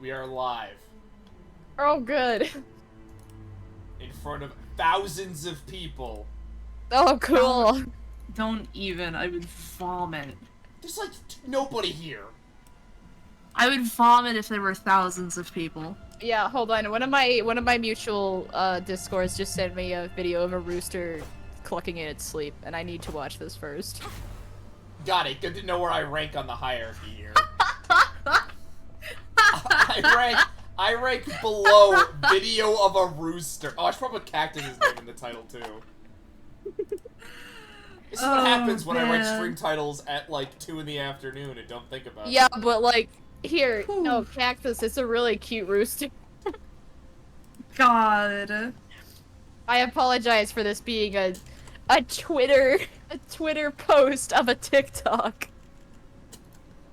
We are live. Oh, good. In front of thousands of people. Oh, cool. Don't even. I would vomit. There's like nobody here. I would vomit if there were thousands of people. Yeah, hold on. One of my mutual discords just sent me a video of a rooster clucking in its sleep, and I need to watch this first. Got it. Good to know where I rank on the hierarchy here. I rank below video of a rooster. Oh, I should probably put Cactus's name in the title too. This is what happens when I write stream titles at like 2 in the afternoon and don't think about it. Yeah, but like, here, no, Cactus, it's a really cute rooster. God. I apologize for this being a Twitter post of a TikTok.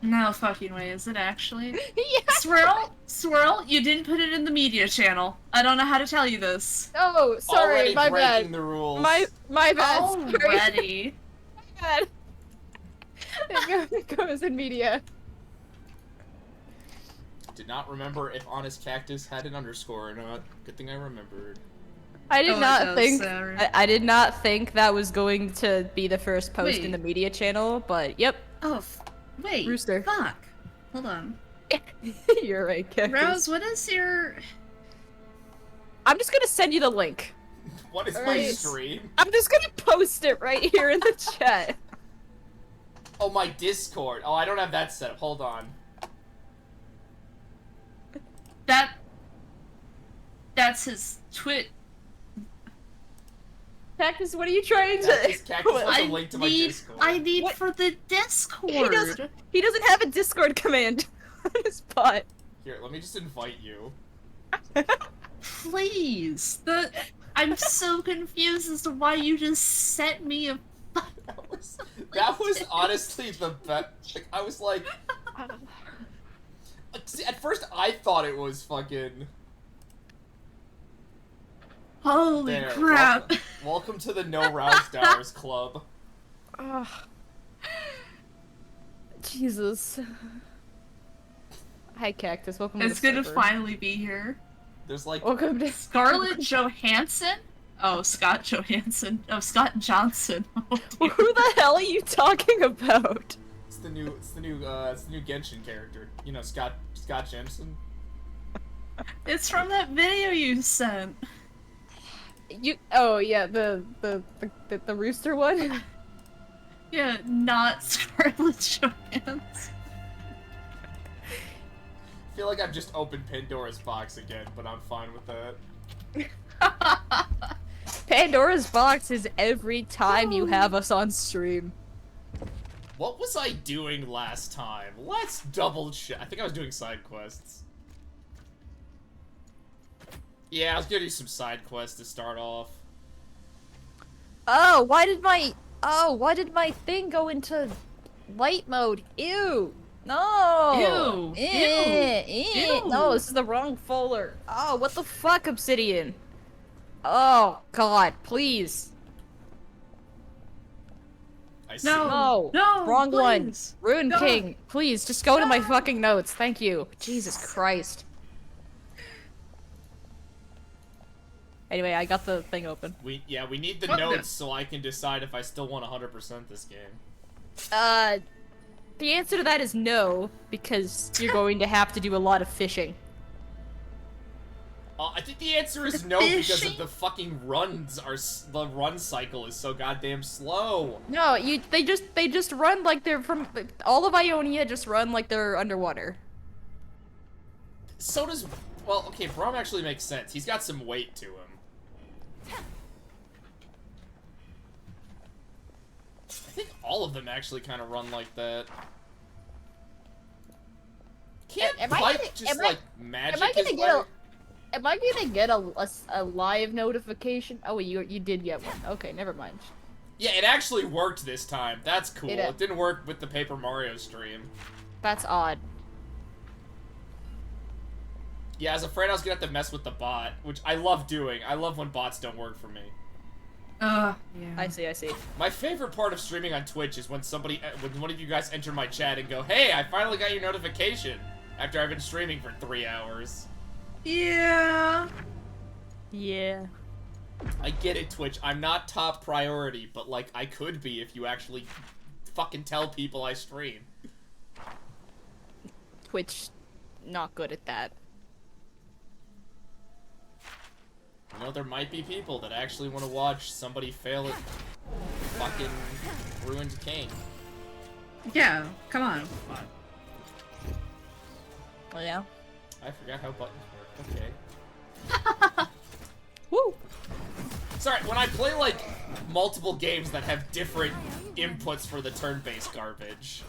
No fucking way, is it actually? Yeah. Swirl, you didn't put it in the media channel. I don't know how to tell you this. Oh, sorry, Already my breaking bad. the rules. My bad. Already. My bad. It goes in media. Did not remember if Honest Cactus had an underscore or not. Good thing I remembered. I did not think sorry. I did not think that was going to be the first post in Wait. the media channel, but yep. Oh, wait. Rooster. Fuck. Hold on. You're right, Cactus. Rose, what is your... I'm just gonna send you the link. What is my Alright. stream? I'm just gonna post it right here in the chat. Oh, my Discord. Oh, I don't have that set up. Hold on. That's his twit. Cactus, what are you trying to? Cactus wants a link to my Discord. I need What? for the Discord. He doesn't have a Discord command on his bot. Here, let me just invite you. Please. I'm so confused as to why you just sent me a... That was honestly the best. Like, I was like... See, at first I thought it was fucking... Holy There, crap. welcome to the No Rouse Dowers Club. Ugh. Jesus. Hi, Cactus. Welcome It's to the gonna server. finally be here. There's like... Welcome to Scarlett Johansson? Oh, Scott Johansson. Oh, Scott Johnson. Oh, dear. Who the hell are you talking about? It's the new Genshin character. You know, Scott Jensen. It's from that video you sent. Oh yeah, the rooster one. Yeah, not Scarlett Johansson. I feel like I've just opened Pandora's box again, but I'm fine with that. Pandora's box is every time you have us on stream. What was I doing last time? Let's double check. I think I was doing side quests. Yeah, I was gonna do some side quests to start off. Oh, why did my thing go into light mode? Ew. No. Ew. Ew. No, this is the wrong folder. Oh, what the fuck, Obsidian? Oh God, please. I see. No. No, Wrong one. please. Rune No. King, please, just go to my No. fucking notes. Thank you. Jesus Christ. Anyway, I got the thing open. We need the What the- notes so I can decide if I still want 100% this game. The answer to that is no, because you're going to have to do a lot of fishing. I think the answer is no because of Fishing? the fucking runs the run cycle is so goddamn slow. No, they just run like they're from all of Ionia. Just run like they're underwater. So does okay, Braum actually makes sense. He's got some weight to him. I think all of them actually kind of run like that. Can't Am I Pipe gonna- just am I- like magic Am I gonna his get way? Am I gonna get a live notification? Oh, wait, you did get one. Okay, never mind. Yeah, it actually worked this time. That's cool. It- It didn't work with the Paper Mario stream. That's odd. Yeah, as a friend, I was gonna have to mess with the bot, which I love doing. I love when bots don't work for me. Yeah. I see. My favorite part of streaming on Twitch is when when one of you guys enter my chat and go, "Hey, I finally got your notification." After I've been streaming for 3 hours. Yeah. Yeah. I get it, Twitch. I'm not top priority, but, like, I could be if you actually fucking tell people I stream. Twitch, not good at that. You know, there might be people that actually want to watch somebody fail at fucking Ruined King. Yeah, come on. Oh yeah. I forgot how buttons work. Okay. Woo! Sorry, when I play, like, multiple games that have different inputs for the turn-based garbage.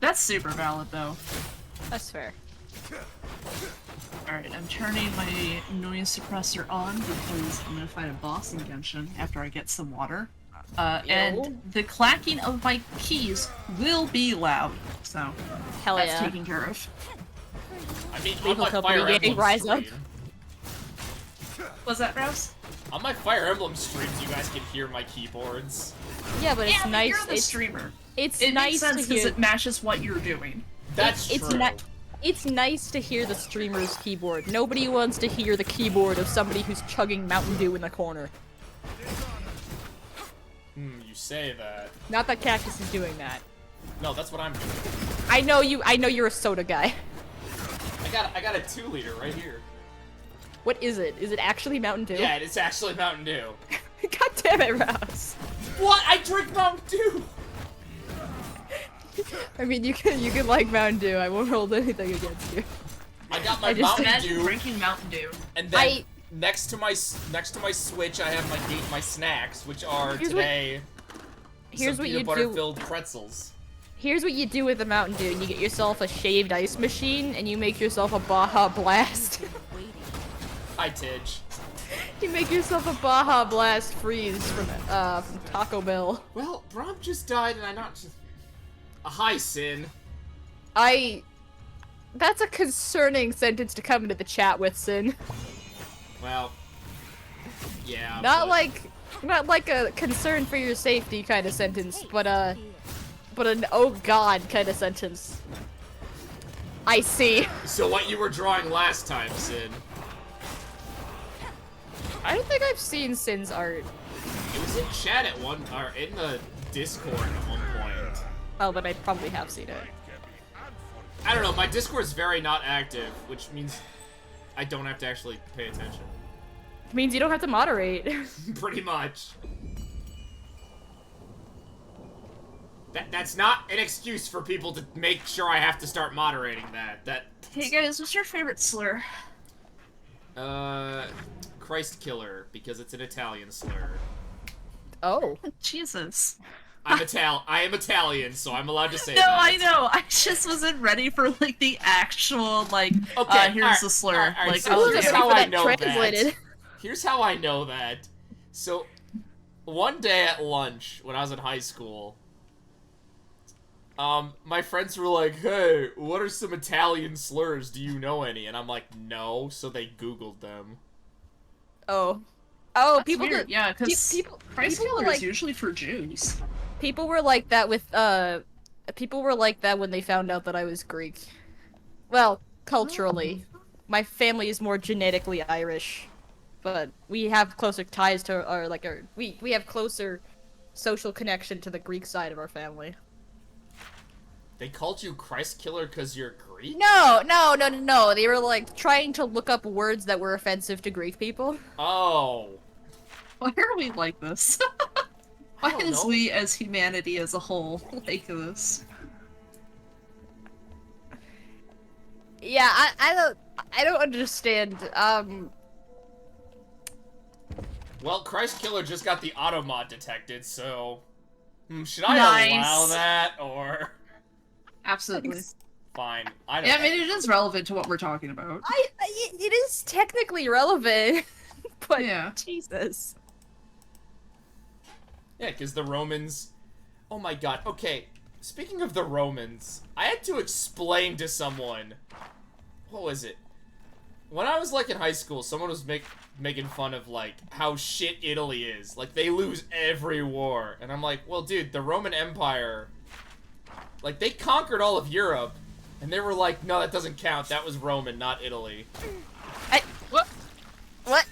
That's super valid, though. That's fair. Alright, I'm turning my noise suppressor on because I'm gonna fight a boss in Genshin after I get some water. And the clacking of my keys will be loud, so Hell that's yeah. taken care of. I mean, Lethal on my Company Fire gang, Emblem rise up. stream, Was that Rouse? on my Fire Emblem streams, you guys can hear my keyboards. Yeah, but it's Yeah, but nice. you're the streamer. It's It nice makes sense to because hear. it matches what you're doing. That's It's true. It's nice to hear the streamer's keyboard. Nobody wants to hear the keyboard of somebody who's chugging Mountain Dew in the corner. You say that. Not that Cactus is doing that. No, that's what I'm doing. I know you're a soda guy. I got a 2-liter right here. What is it? Is it actually Mountain Dew? Yeah, it's actually Mountain Dew. God damn it, Rouse. What? I drink Mountain Dew! I mean, you can like Mountain Dew. I won't hold anything against you. I got my I just Mountain Imagine Dew, drinking Mountain Dew. and then next to my Switch, I have my snacks, which are today Here's some what peanut you butter do. filled pretzels. Here's what you do with the Mountain Dew. You get yourself a shaved ice machine, and you make yourself a Baja Blast. Hi, Tidge. You make yourself a Baja Blast freeze from Taco Bell. Well, Brom just died, and I not just. Hi, Sin. That's a concerning sentence to come into the chat with, Sin. Well, yeah. Not but- like a concern for your safety kind of sentence, but an oh god kind of sentence. I see. So what you were drawing last time, Sin? I don't think I've seen Sin's art. It was in chat at one, or in the Discord at one point. Oh, but I probably have seen it. I don't know, my Discord's very not active, which means I don't have to actually pay attention. It means you don't have to moderate. Pretty much. That's not an excuse for people to make sure I have to start moderating that. Hey guys, what's your favorite slur? Christ Killer, because it's an Italian slur. Oh. Jesus. I am Italian, so I'm allowed to say No, that. I know. I just wasn't ready for like the actual like. Okay, here's the slur. alright, Like, so oh, here's damn. how I know translated. that. Here's how I know that. So, one day at lunch when I was in high school, my friends were like, "Hey, what are some Italian slurs? Do you know any?" And I'm like, "No." So they Googled them. Oh. Oh, That's people weird. did- Yeah, because people Christ people were Killer is like usually for Jews. people were like that with people were like that when they found out that I was Greek. Well, culturally. My family is more genetically Irish, but we have closer ties to we have closer social connection to the Greek side of our family. They called you Christ Killer because you're Greek? No. They were like trying to look up words that were offensive to Greek people. Oh. Why are we like this? Why don't is know. we as humanity as a whole like this? Yeah, I don't understand. Well, Christ Killer just got the automod detected, so... should I Nice. allow that, or... Absolutely. Fine. I don't Yeah, I mean it is relevant to what we're talking about. It is technically relevant, but Yeah. Jesus. Yeah, because the Romans... Oh my god, okay. Speaking of the Romans, I had to explain to someone... What was it? When I was, like, in high school, someone was making fun of, like, how shit Italy is. Like, they lose every war. And I'm like, well, dude, the Roman Empire... Like, they conquered all of Europe, And they were like, no, that doesn't count. That was Roman, not Italy. What?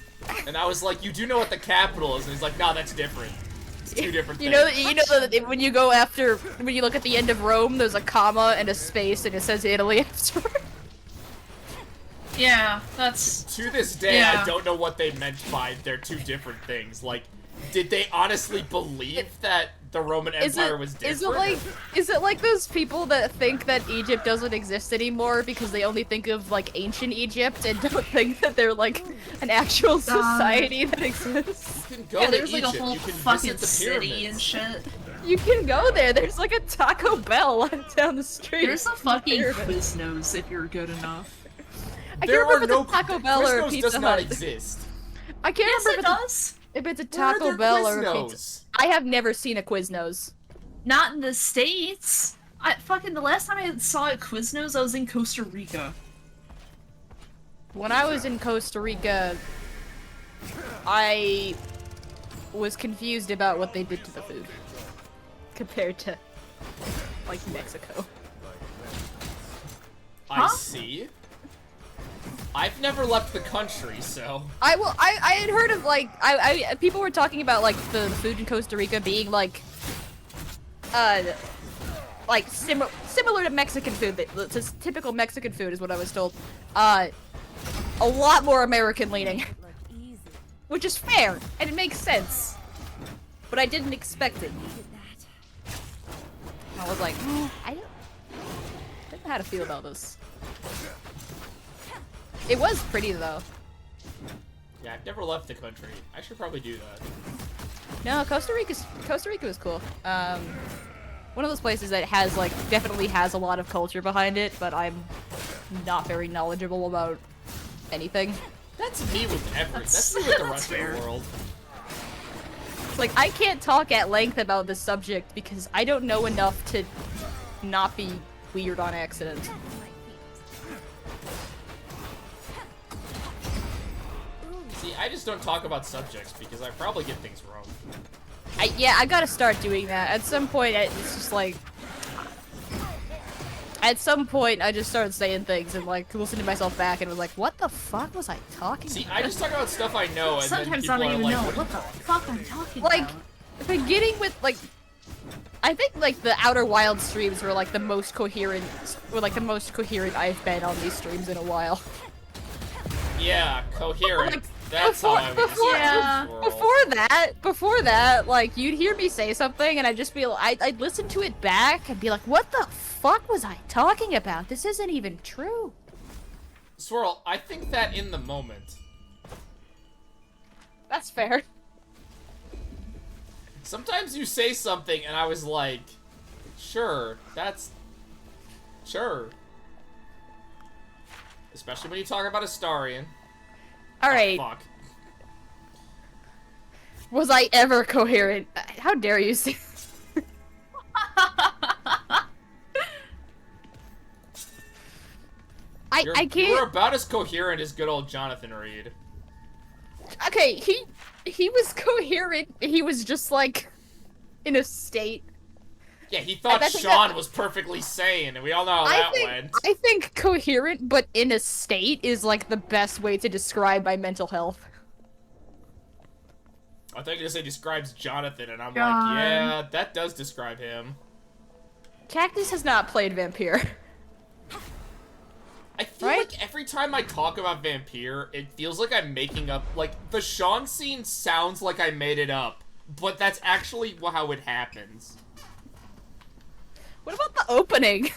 And I was like, you do know what the capital is? And he's like, no, that's different. It's two different things. You know that when you go after, when you look at the end of Rome, there's a comma and a space, and it says Italy after. Yeah, that's... To this day, yeah. I don't know what they meant by they're two different things. Like, did they honestly believe that the Roman Empire was different? Is it like those people that think that Egypt doesn't exist anymore because they only think of, like, ancient Egypt and don't think that they're, like, an actual society that exists? You can go Yeah, to there's Egypt. like a whole You can fucking visit the city pyramids. and shit. You can go there. There's, like, a Taco Bell down the street. There's a fucking Pyramids. Quiznos if you're good enough. I can't There remember are if no it's a Taco Bell or a Quiznos Pizza does not Hut. exist. I can't Yes, remember it does. if it's a Where are Taco there Bell or a Quiznos? pizza. I have never seen a Quiznos. Not in the States. The last time I saw a Quiznos, I was in Costa Rica. When I was in Costa Rica, I was confused about what they did to the food compared to, like, Mexico. I see. I've never left the country, so... I had heard of, like, people were talking about, like, the food in Costa Rica being, like, similar to Mexican food. It's typical Mexican food is what I was told. A lot more American leaning. Which is fair, and it makes sense. But I didn't expect it. I was like, I don't know how to feel about this. It was pretty, though. Yeah, I've never left the country. I should probably do that. No, Costa Rica was cool. One of those places that has, like, definitely has a lot of culture behind it, but I'm not very knowledgeable about anything. That's me with everything. That's me with the rest of the world. It's like, I can't talk at length about this subject because I don't know enough to not be weird on accident. See, I just don't talk about subjects because I probably get things wrong. I gotta start doing that. At some point, it's just like... At some point, I just started saying things and, like, listening to myself back and was like, what the fuck was I talking See, about? I just talk about stuff I know and Sometimes then I people don't are even like, know what the fuck I'm talking Like, about. beginning with, like... I think, like, the Outer Wild streams were, like, the most coherent I've been on these streams in a while. Yeah, coherent. Like, That's how I would describe this world. Before that, like, you'd hear me say something and I'd just be like, I'd listen to it back and be like, what the fuck was I talking about? This isn't even true. Swirl, I think that in the moment. That's fair. Sometimes you say something and I was like, sure, sure. Especially when you talk about Astarion. Alright. Oh, fuck. Was I ever coherent? How dare you say I can't. You're about as coherent as good old Jonathan Reed. Okay, he was coherent. He was just like in a state. Yeah, he thought I think Sean that- was perfectly sane, and we all know how that went. I think coherent but in a state is like the best way to describe my mental health. I thought you were gonna say describes Jonathan, and I'm God. like, yeah, that does describe him. Cactus has not played Vampire. I feel Right? like every time I talk about Vampire, it feels like I'm making up, like, the Sean scene sounds like I made it up, but that's actually how it happens. What about the opening?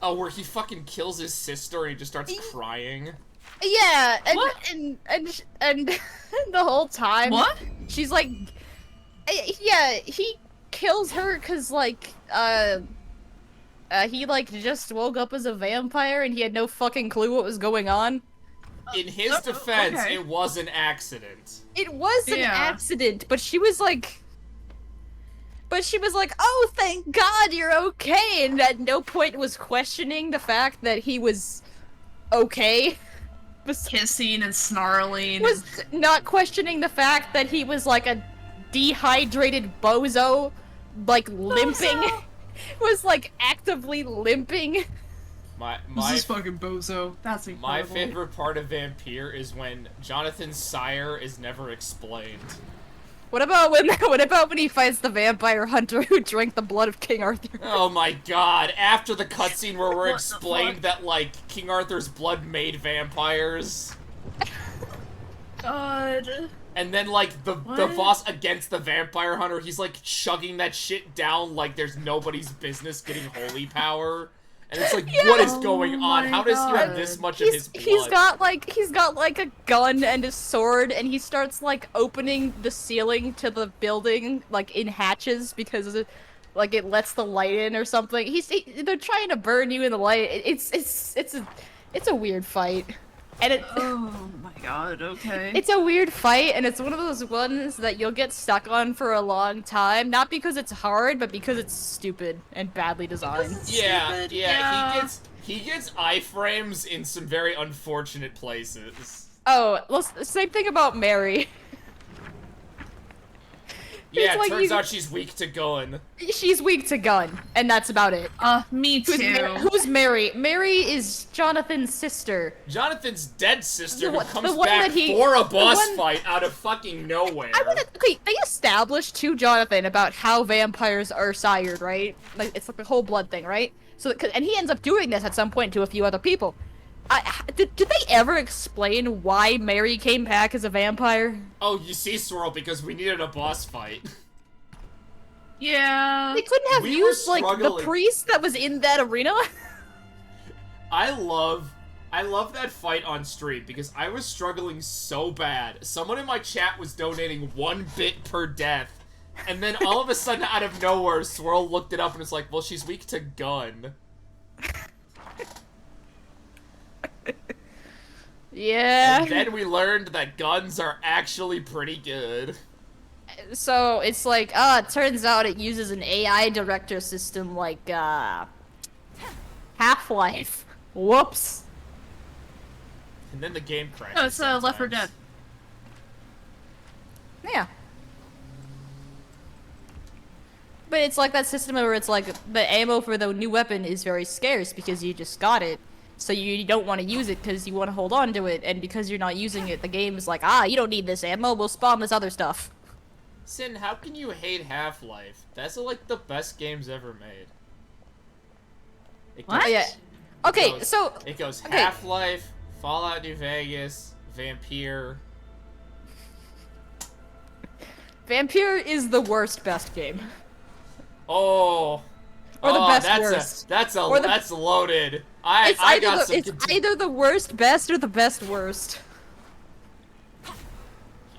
Oh, where he fucking kills his sister and he just starts crying. Yeah, and What? and the whole time What? she's like, yeah, he kills her because like he like just woke up as a vampire and he had no fucking clue what was going on. In his defense, okay. it was an accident. It was an Yeah. accident, but she was like, oh, thank God you're okay, and at no point was questioning the fact that he was okay. Kissing and snarling. Was not questioning the fact that he was like a dehydrated bozo, like limping, Bozo. was like actively limping. This is fucking bozo. That's my incredible. favorite part of Vampire is when Jonathan's sire is never explained. What about when he fights the vampire hunter who drank the blood of King Arthur? Oh my god, after the cutscene where we're What the explained fuck? that, like, King Arthur's blood made vampires. God. And then, like, the What? boss against the vampire hunter, he's, like, chugging that shit down like there's nobody's business getting holy power. And it's like, what is going Oh on? my How does he have God. this much of his blood? He's got like a gun and a sword, and he starts like opening the ceiling to the building like in hatches because like it lets the light in or something. They're trying to burn you in the light. It's a weird fight, and Oh my god, okay. it's a weird fight, and it's one of those ones that you'll get stuck on for a long time, not because it's hard, but because it's stupid and badly designed. Yeah, Stupid, yeah, he gets iframes in some very unfortunate places. Oh, well, same thing about Mary. Yeah, like it turns you- out she's weak to gun. She's weak to gun, and that's about it. Me too. Who's Mary? Mary is Jonathan's sister. Jonathan's dead sister The who one- comes the one back that he- for a the boss one- fight out of fucking nowhere. Okay, they established to Jonathan about how vampires are sired, right? Like it's like the whole blood thing, right? So, and he ends up doing this at some point to a few other people. Did they ever explain why Mary came back as a vampire? Oh, you see, Swirl, because we needed a boss fight. Yeah. They couldn't have We were used like the struggling. priest that was in that arena. I love that fight on stream because I was struggling so bad. Someone in my chat was donating 1 bit per death, and then all of a sudden, out of nowhere, Swirl looked it up and was like, well, she's weak to gun. Yeah. And then we learned that guns are actually pretty good. So it's like, it turns out it uses an AI director system like, Half-Life. Whoops. And then the game crashed. Oh, it's Left 4 Dead. Yeah. But it's like that system where it's like, the ammo for the new weapon is very scarce because you just got it. So you don't want to use it because you want to hold on to it, and because you're not using it, the game is like, you don't need this ammo, we'll spawn this other stuff. Sin, how can you hate Half-Life? That's like the best games ever made. It What? goes- Yeah. Okay, goes- so It goes okay. Half-Life, Fallout New Vegas, Vampire. Vampire is the worst best game. Oh. Or the best that's worst. That's Or the- that's loaded. It's I got some. it's either the worst best or the best worst.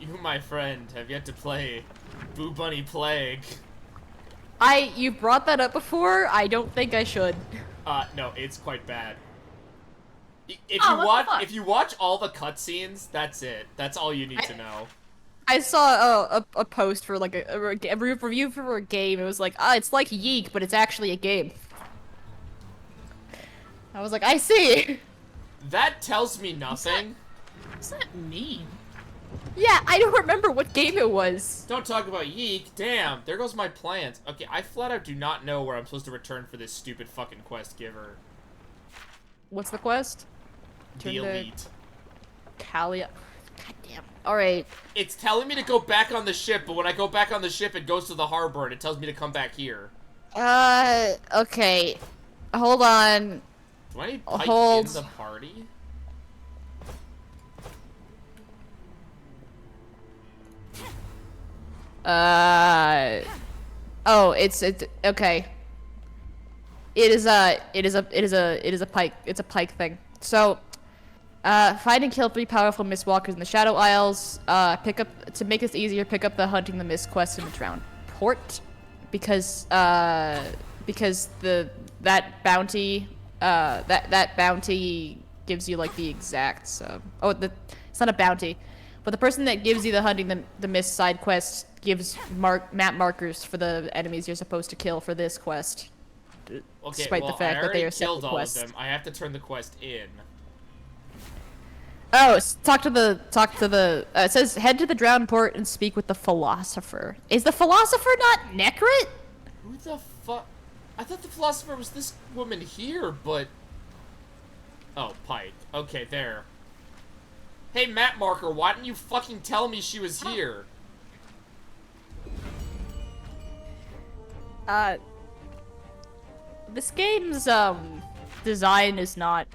You, my friend, have yet to play Boo Bunny Plague. You brought that up before, I don't think I should. No, it's quite bad. If Oh, you what watch, the fuck? if you watch all the cutscenes, that's it. That's all you need to know. I saw a post for like a review for a game. It was like, it's like Yeek, but it's actually a game. I was like, I see. That tells me nothing. What does that mean? Yeah, I don't remember what game it was. Don't talk about Yeek. Damn, there goes my plans. Okay, I flat out do not know where I'm supposed to return for this stupid fucking quest giver. What's the quest? The Turn to- Elite. Talia. God damn. Alright. It's telling me to go back on the ship, but when I go back on the ship, it goes to the harbor and it tells me to come back here. Okay. Hold on. Do I need Pike Hold. in the party? Oh, it's okay. It is a pike. It's a pike thing. So, find and kill 3 powerful Mistwalkers in the Shadow Isles. Pick up to make this easier. Pick up the Hunting the Mist quest in the Drowned Port, because that bounty that bounty gives you like the exact it's not a bounty, but the person that gives you the Hunting the Mist side quest gives map markers for the enemies you're supposed to kill for this quest. Okay, Despite well, the fact I that they already are killed separate all quests. of them. I have to turn the quest in. Oh, talk to the. It says head to the Drowned Port and speak with the philosopher. Is the philosopher not Necrit? Who the fuck? I thought the philosopher was this woman here, but... Oh, Pike. Okay, there. Hey, map marker, why didn't you fucking tell me she was here? This game's, design is not...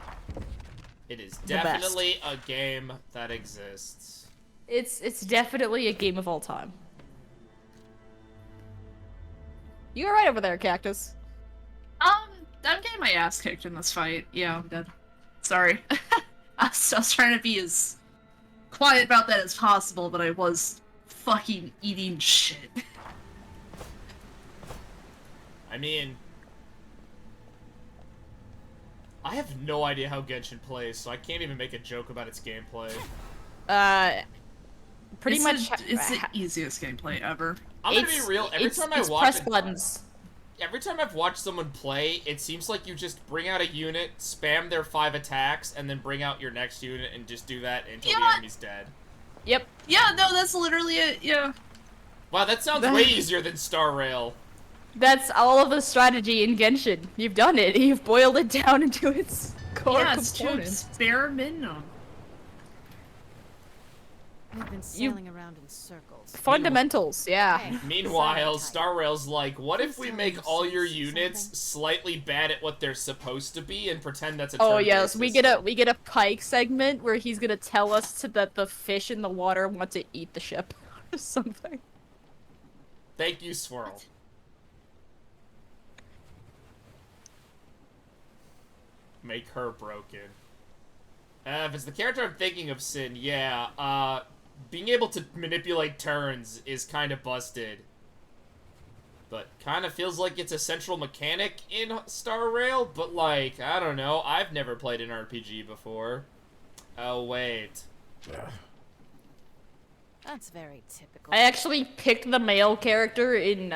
It is definitely a game that exists. It's definitely a game of all time. You alright over there, Cactus? I'm getting my ass kicked in this fight. Yeah, I'm dead. Sorry. I was trying to be as quiet about that as possible, but I was fucking eating shit. I mean... I have no idea how Genshin plays, so I can't even make a joke about its gameplay. Pretty much... It's the easiest gameplay ever. I'm gonna be real, every time I watch press buttons. Every time I've watched someone play, it seems like you just bring out a unit, spam their 5 attacks, and then bring out your next unit and just do that until the enemy's dead. Yep. Yeah, no, that's literally it, yeah. Wow, that sounds way easier than Star Rail. That's all of the strategy in Genshin. You've done it. You've boiled it down into its core components. It's bare minimum. We've been sailing around in circles. Fundamentals, yeah. Hey, Meanwhile, silent Star Rail's like, what if we Please make tell me all your something. units slightly bad at what they're supposed to be and pretend that's a Oh turn-based yes, we system? get a Pike segment where he's gonna tell us that the fish in the water want to eat the ship or something. Thank you, Swirl. Make her broken. If it's the character I'm thinking of, Sin, yeah, being able to manipulate turns is kind of busted. But kind of feels like it's a central mechanic in Star Rail, but like, I don't know, I've never played an RPG before. Oh, wait. That's very typical. I actually picked the male character in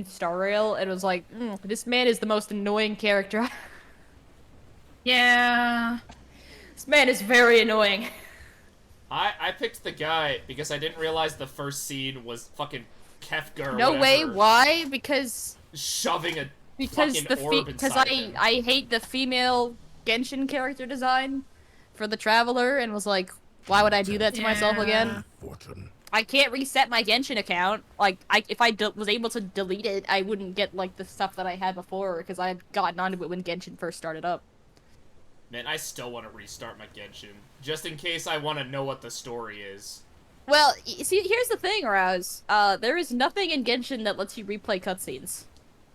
Star Rail and was like, this man is the most annoying character. Yeah. This man is very annoying. I picked the guy because I didn't realize the first scene was fucking Kefka or No way, whatever, why? Because shoving a because fucking orb inside him. I hate the female Genshin character design for the Traveler and was like, why would I do that to myself again? I can't reset my Genshin account. Like, if I was able to delete it, I wouldn't get like the stuff that I had before because I had gotten onto it when Genshin first started up. Man, I still want to restart my Genshin, just in case I want to know what the story is. Well, see, here's the thing, Rouse. There is nothing in Genshin that lets you replay cutscenes.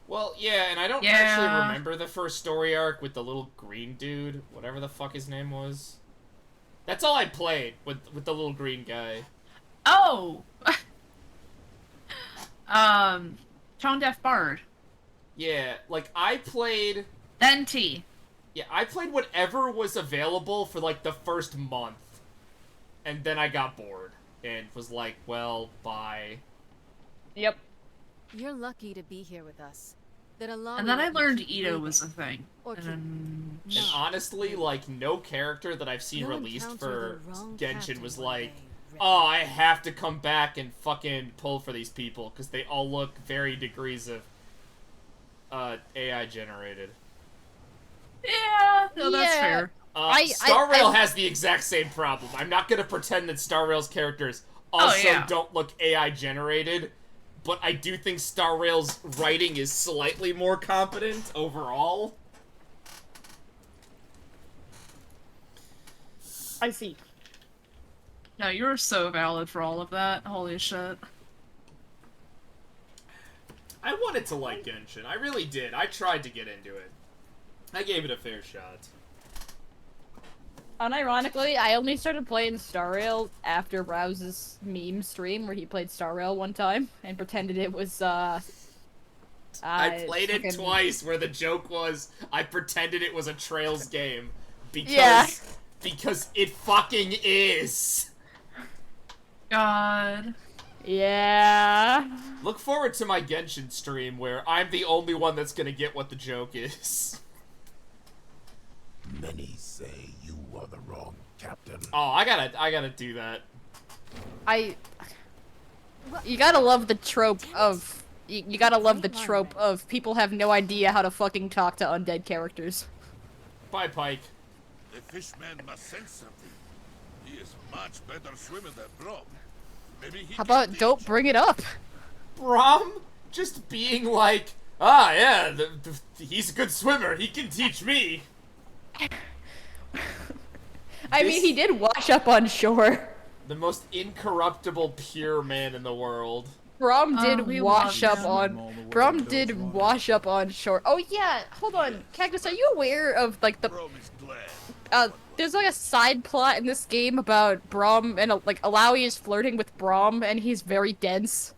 Well, yeah, and I don't actually remember the first story arc with the little green dude, whatever the fuck his name was. That's all I played, with the little green guy. Oh! Tone Deaf Bard. Yeah, like, I played... Venti. Yeah, I played whatever was available for, like, the first month. And then I got bored. And was like, well, bye. Yep. You're lucky to be here with us. That alone And then I let you learned keep Ito breathing. was a thing. Or And keep- then... And No. honestly, like, no character that I've seen You'll released encounter for the wrong Genshin captain was one like, day, Rick. oh, I have to come back and fucking pull for these people, because they all look very degrees of, AI generated. Yeah, no, that's Yeah. fair. Star Rail has the exact same problem. I'm not gonna pretend that Star Rail's characters also don't look AI generated, but I do think Star Rail's writing is slightly more competent overall. I see. No, you're so valid for all of that. Holy shit. I wanted to like Genshin. I really did. I tried to get into it. I gave it a fair shot. Unironically, I only started playing Star Rail after Rouse's meme stream where he played Star Rail one time and pretended it was, I played it fucking- twice where the joke was I pretended it was a Trails game because Yeah. because it fucking is. God. Yeah. Look forward to my Genshin stream where I'm the only one that's gonna get what the joke is. Many say you are the wrong captain. Oh, I gotta do that. You gotta love the trope of You gotta love the trope of people have no idea how to fucking talk to undead characters. Bye, Pike. The fishman must sense something. He is much better swimmer than Brom. Maybe he How can about teach. don't bring it up? Brom just being like, ah, yeah, he's a good swimmer. He can teach me. I mean, he did wash up on shore. The most incorruptible, pure man in the world. Brom we did wash love up him. on. Brom did wash up on shore. Oh yeah, hold on, Cactus. Are you aware of like the? Brom is glad. There's like a side plot in this game about Brom and like Alawi is flirting with Brom and he's very dense.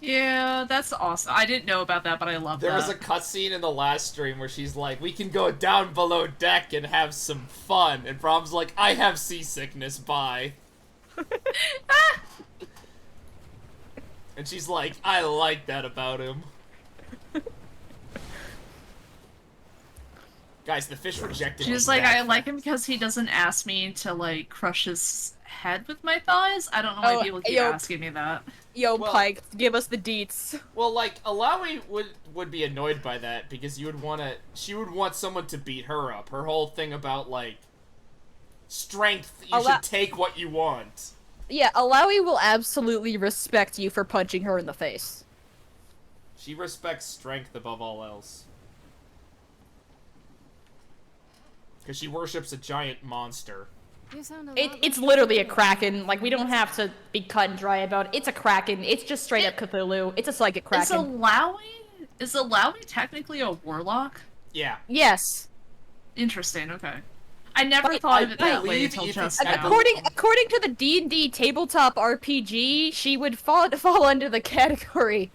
Yeah, that's awesome. I didn't know about that, but I love There that. was a cutscene in the last stream where she's like, we can go down below deck and have some fun. And Brom's like, I have seasickness, bye. And she's like, I like that about him. Guys, the fish rejected She's me like, that I like fast. him because he doesn't ask me to, like, crush his head with my thighs. I don't know why Oh, people keep yo. asking me that. Yo, Well- Pike, give us the deets. Well, like, Alawi would be annoyed by that because she would want someone to beat her up. Her whole thing about, like, strength, you should take what you want. Yeah, Alawi will absolutely respect you for punching her in the face. She respects strength above all else. Because she worships a giant monster. You sound a lot It's like literally a Viego. kraken. Like, we don't have to be cut and dry about it. It's a kraken. It's just straight up Cthulhu. It's a psychic kraken. Is Alawi technically a warlock? Yeah. Yes. Interesting, okay. I never But thought I of it that way believe until if just it's now. According to the D&D tabletop RPG, she would fall under the category,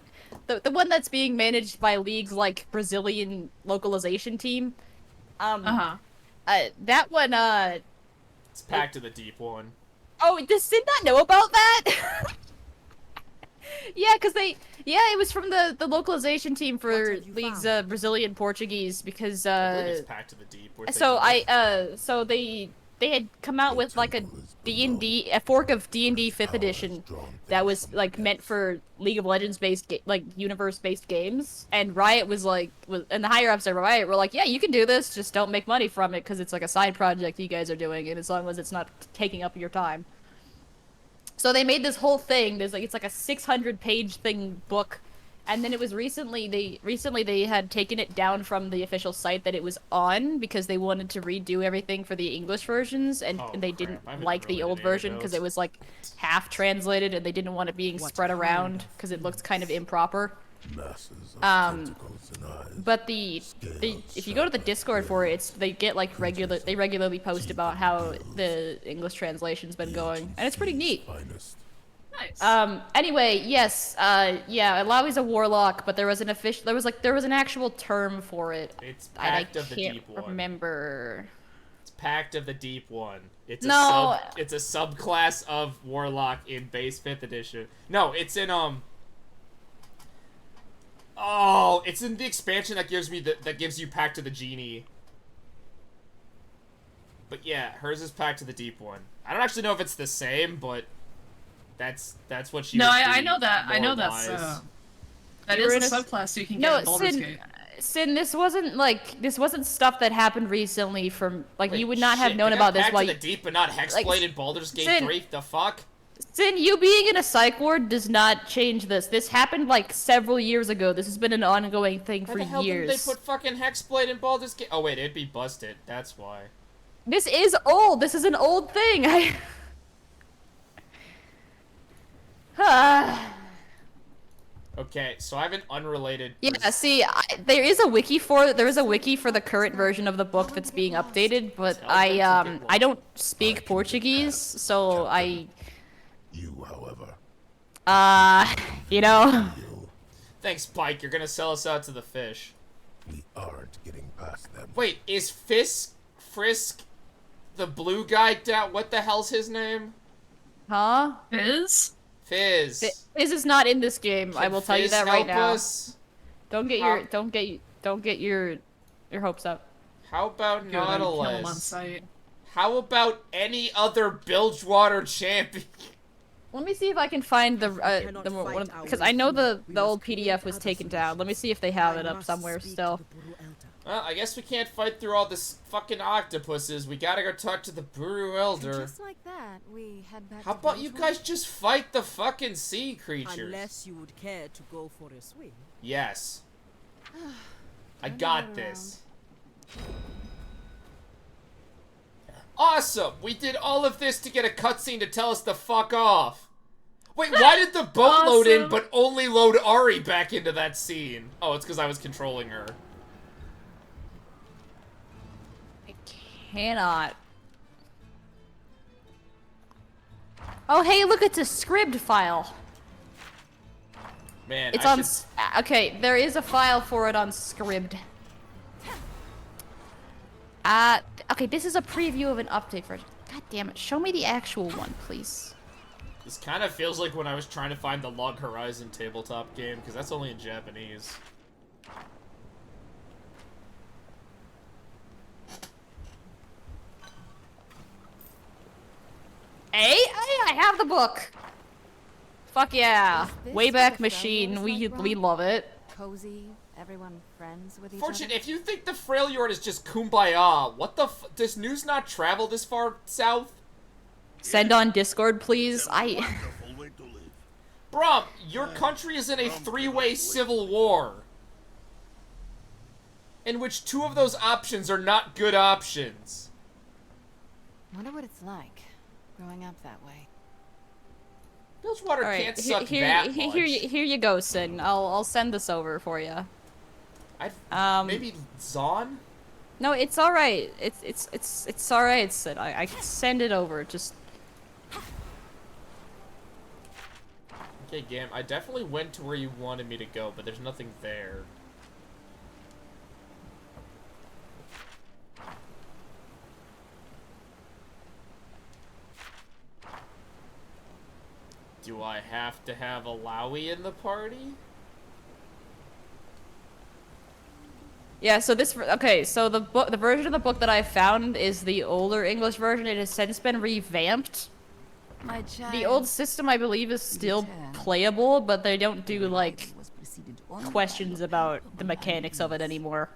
the one that's being managed by leagues like Brazilian localization team. Uh-huh. That one. It's Pact of the Deep one. Oh, does Sid not know about that? Yeah, because it was from the localization team for What have you leagues found? Brazilian Portuguese because I believe it's Pact of the Deep. We're so thinking they had come out with like a fork of D&D 5th edition that was like meant for League of Legends based like universe based games, and Riot and the higher ups at Riot were like, yeah, you can do this, just don't make money from it because it's like a side project you guys are doing, and as long as it's not taking up your time. So they made this whole thing. It's like a 600-page book, and then it was recently they had taken it down from the official site that it was on because they wanted to redo everything for the English versions, and Oh, they crap. didn't I haven't like the really old did any of version because those. it was like half translated, and they didn't want it being spread around because it looked kind of improper. Masses of Um, tentacles and eyes. But if you go to the Discord for it, they regularly post about how the English translation's been going, and it's pretty neat. Finest. Nice. Anyway, yes, yeah, Alawi's a warlock, but there was an actual term for it. It's And I Pact of the can't Deep one. remember. It's Pact of the Deep one. It's No. it's a subclass of Warlock in base 5th edition. No, it's in oh, it's in the expansion that gives you Pact of the Genie. But yeah, hers is Pact of the Deep one. I don't actually know if it's the same, but that's what she. No, would I be know that. I know that's lore-wise. that You is were a in a- subclass you can No, get in Baldur's Sin, Gate. Sin, this wasn't stuff that happened recently. From like Wait, you would not have shit, known they got about this Pact while of the Deep, but not Hexblade in Baldur's Gate Sin- 3. The fuck? Sin, you being in a psych ward does not change this. This happened like several years ago. This has been an ongoing thing Why for the hell years. didn't they put fucking Hexblade in Baldur's Gate? Oh wait, it'd be busted. That's why. This is old. This is an old thing. Okay, so I have an unrelated. Yeah, see, there is a wiki for the current version of the book that's being updated, but I don't speak Portuguese, so You, however, you know. you, Thanks, Pike. You're gonna sell us out to the fish. we aren't getting past them. Wait, is Frisk, the blue guy down? What the hell's his name? Huh? Fizz? Fizz. This is not in this game. I Can will tell you Fizz that right help now. us? Don't get your hopes up. How about Good, I'd kill him on Nautilus? sight. How about any other Bilgewater champion? Let me see if I can find the one because I know the old PDF was taken down. Let me see if they have it up somewhere still. Well, I guess we can't fight through all this fucking octopuses. We gotta go talk to the Buru Elder. Just like that, we head back How to about you Belgium? guys just fight the fucking sea creatures? Unless you would care to go for a swim. Yes. I Turn got that this. Awesome! We did all of this to get a cutscene to tell us to fuck off. Wait, why did the boat load in but only load Ari back into that scene? Oh, it's because I was controlling her. I cannot. Oh, hey, look, it's a scribd file. Man, It's I on. should... Okay, there is a file for it on scribd. Okay, this is a preview of an update version. God damn it, show me the actual one, please. This kind of feels like when I was trying to find the Log Horizon tabletop game, because that's only in Japanese. Hey, I have the book. Fuck yeah, Is this Wayback what the Machine. Freljord's like, We Rob? love it. Cozy, everyone friends with each Fortune, other. if you think the Freljord is just kumbaya, what the does news not travel this far south? Send on Discord, please. It's a wonderful way to live. Brum, your country is in a three-way civil war. In which two of those options are not good options. Wonder what it's like, growing up that way. Bilgewater All right, can't suck that much. here you go, Sin. I'll send this over for you. Maybe Zon? No, it's all right. It's all right, Sin. I can send it over. Just Okay, Gam, I definitely went to where you wanted me to go, but there's nothing there. Do I have to have a Lowy in the party? yeah. So okay. So the version of the book that I found is the older English version. It has since been revamped. My child. The old system, I believe, is still playable, but they don't do like questions about the mechanics of it anymore.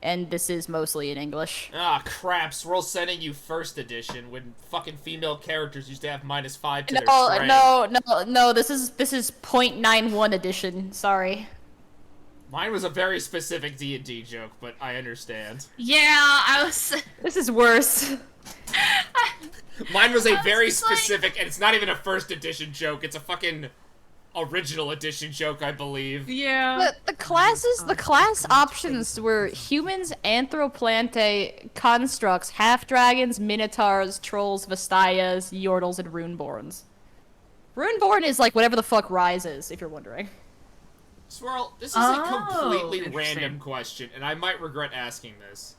And this is mostly in English. Ah, craps. We're all sending you first edition when fucking female characters used to have -5 to their strength. No. This is 0.91 edition. Sorry. Mine was a very specific D&D joke, but I understand. Yeah, I was. This is worse. Mine was a very just like- specific, and it's not even a first edition joke. It's a fucking original edition joke, I believe. Yeah. The class options were humans, anthroplante, constructs, half-dragons, minotaurs, trolls, vastayas, yordles, and runeborns. Runeborn is like whatever the fuck Rise is, if you're wondering. Swirl, this is a completely interesting. random question, and I might regret asking this.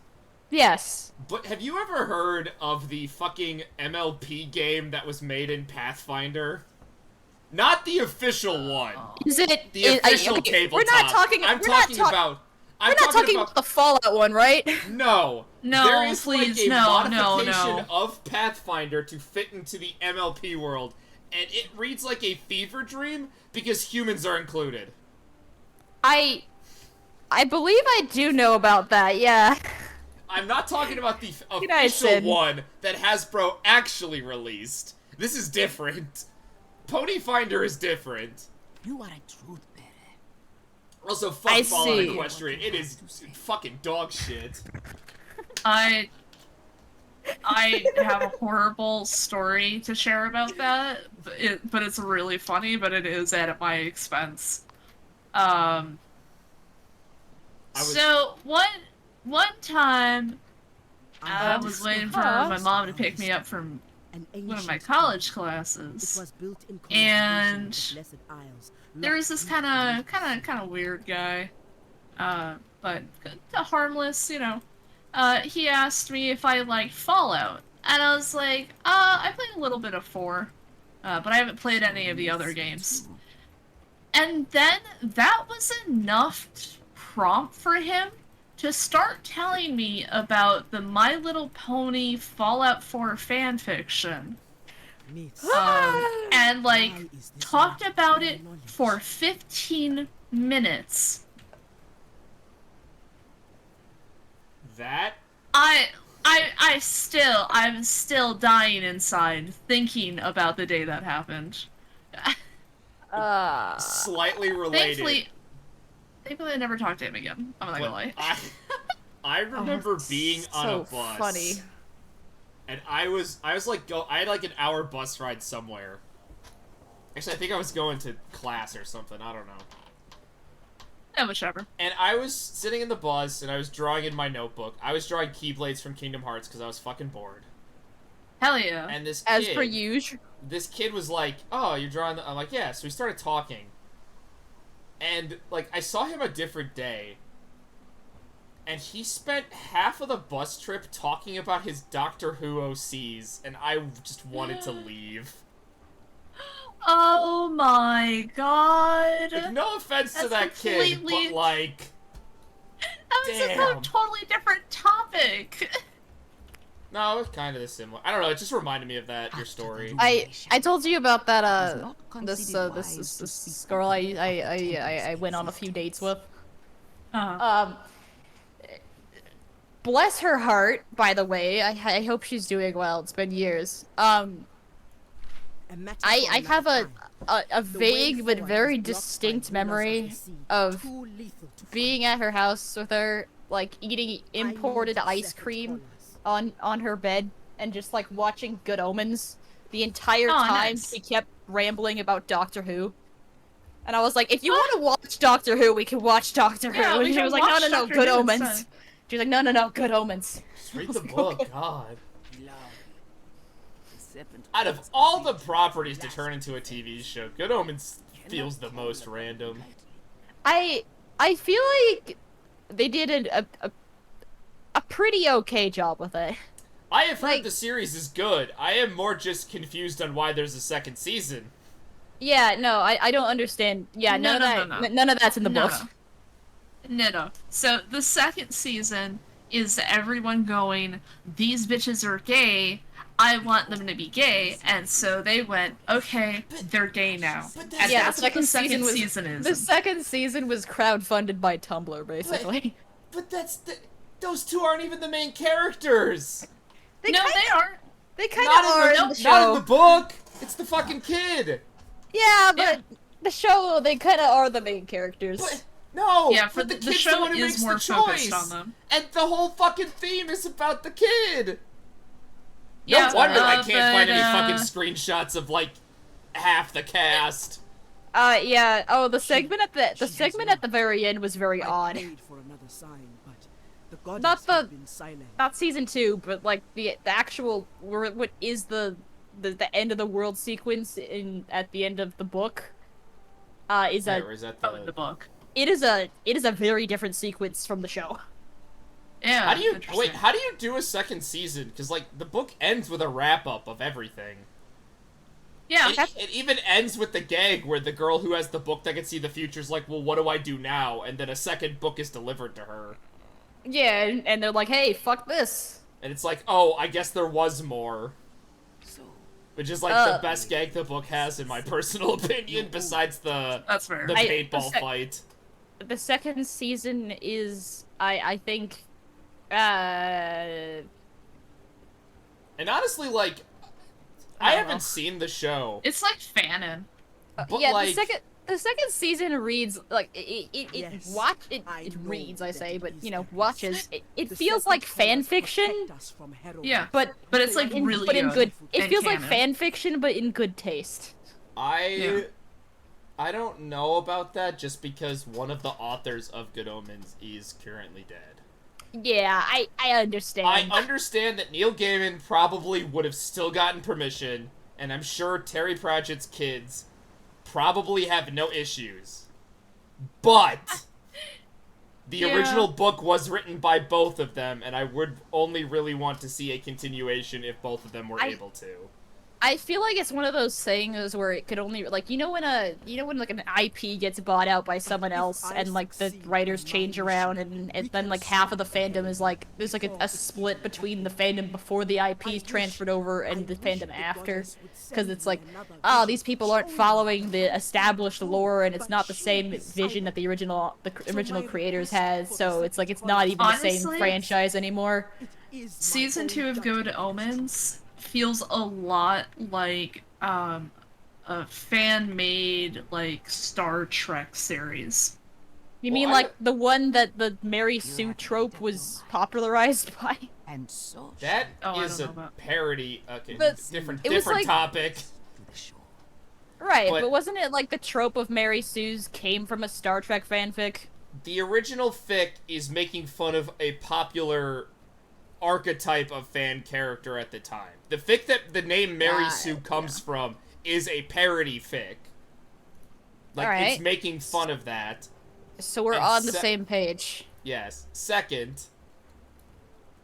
Yes. But have you ever heard of the fucking MLP game that was made in Pathfinder? Not the official one. Is it The official okay, tabletop. We're not talking. I'm we're not talking about. I'm We're not talking about the Fallout one, right? No. No, there is please, like a no, modification no. of Pathfinder to fit into the MLP world, and it reads like a fever dream because humans are included. I believe I do know about that. Yeah. I'm not talking about the night, official Sid. one that Hasbro actually released. This is different. Pony Finder is different. You are a truth bearer. Also, fuck I Fallout see. Equestrian. It is fucking dog shit. I have a horrible story to share about that, but it's really funny, but it is at my expense. So one time I was waiting for my mom to pick me up from one of my college classes, and there was this kind of weird guy, but harmless, you know. He asked me if I liked Fallout, and I was like, I played a little bit of 4, but I haven't played any of the other games. And then that was enough prompt for him to start telling me about the My Little Pony Fallout 4 fanfiction. myths. And like Why is this talked not about common it knowledge? for 15 minutes. That? I'm still dying inside thinking about the day that happened. Slightly related. Thankfully I never talked to him again. I'm not gonna lie. I remember it's being on a so bus. funny. And I was like, I had like an hour bus ride somewhere. Actually, I think I was going to class or something, I don't know. Yeah, whichever. And I was sitting in the bus, and I was drawing in my notebook. I was drawing Keyblades from Kingdom Hearts, because I was fucking bored. Hell yeah. And this As kid... per usual. This kid was like, oh, you're drawing the... I'm like, yeah. So we started talking. And, like, I saw him a different day. And he spent half of the bus trip talking about his Doctor Who OCs, and I just wanted to leave. Oh my god. Like, no offense to That's that kid, completely- but, like... That was Damn. a totally different topic. No, it's kind of the similar. I don't know, it just reminded me of that, your story. I told you about that It's not this considered wise to this speak girl of I went on a few dates with. Uh-huh. Bless her heart, by the way. I hope she's doing well. It's been years. A metaphor I in have our time. a The way vague but forward very is blocked by distinct rulers memory the sea, of too lethal to being at her house with her, like eating imported I need ice separate cream corners. on her bed and just like watching Good Omens the entire Oh, time. nice. She kept rambling about Doctor Who. And I was like, if you want to watch Doctor Who, we can watch Doctor Who. Yeah, we And she can was like, no, watch no, no, Doctor Good Who Omens. instead. She was like, no, no, no, Good Omens. Just read the book, God. Love. The serpent Out of holds all the the fate properties to last turn into a forever. TV show, Good Omens Cannot feels the call most them random. lightly. I feel like they did a pretty okay job with it. I have heard Like- the series is good. I am more just confused on why there's a second season. Yeah, no, I don't understand. Yeah, No, none of that's in the No, books. No. So the second season is everyone going, these bitches are gay, I want them to be gay, and so they went, okay, they're gay now. But And that's- Yeah, that's what the second season is. The second season was crowdfunded by Tumblr, basically. But that's the... Those two aren't even the main characters! They No, kinda, they are. they kind Not of in are the, in the show. not in the book! It's the fucking kid! Yeah, but Yeah. the show, they kind of are the main characters. But, no! Yeah, but the the kid's show the one who is makes more the focused choice! on them. And the whole fucking theme is about the kid! Yeah, No wonder I but, can't find any fucking screenshots of, like, half the cast. Yeah. Oh, the segment at the segment at the very end was very I odd. prayed for another sign, but the goddess Not the- had been silent. Not season 2, but like the actual what is the end of the world sequence at the end of the book. Is Yeah, a or is that Oh, in the book. it is a very different sequence from the show. Yeah. How do you interesting. wait? How do you do a second season? Because like the book ends with a wrap up of everything. Yeah. It even ends with the gag where the girl who has the book that can see the future is like, "Well, what do I do now?" And then a second book is delivered to her, Yeah, and they're like, "Hey, fuck this." and it's like, "Oh, I guess there was more." So, Which is like the best gag the book has, in my personal opinion, besides the That's fair. paintball fight. The second season is, I think, And honestly, like, I don't haven't know. seen the show, It's like fanon. but yeah, like, the second season reads like it Yes, it I know reads, I that say, it but is you know, the watches. It the feels serpent like fan cannot fiction, protect us from heroism. Yeah. but But it's like really but in good. It and feels like canon. fan fiction, but in good taste. Yeah. I don't know about that just because one of the authors of Good Omens is currently dead. Yeah, I understand. I understand that Neil Gaiman probably would have still gotten permission, and I'm sure Terry Pratchett's kids probably have no issues. But the Yeah. original book was written by both of them, and I would only really want to see a continuation if both of them were I- able to. I feel like it's one of those things where it could only like when like an IP gets bought out by someone else and like the writers change around and then like half of the fandom is like there's like a split between the fandom before the IP is transferred over and the fandom after, because it's like, oh, these people aren't following the established lore and it's not the same vision that the original creators had, so it's like it's not even the same franchise anymore. Season 2 of Good Omens feels a lot like a fan-made like Star Trek series. You mean like the one that the Mary Sue trope was popularized by? And so That is a parody. Okay, But different it was like- topic. Right, but wasn't it like the trope of Mary Sue's came from a Star Trek fanfic? The original fic is making fun of a popular archetype of fan character at the time. The fic that the name Mary Sue comes from is a parody fic. Like, it's making fun of that. So we're on the same page. Yes. Second,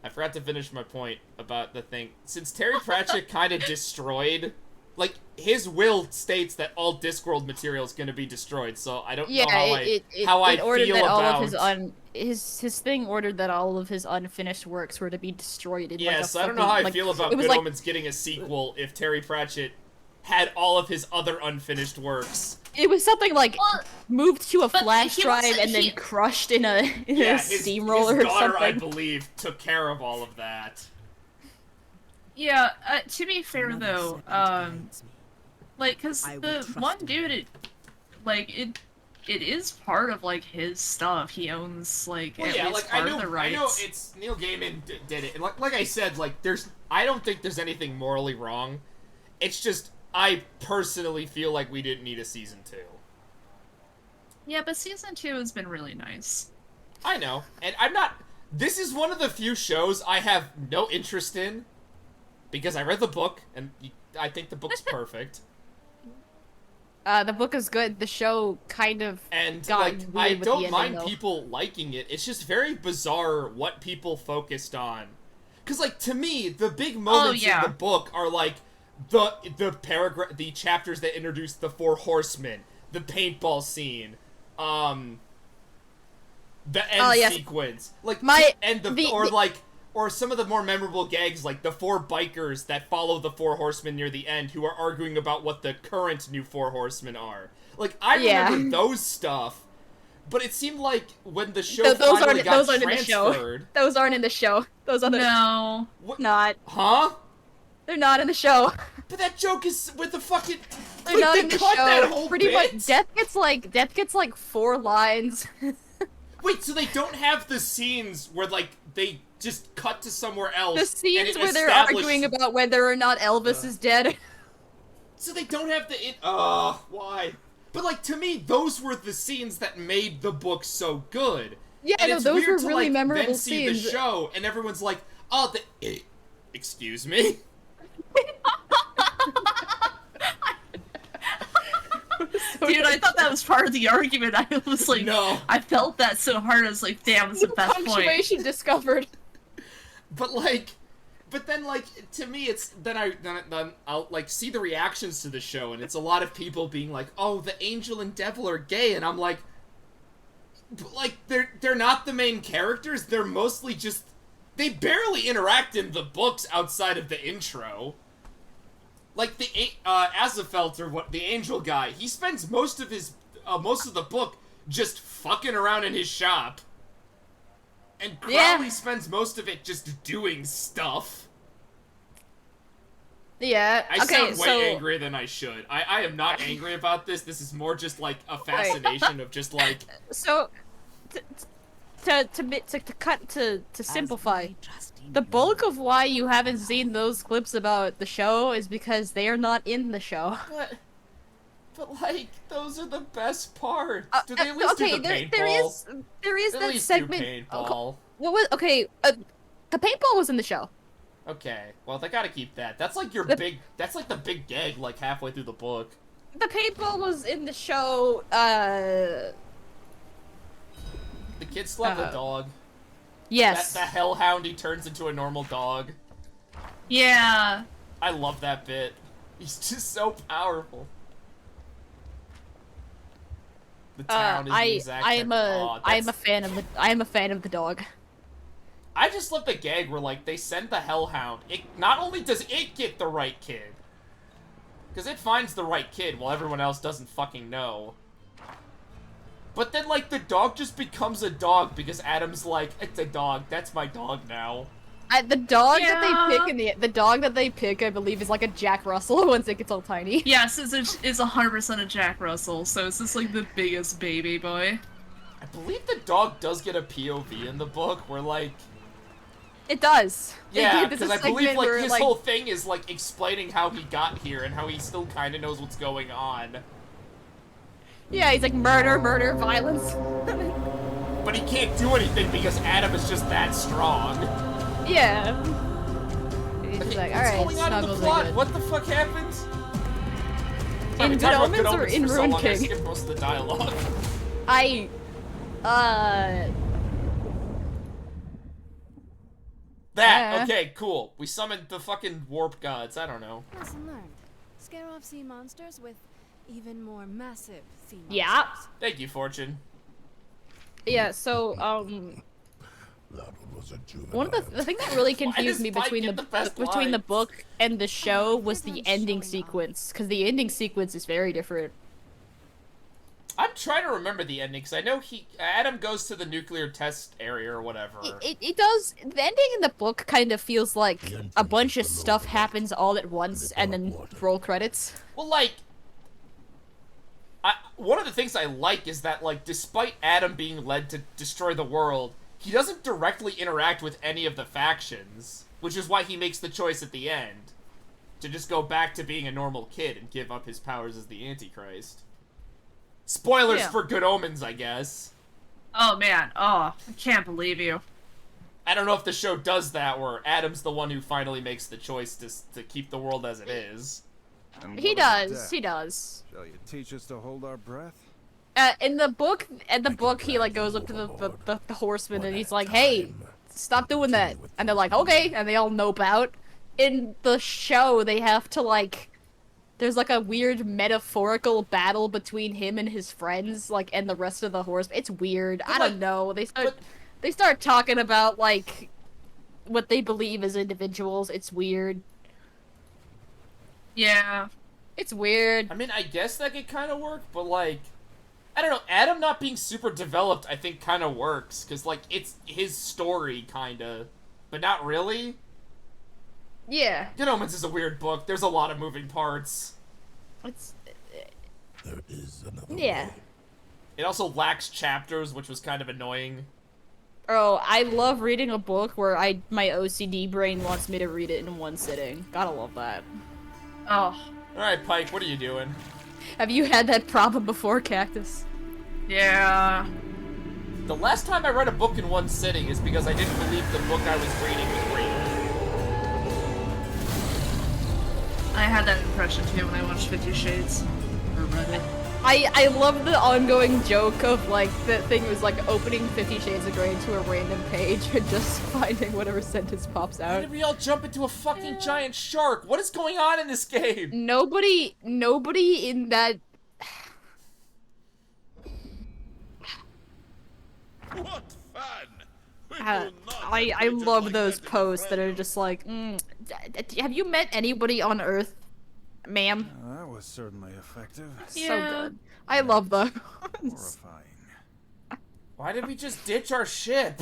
I forgot to finish my point about the thing. Since Terry Pratchett kind of destroyed... Like, his will states that all Discworld material is going to be destroyed, so I don't know how I feel about... His thing ordered that all of his unfinished works were to be destroyed in Yes, I don't know how I feel about Good Omens getting a sequel if Terry Pratchett had all of his other unfinished works. It was something like moved to a flash drive and then crushed in a steamroller his or daughter, something. I believe, took care of all of that. Yeah, to be fair though, like, cause the one dude, it is part of, like, his stuff. He owns, like, at least part of the rights. I know it's Neil Gaiman did it, and like I said, like, I don't think there's anything morally wrong. It's just, I personally feel like we didn't need a season 2. Yeah, but season 2 has been really nice. I know, and this is one of the few shows I have no interest in, because I read the book, and I think the book's perfect. The book is good. The show kind of got weird I with don't the mind ending, people liking it. It's just very bizarre what people focused on. Because, like, to me, the big moments in the book are, like, the chapters that introduce the 4 horsemen, the paintball scene, the end sequence. Like, or some of the more memorable gags, like the 4 bikers that follow the 4 horsemen near the end who are arguing about what the current new 4 horsemen are. Like, I remember those stuff, but it seemed like when the show finally got transferred... Those aren't in the show. Those other... No. Not. Huh? They're not in the show. But that joke is with the fucking... They're not in the show. Pretty much, Death gets like 4 lines. Wait, so they don't have the scenes where, like, they just cut to somewhere else. The scenes where they're arguing about whether or not Elvis is dead. So they don't have the why? But, like, to me, those were the scenes that made the book so good. Yeah, and no, it's those weird were to, really like, memorable then see scenes. the show, and everyone's like, oh, excuse me? Dude, I thought that was part of the argument. I was like, no. I felt that so hard. I was like, damn, that's the best point. Punctuation discovered. But then, like, to me, it's, then I'll, like, see the reactions to the show, and it's a lot of people being like, oh, the Angel and Devil are gay, and I'm like, they're not the main characters, they're mostly just, they barely interact in the books outside of the intro. Like, the, Azafelt, or what, the Angel guy, he spends most of the book just fucking around in his shop. And Crowley spends most of it just doing stuff. Yeah, I sound way angrier than I should. I am not angry about this. This is more just, like, a fascination of just, like... So, to simplify, the bulk of why you haven't seen those clips about the show is because they are not in the show. But like, those are the best parts. Do they at least do the paintball? There is that segment. Paintball. The paintball was in the show. Okay, well they gotta keep that. That's like that's like the big gag, like halfway through the book. The paintball was in the show. The kid slept the dog. Yes. The hellhound, he turns into a normal dog. Yeah. I love that bit. He's just so powerful. The town is the exact I am a fan of the dog. I just love the gag where, like, they send the Hellhound. Not only does it get the right kid, because it finds the right kid while everyone else doesn't fucking know. But then, like, the dog just becomes a dog because Adam's like, it's a dog, that's my dog now. The dog the dog that they pick, I believe, is like a Jack Russell once it gets all tiny. Yes, it's 100% a Jack Russell, so it's just like the biggest baby boy. I believe the dog does get a POV in the book where, like... It does. Yeah, because I believe, like, his whole thing is, like, explaining how he got here and how he still kind of knows what's going on. Yeah, he's like, murder, violence. But he can't do anything because Adam is just that strong. Yeah. He's just like, alright, what's going on in the plot? What the fuck happens? In Good Omens or in Ruined King? I skipped most of the dialogue. Okay, cool. We summoned the fucking warp gods, I don't know. Lesson learned. Scare off sea monsters with even more massive sea monsters. Yeah. Thank you, Fortune. Yeah, so, one of the thing that really confused me between the book and the show was the ending sequence, because the ending sequence is very different. I'm trying to remember the ending, because I know Adam goes to the nuclear test area or whatever. It does. The ending in the book kind of feels like a bunch of stuff happens all at once and then roll credits. Well, like, one of the things I like is that, like, despite Adam being led to destroy the world, he doesn't directly interact with any of the factions, which is why he makes the choice at the end to just go back to being a normal kid and give up his powers as the Antichrist. Spoilers for Good Omens, I guess. Oh, man. Oh, I can't believe you. I don't know if the show does that, where Adam's the one who finally makes the choice to keep the world as it is. He does. Shall you teach us to hold our breath? In the book, he like goes up to the horseman and he's like, "Hey, stop doing that." And they're like, "Okay," and they all nope out. In the show, they have to like, there's like a weird metaphorical battle between him and his friends, like, and the rest of the horsemen. It's weird. I don't know. They start talking about like what they believe as individuals. It's weird. Yeah. It's weird. I mean, I guess that could kind of work, but like, I don't know, Adam not being super developed, I think, kind of works, because, like, it's his story, kind of, but not really. Yeah. Good Omens is a weird book. There's a lot of moving parts. There is another way. It also lacks chapters, which was kind of annoying. Oh, I love reading a book where my OCD brain wants me to read it in one sitting. Gotta love that. Oh. Alright, Pike, what are you doing? Have you had that problem before, Cactus? Yeah. The last time I read a book in one sitting is because I didn't believe the book I was reading was real. I had that impression too when I watched 50 Shades. Or read it. I love the ongoing joke of, like, the thing was, like, opening 50 Shades of Grey to a random page and just finding whatever sentence pops out. Why did we all jump into a fucking giant shark? What is going on in this game? Nobody in that... What fun! I love those posts that are just like, have you met anybody on Earth, ma'am? That was certainly effective. Yeah. So good. I love those. Horrifying. Why did we just ditch our ship?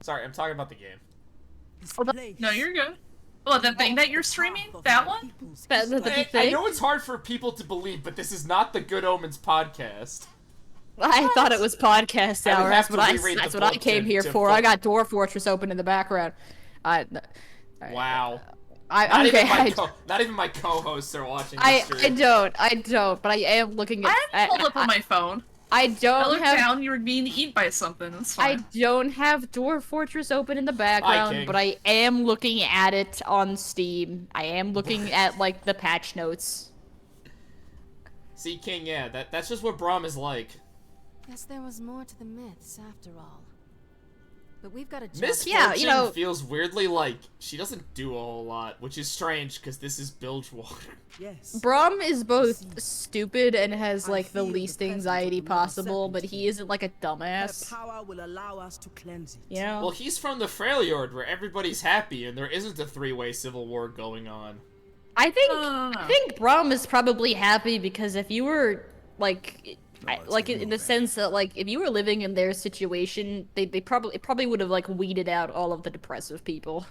Sorry, I'm talking about the game. No, you're good. Well, the thing that you're streaming? That one? I know it's hard for people to believe, but this is not the Good Omens podcast. I thought it was podcast hour. That's what I came here for. I got Dwarf Fortress open in the background. Wow. Not even my co-hosts are watching this stream. I don't, but I am looking at... I pulled up on my phone. I looked down, you were being eaten by something. That's fine. I don't have Dwarf Fortress open in the background, but I am looking at it on Steam. I am looking at, like, the patch notes. See, King, yeah, that's just what Braum is like. Guess there was more to the myths after all. but we've got a job. Miss Yeah, Fortune you know- feels weirdly like she doesn't do a whole lot, which is strange because this is Bilgewater. Yes. Braum is both stupid and has I like the feel the least presence anxiety of another possible, serpent but he here. isn't like a Her dumbass. power will allow us to cleanse it. You know? Well, he's from the Freljord, where everybody's happy and there isn't a three-way civil war going on. I think No. I think Braum is probably happy because if you were like let's like get in the moving. sense that like if you were living in their situation, they probably would have like weeded out all of the depressive people.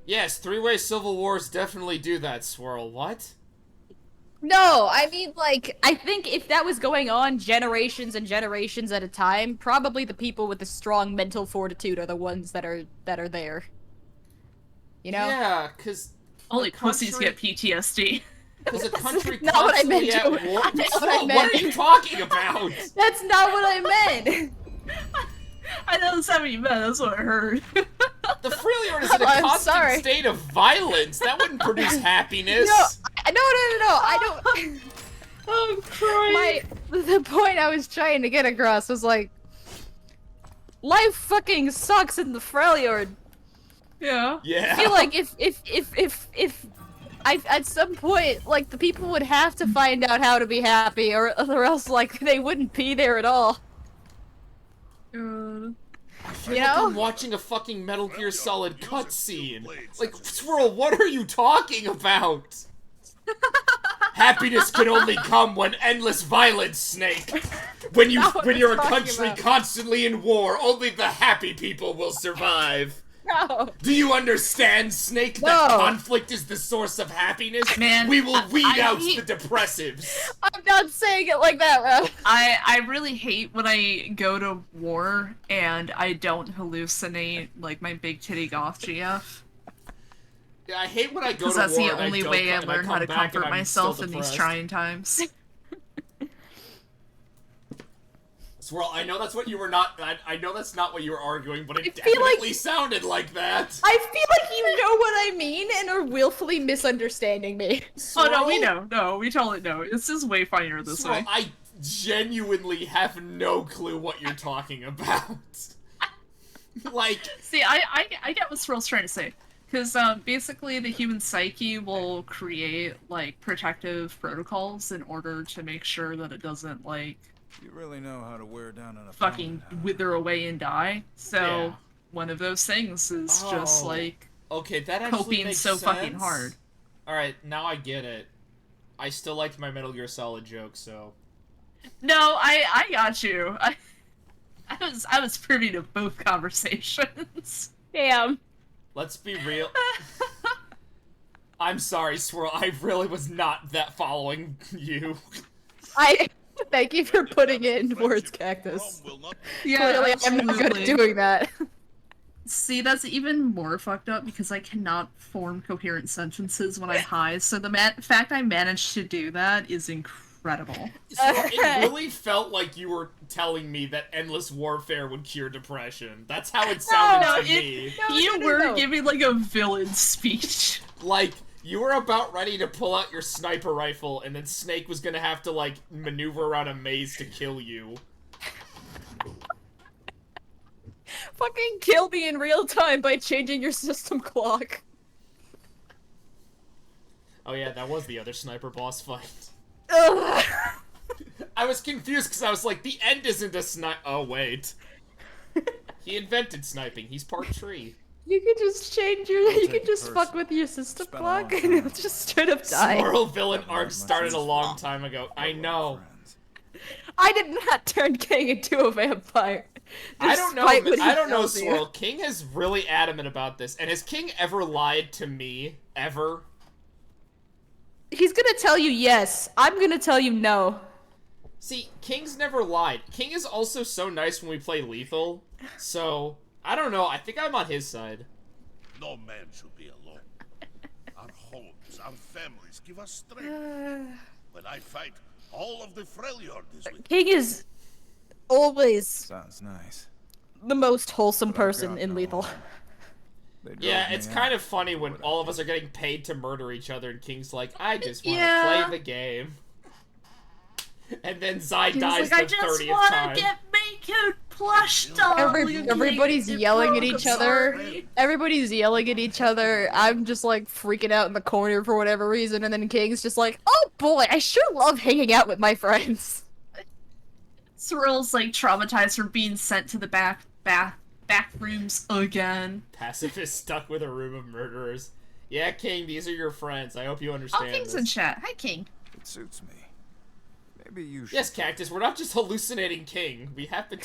Yes, three-way civil wars definitely do that, Swirl. What? No, I mean like I think if that was going on generations and generations at a time, probably the people with the strong mental fortitude are the ones that are there. You know? Yeah, because Only pussies get PTSD. Because a country not what I constantly meant, at Joey. war. That's not what I What meant. are you talking about? That's not what I meant. I know that's not what you meant, that's what I heard. The Freljord is in a I'm constant sorry. state of violence. That wouldn't produce happiness. No, I don't. Oh, Christ. The point I was trying to get across was like, life fucking sucks in the Freljord. Yeah. Yeah. I feel like if I at some point like the people would have to find out how to be happy, or else like they wouldn't be there at all. God. You know? I'm watching a fucking Metal Gear Solid cutscene. Like, Swirl, what are you talking about? Happiness can only come when endless violence, Snake. When Not what you're a I'm talking country about. constantly in war, only the happy people will survive. No. Do you understand, Snake, No. that conflict is the source of happiness? Man, we will weed I out hate- the depressives. I'm not saying it like that, bro. I really hate when I go to war and I don't hallucinate like my big titty goth GF. Yeah, I hate when I go Because to that's war the and I only don't way co- I and learn come how to back and comfort I'm myself still in these depressed. trying times. Swirl, I know that's what you were not. I know that's not what you were arguing, but it I feel like- definitely sounded like that. I feel like you know what I mean and are willfully misunderstanding me. Oh no, we Swirl? know. No, we totally know. This is way funnier this Swirl, way. I genuinely have no clue what you're talking about. Like, See, I get what Swirl's trying to say. Because basically the human psyche will create, like, protective protocols in order to make sure that it doesn't, like, You really know how to wear down an fucking opponent, huh? wither away and die. So, Yeah. one of those things is just, Oh. like, okay, that actually coping makes so sense. fucking hard. Alright, now I get it. I still liked my Metal Gear Solid joke, so... No, I got you. I was privy to both conversations. Damn. Let's be real. I'm sorry, Swirl, I really was not that following you. I thank you for putting it in words, Cactus. Clearly, I'm not good at doing that. See, that's even more fucked up because I cannot form coherent sentences when I'm high, so the fact I managed to do that is incredible. So it really felt like you were telling me that endless warfare would cure depression. That's how it sounded No, to me. You were giving like a villain speech. Like, you were about ready to pull out your sniper rifle, and then Snake was gonna have to, like, maneuver around a maze to kill you. Fucking kill me in real time by changing your system clock. Oh yeah, that was the other sniper boss fight. Ugh. I was confused because I was like, the end isn't a snipe. Oh, wait. He invented sniping. He's part tree. You could just change your. You take could it just fuck personally. with your system Spent a long clock, and time it'll just straight up die. Swirl villain Not arc much started a sense. long time ago. I know. Friends. I did not turn King into a vampire. I don't know. despite what he I don't know, tells you. Swirl. King is really adamant about this, and has King ever lied to me? Ever? He's gonna tell you yes. I'm gonna tell you no. See, King's never lied. King is also so nice when we play Lethal, so I don't know. I think I'm on his side. No man should be alone. Our homes, our families give us strength. When I fight, all of the Freljord is with me. King is always Sounds nice. the most wholesome But I've person got in no Lethal. home. They drove Yeah, me it's out. kind of funny when all of us are getting paid to murder each other, and King's like, I just want to Yeah. play the game. And then Zai He's dies like, I the just 30th want time. to get making plush doll. Everybody's It yelling at broke, each I'm other. sorry. Everybody's yelling at each other. I'm just like freaking out in the corner for whatever reason, and then King's just like, "Oh boy, I sure love hanging out with my friends." Cyril's like traumatized from being sent to the back rooms again. Pacifist stuck with a room of murderers. Yeah, King, these are your friends. I hope you Oh, understand King's this. in chat. Hi, King. It suits me. Maybe you should. Yes, Cactus, we're not just hallucinating King. We have to...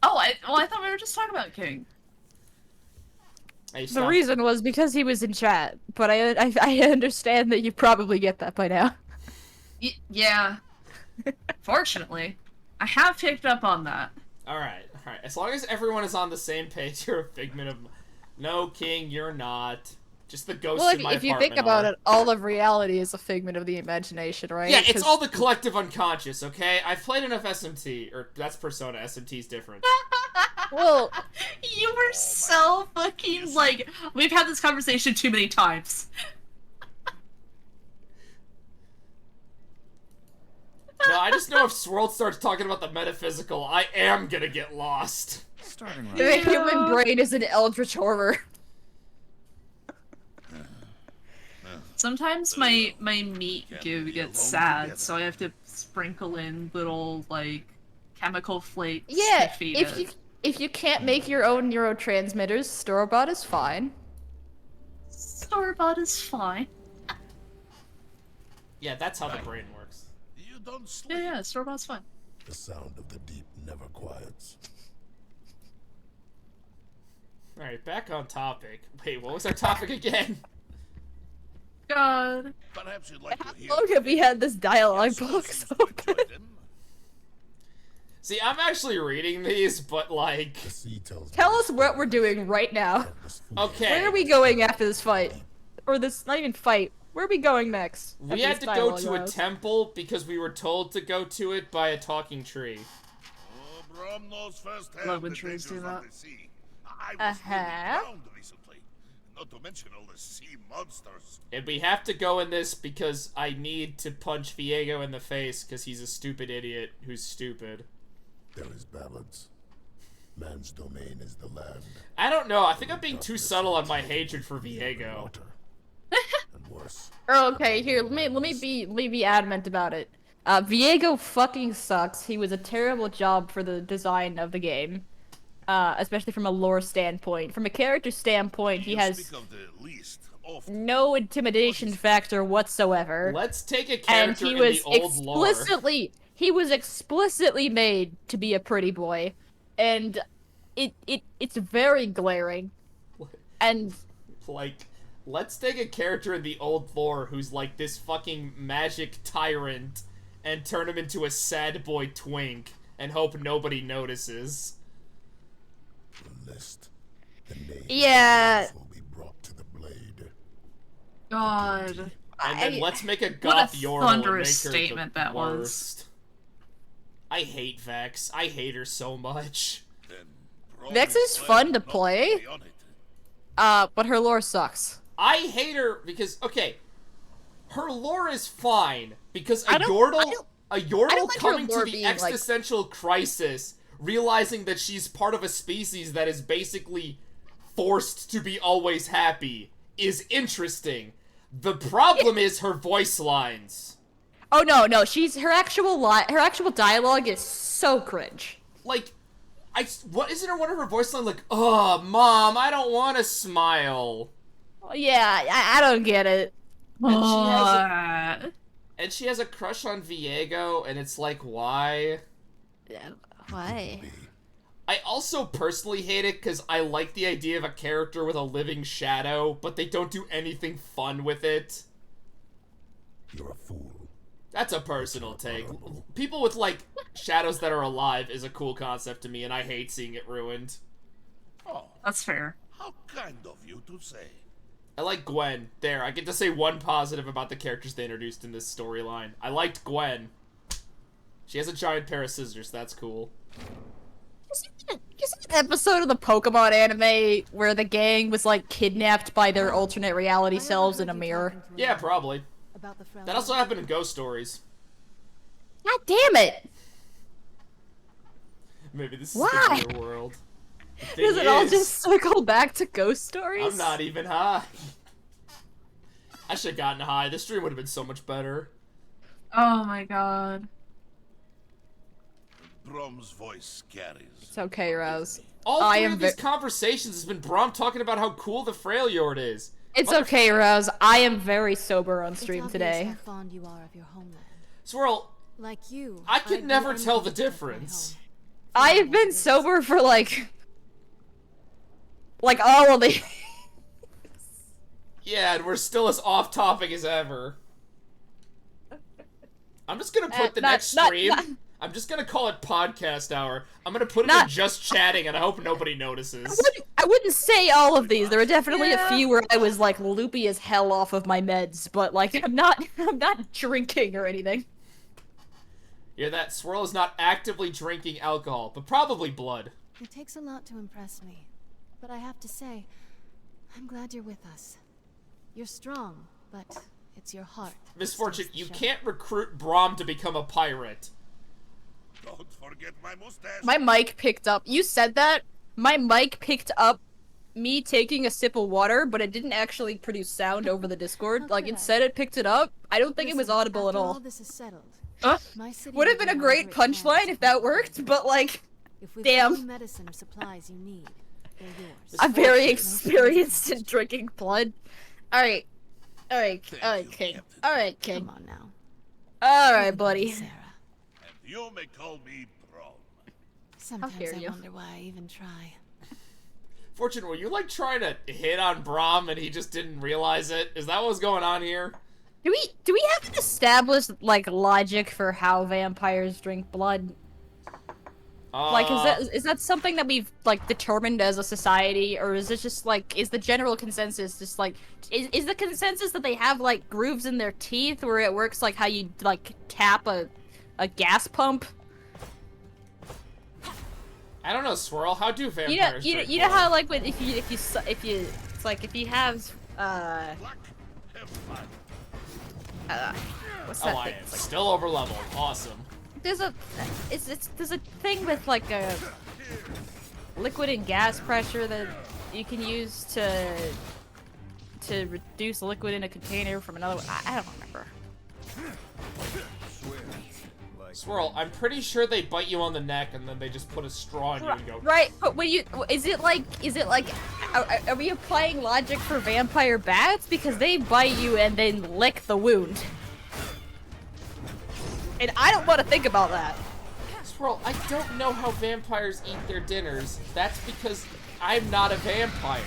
Oh, I thought we were just talking about King. Hey, The stop. reason was because he was in chat, but I understand that you probably get that by now. Yeah. Fortunately, I have picked up on that. Alright. As long as everyone is on the same page, you're a figment of... No, King, you're not. Just the ghosts Well, in my if you apartment think about are. it, all of reality is a figment of the imagination, right? Yeah, it's 'Cause- all the collective unconscious, okay? I've played enough SMT, or that's Persona, SMT's different. Well, You were so fucking like. We've had this conversation too many times. No, I just know if Swirl starts talking about the metaphysical, I am gonna get lost. Starting right. the human brain is an eldritch horror. Sometimes my meat goo gets sad, so I have to sprinkle in little like chemical flakes Yeah, to feed if it. if you can't make your own neurotransmitters, store-bought is fine. Store-bought is fine. Yeah, that's how the brain works. You don't sleep. Yeah, store-bought's fine. The sound of the deep never quiets. Alright, back on topic. Wait, what was our topic again? God. Perhaps you'd like How to hear. long have we had this dialogue Yes, book seems so to enjoy good? them. See, I'm actually reading these, but like... The sea tells Tell me us what we're doing right now. this food Okay. Where are we going after this fight? Or this, not even fight. Where are we going next? We after had this to go dialogue to a goes? temple because we were told to go to it by a talking tree. Oh, Brom knows firsthand Love when the trees do dangers that. of the sea. I was nearly Uh-huh. drowned recently. Not to mention all the sea monsters. And we have to go in this because I need to punch Viego in the face because he's a stupid idiot who's stupid. There is balance. Man's domain is the land. I don't know, I think I'm being too subtle on my hatred for Viego. Water. And worse. Oh, okay, here, let me be adamant about it. Viego fucking sucks. He was a terrible job for the design of the game. Especially from a lore standpoint. From a character standpoint, he You has speak of the least often. no intimidation factor whatsoever. Let's take a And character he in was the old lore. explicitly made to be a pretty boy. And it's very glaring. And Like, let's take a character in the old lore who's like this fucking magic tyrant and turn him into a sad boy twink and hope nobody notices. The list. The names Yeah. will be brought to the blade. God. And then let's make a What a goth Yordle and make her thunderous statement the that was. worst. I hate Vex. I hate her so much. Then Brom Vex is glad fun to not play. be on it. but her lore sucks. I hate her because, okay, her lore is fine because a I don't Yordle like her coming to lore the being, like- existential crisis, realizing that she's part of a species that is basically forced to be always happy, is interesting. The problem is her voice lines. Oh no, her actual dialogue is so cringe. Like, what isn't her one of her voice lines like, "Oh, Mom, I don't want to smile." Yeah, I don't get it. What? And she has a crush on Viego, and it's like, why? Why? I also personally hate it because I like the idea of a character with a living shadow, but they don't do anything fun with it. You're a fool. That's a personal take. People with, like, shadows that are alive is a cool concept to me, and I hate seeing it ruined. Oh, That's fair. how kind of you to say. I like Gwen. There, I get to say one positive about the characters they introduced in this storyline. I liked Gwen. She has a giant pair of scissors, that's cool. You see that episode of the Pokemon anime where the gang was like kidnapped by their alternate reality selves in a mirror? Yeah, probably. About the That also happened in Ghost Stories. God damn it! Maybe this is Why? the real world. The thing Does it all is, just circle back to ghost stories? I'm not even high. I should have gotten high. This stream would have been so much better. Oh my god. Brom's voice carries. It's okay, Rose. All I three am of these conversations has been Brom talking about how cool the Freljord is. It's okay, Rose. I am very sober on stream it's today. obvious how fond you are of your homeland. Swirl, Like you, I could I'd never be tell the envious of my difference. home. I've been sober for like all of the. Yeah, and we're still as off topic as ever. I'm just gonna put the next stream. I'm just gonna call it podcast hour. I'm gonna put it in just chatting, and I hope nobody notices. I wouldn't say all of these. There were definitely a few where I was like loopy as hell off of my meds, but like I'm not drinking or anything. Yeah, that Swirl is not actively drinking alcohol, but probably blood. It takes a lot to impress me, but I have to say, I'm glad you're with us. You're strong, but it's your heart. Misfortune, that you steals the show. can't recruit Brom to become a pirate. Don't forget my mustache. My mic picked up. You said that. My mic picked up me taking a sip of water, but it didn't actually produce sound over the Discord. How Like could I? instead, it picked it up. I don't think it was Listen, audible at after all. This is settled. My city Would have will been a do great whatever it can punchline to if that support worked, you. but like, If we've damn. got any medicine or supplies you need, they're yours. I'm very Misfortune. experienced in drinking blood. Alright. Alright, Thank alright, you, King. Captain. Alright, King. Come on now. Alright, buddy. Sarah. And you may call me Brom. Sometimes hear I you. wonder why I even try. Fortune, were you like trying to hit on Brom and he just didn't realize it? Is that what was going on here? Do we have an established like logic for how vampires drink blood? Like, is that something that we've like determined as a society, or is it just like is the general consensus just like is the consensus that they have like grooves in their teeth where it works like how you like tap a gas pump? I don't know, Swirl. How do vampires drink You know blood? how like when if you it's like if you have what's that Oh, I thing? am It's like, still over leveled. Awesome. there's a thing with like a liquid and gas pressure that you can use to reduce liquid in a container from another one. I don't remember. Swirl, I'm pretty sure they bite you on the neck and then they just put a straw in you and go. Right, but when you is it like are we applying logic for vampire bats because they bite you and then lick the wound? And I don't want to think about that. Swirl, I don't know how vampires eat their dinners. That's because I'm not a vampire.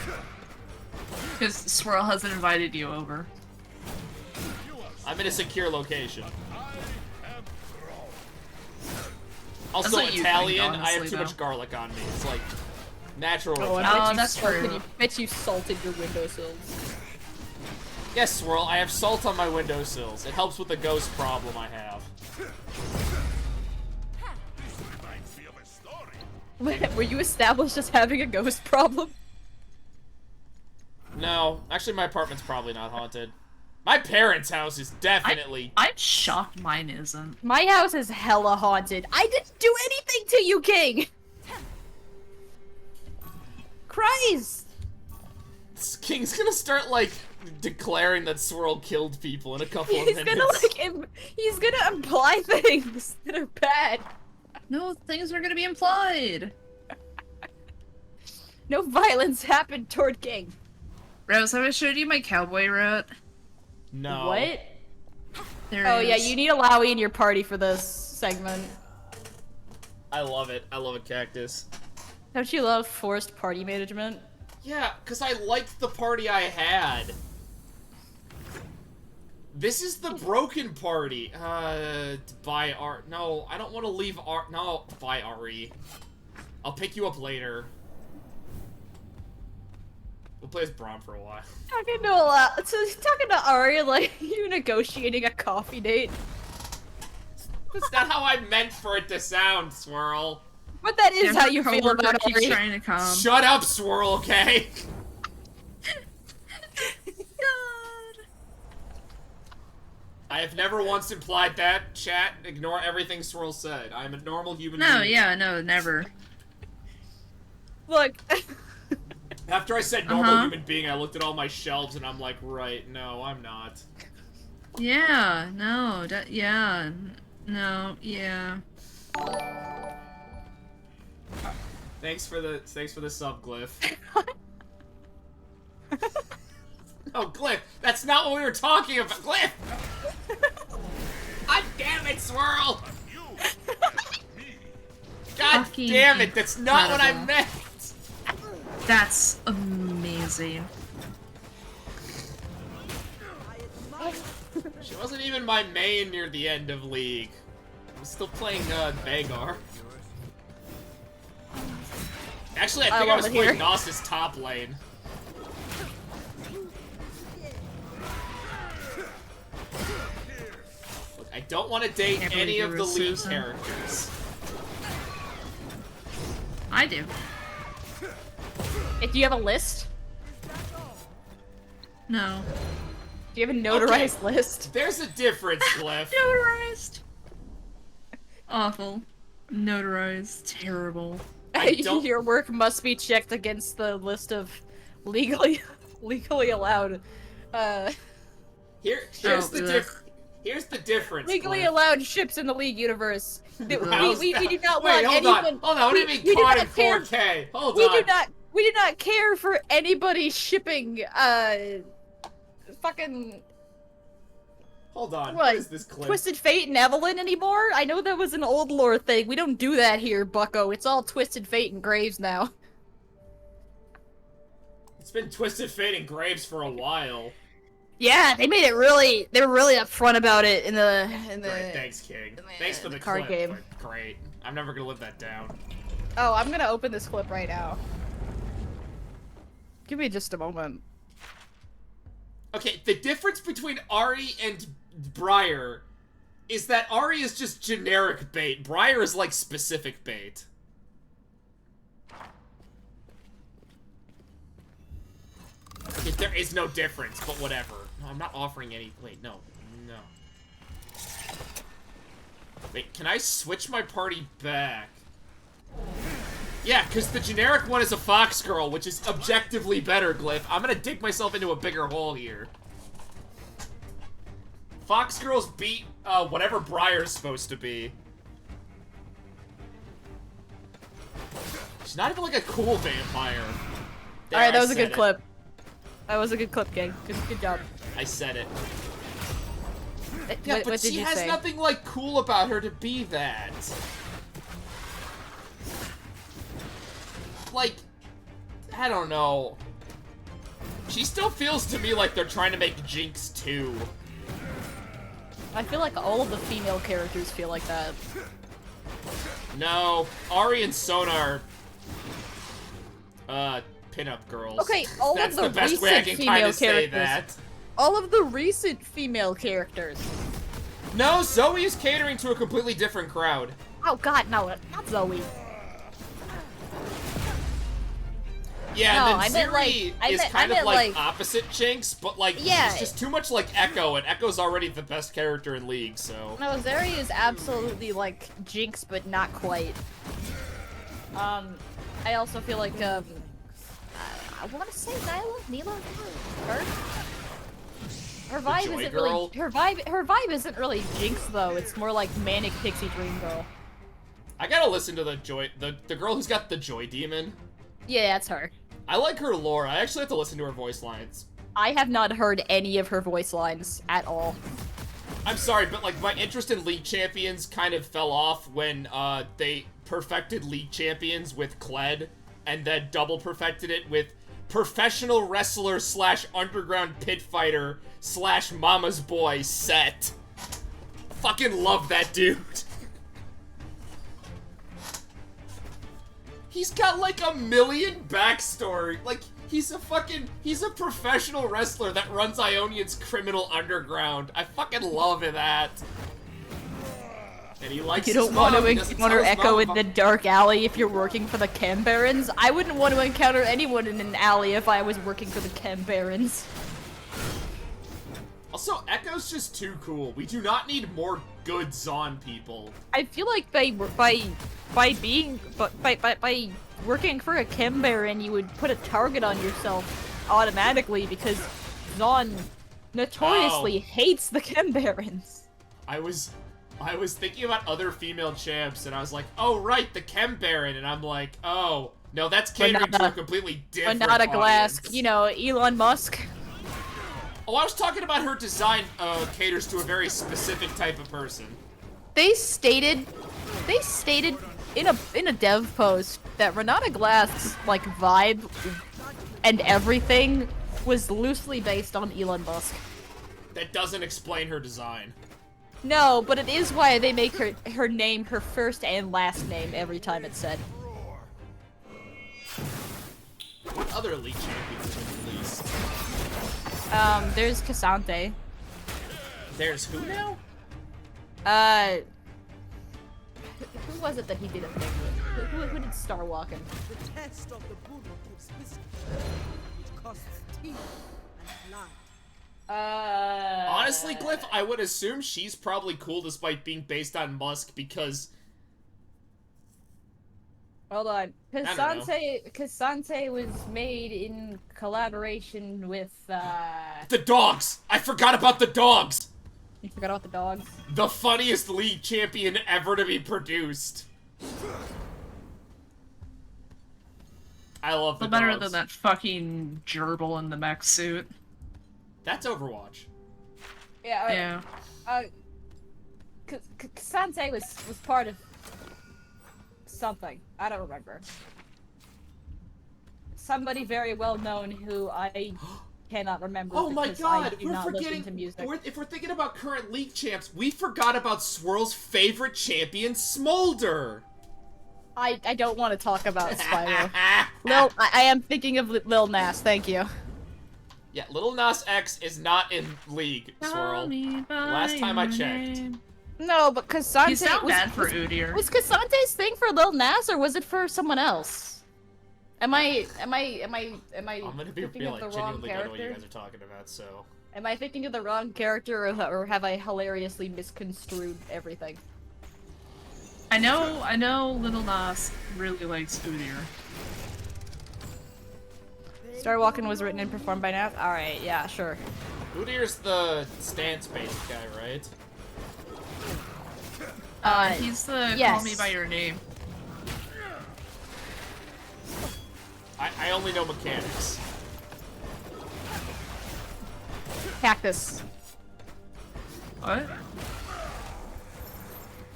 Because Swirl hasn't invited you over. I'm in a secure location. That's Also what you Italian, think, I have honestly, too much though. garlic on me. It's like natural. Oh, and Italian. I bet you that's salted- true. Bet you salted your windowsills. Yes, Swirl, I have salt on my windowsills. It helps with the ghost problem I have. This reminds me of a story. Were you established as having a ghost problem? No, actually my apartment's probably not haunted. My parents' house is definitely... I'm shocked mine isn't. My house is hella haunted. I didn't do anything to you, King! Christ! King's gonna start, like, declaring that Swirl killed people in a couple of He's minutes. gonna, like, he's gonna imply things that are bad. No, things are gonna be implied. No violence happened toward King. Rose, have I showed you my cowboy route? No. What? There Oh it yeah, is. you need a Lowy in your party for this segment. I love it. I love a cactus. Don't you love forced party management? Yeah, because I liked the party I had. This is the broken party. Buy art. No, I don't want to leave art. No, buy RE. I'll pick you up later. We'll play as Brom for a while. Talking to a lot. So talking to Ari like you negotiating a coffee date. That's not how I meant for it to sound, Swirl. But that is And how her you feel coworker about keeps Ari. trying to come. Shut up, Swirl, okay? God. I have never once implied that. Chat, ignore everything Swirl said. I am a normal human No, being. yeah, no, never. Look. After I said normal human being, I looked at all my shelves and I'm like, right, no, I'm not. Yeah, no, yeah, no, yeah. Thanks for the sub, Glyph. Oh, Glyph, that's not what we were talking about, Glyph. God damn it, Swirl! God Fucking damn it, that's not what I incredible. meant! That's amazing. She wasn't even my main near the end of League. I was still playing, Vagar. Actually, I think I was love it here. playing Gnosis top lane. Look, I don't want to date Can't any believe of you the were League Susan. characters. I do. If you have a list, No. do you have a notarized list? There's a difference, Glyph. Notarized. Awful. Notarized. Terrible. I don't- Your work must be checked against the list of legally allowed. Here's Oh, the ugh. Here's the difference. Legally Glyph. allowed ships in the League universe. We do not Wait, want hold anyone. on. Hold on. What do you mean we do caught in not care- 4K? Hold We on. do not care for anybody shipping fucking Hold on. what? What is this clip? Twisted Fate and Evelyn anymore? I know that was an old lore thing. We don't do that here, Bucko. It's all Twisted Fate and Graves now. It's been Twisted Fate and Graves for a while. Yeah, they made it really. They were really upfront about it in the. Great, thanks, King. Thanks for the card clip. game. But great. I'm never gonna live that down. Oh, I'm gonna open this clip right now. Give me just a moment. Okay, the difference between Ari and Briar is that Ari is just generic bait. Briar is like specific bait. Okay, there is no difference, but whatever. No, I'm not offering any. Wait, no. No. Wait, can I switch my party back? Yeah, because the generic one is a fox girl, which is objectively better, Glyph. I'm gonna dig myself into a bigger hole here. Fox girls beat, whatever Briar's supposed to be. She's not even like a cool vampire. There, Alright, that I was a said good it. clip. That was a good clip, gang. Good job. I said it. Yeah, But what did she you has say? nothing, like, cool about her to be that. Like, I don't know. She still feels to me like they're trying to make Jinx 2. I feel like all of the female characters feel like that. No, Ari and Sona are, pinup girls. Okay, all That's of the the best way I recent can kind female of say characters. that. All of the recent female characters. No, Zoe is catering to a completely different crowd. Oh god, no, not Zoe. Yeah, No, and I then meant, like- Ziri I is meant- kind I of meant, like like- opposite Jinx, but like Yeah. she's just too much like Echo, and Echo's already the best character in League, so. No, Zeri is absolutely like Jinx, but not quite. I also feel like, I want to say Neela? Her? Her vibe Joy isn't Girl? really, her vibe isn't really Jinx though, it's more like Manic Pixie Dream Girl. I gotta listen to the girl who's got the Joy Demon. Yeah, that's her. I like her lore. I actually have to listen to her voice lines. I have not heard any of her voice lines at all. I'm sorry, but like my interest in League Champions kind of fell off when they perfected League Champions with Kled, and then double perfected it with professional wrestler / underground pit fighter / mama's boy Set. Fucking love that dude. He's got like a million backstory. Like, he's a professional wrestler that runs Ionian's criminal underground. I fucking love that. And he likes You his don't want mom. to He doesn't encounter tell his Echo mom in the dark alley if you're working for the Chem Barons. I wouldn't want to encounter anyone in an alley if I was working for the Chem Barons. Also, Echo's just too cool. We do not need more good Zon people. I feel like by working for a Chem Baron, you would put a target on yourself automatically because Zon notoriously hates the Chem Barons. I was thinking about other female champs, and I was like, oh right, the Chem Baron, and I'm like, oh no, that's catering to a completely different But not a glass, audience. you know, Elon Musk. Oh, I was talking about her design caters to a very specific type of person. They stated in a dev post that Renata Glass like vibe and everything was loosely based on Elon Musk. That doesn't explain her design. No, but it is why they make her name her first and last name every time it's said. What other Elite champions have been released? There's Cassante. There's who now? Who was it that he did a thing with? Who did Star Walk in? The test of the Buddha gives wisdom, which costs teeth and blood. Honestly, Glyph, I would assume she's probably cool despite being based on Musk because... Hold on. I don't Cassante was made in collaboration with, The dogs! I forgot about the dogs! You forgot about the dogs? The funniest League champion ever to be produced. I love the Better dogs. than that fucking gerbil in the mech suit. That's Overwatch. Yeah. Yeah. Cassante was part of something. I don't remember. Somebody very well known who I cannot remember. Oh my because I god, do we're not listen forgetting. to music. If we're thinking about current League champs, we forgot about Swirl's favorite champion, Smolder. I don't want to talk about Spyro. I am thinking of Lil Nas. Thank you. Yeah, Lil Nas X is not in League, Swirl. Last time I checked. No, but Cassante He's not was, bad for Udyr. was Cassante's thing for Lil Nas or was it for someone else? Am I I'm gonna be thinking real, of like, the wrong genuinely know what you character? guys are talking about, so... Am I thinking of the wrong character or have I hilariously misconstrued everything? I know Little Nas really likes Udyr. Star Walking was written and performed by Nas? Alright, yeah, sure. Udyr's the stance-based guy, right? He's the yes. Call Me By Your Name. I only know mechanics. Cactus. What?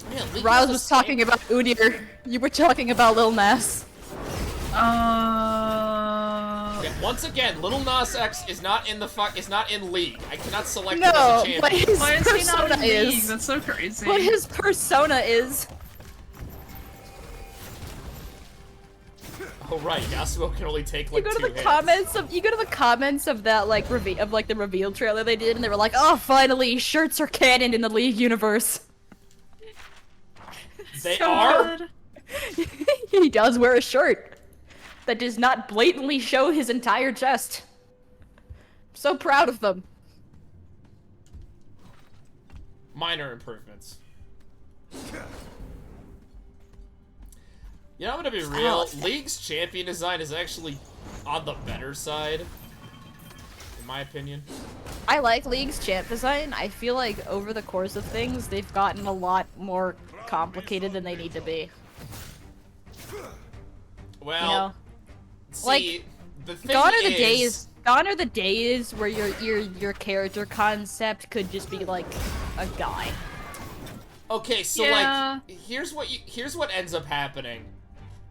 Man, League Riles has was a talking about Udyr. You were talking about Lil Nas. Okay, once again, Little Nas X is not in League. I cannot select him No, as a champion. but his Why is he not persona in League? is. That's so crazy. What his persona is. Oh right, Yasuo can only take like You go to 2 the hits. comments of that like the reveal trailer they did, and they were like, "Oh, finally, shirts are canon in the League universe." They So are? good. He does wear a shirt that does not blatantly show his entire chest. I'm so proud of them. Minor improvements. You know, I'm gonna be real. League's champion design is actually on the better side, in my opinion. I like League's champ design. I feel like over the course of things, they've gotten a lot more complicated than they need to be. Well, You know? see, like, the thing Gone is, are the days where your character concept could just be like a guy. okay, so Yeah. like, here's what ends up happening.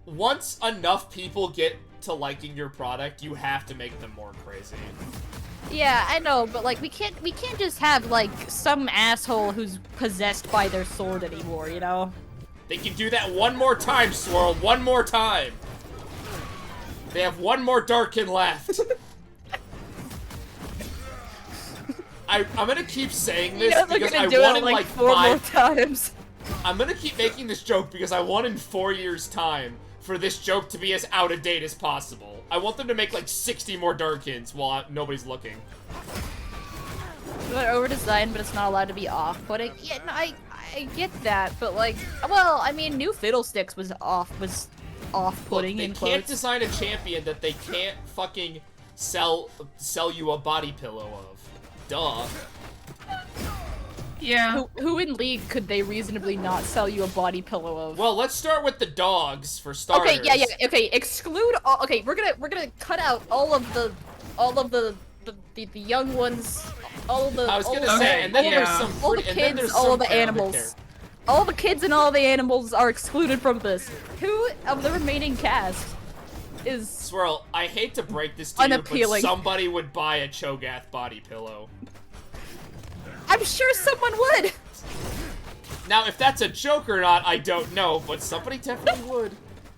Once enough people get to liking your product, you have to make them more crazy. Yeah, I know, but like we can't just have like some asshole who's possessed by their sword anymore, you know? They can do that one more time, Swirl. One more time. They have one more Darkin left. I'm gonna keep saying this Yeah, they're because gonna I do want it in like like 4 more 5. times. I'm gonna keep making this joke because I want in 4 years' time for this joke to be as out of date as possible. I want them to make like 60 more Darkins while nobody's looking. They're over-designed, but it's not allowed to be off-putting. Yeah, no, I get that, but like, well, I mean, New Fiddlesticks was off-putting in They quotes. can't design a champion that they can't fucking sell you a body pillow of. Duh. Yeah. Who in League could they reasonably not sell you a body pillow of? Well, let's start with the dogs for starters. Okay, yeah, okay. Exclude all. Okay, we're gonna cut out all of the young ones. All of the. I was gonna all say, of and then the- there's some all the pretty, and then kids, there's all some of the character animals. characters. All the kids and all the animals are excluded from this. Who of the remaining cast is Swirl, I hate to break this to you, but unappealing? somebody would buy a Cho'Gath body pillow. I'm sure someone would. Now, if that's a joke or not, I don't know, but somebody definitely would.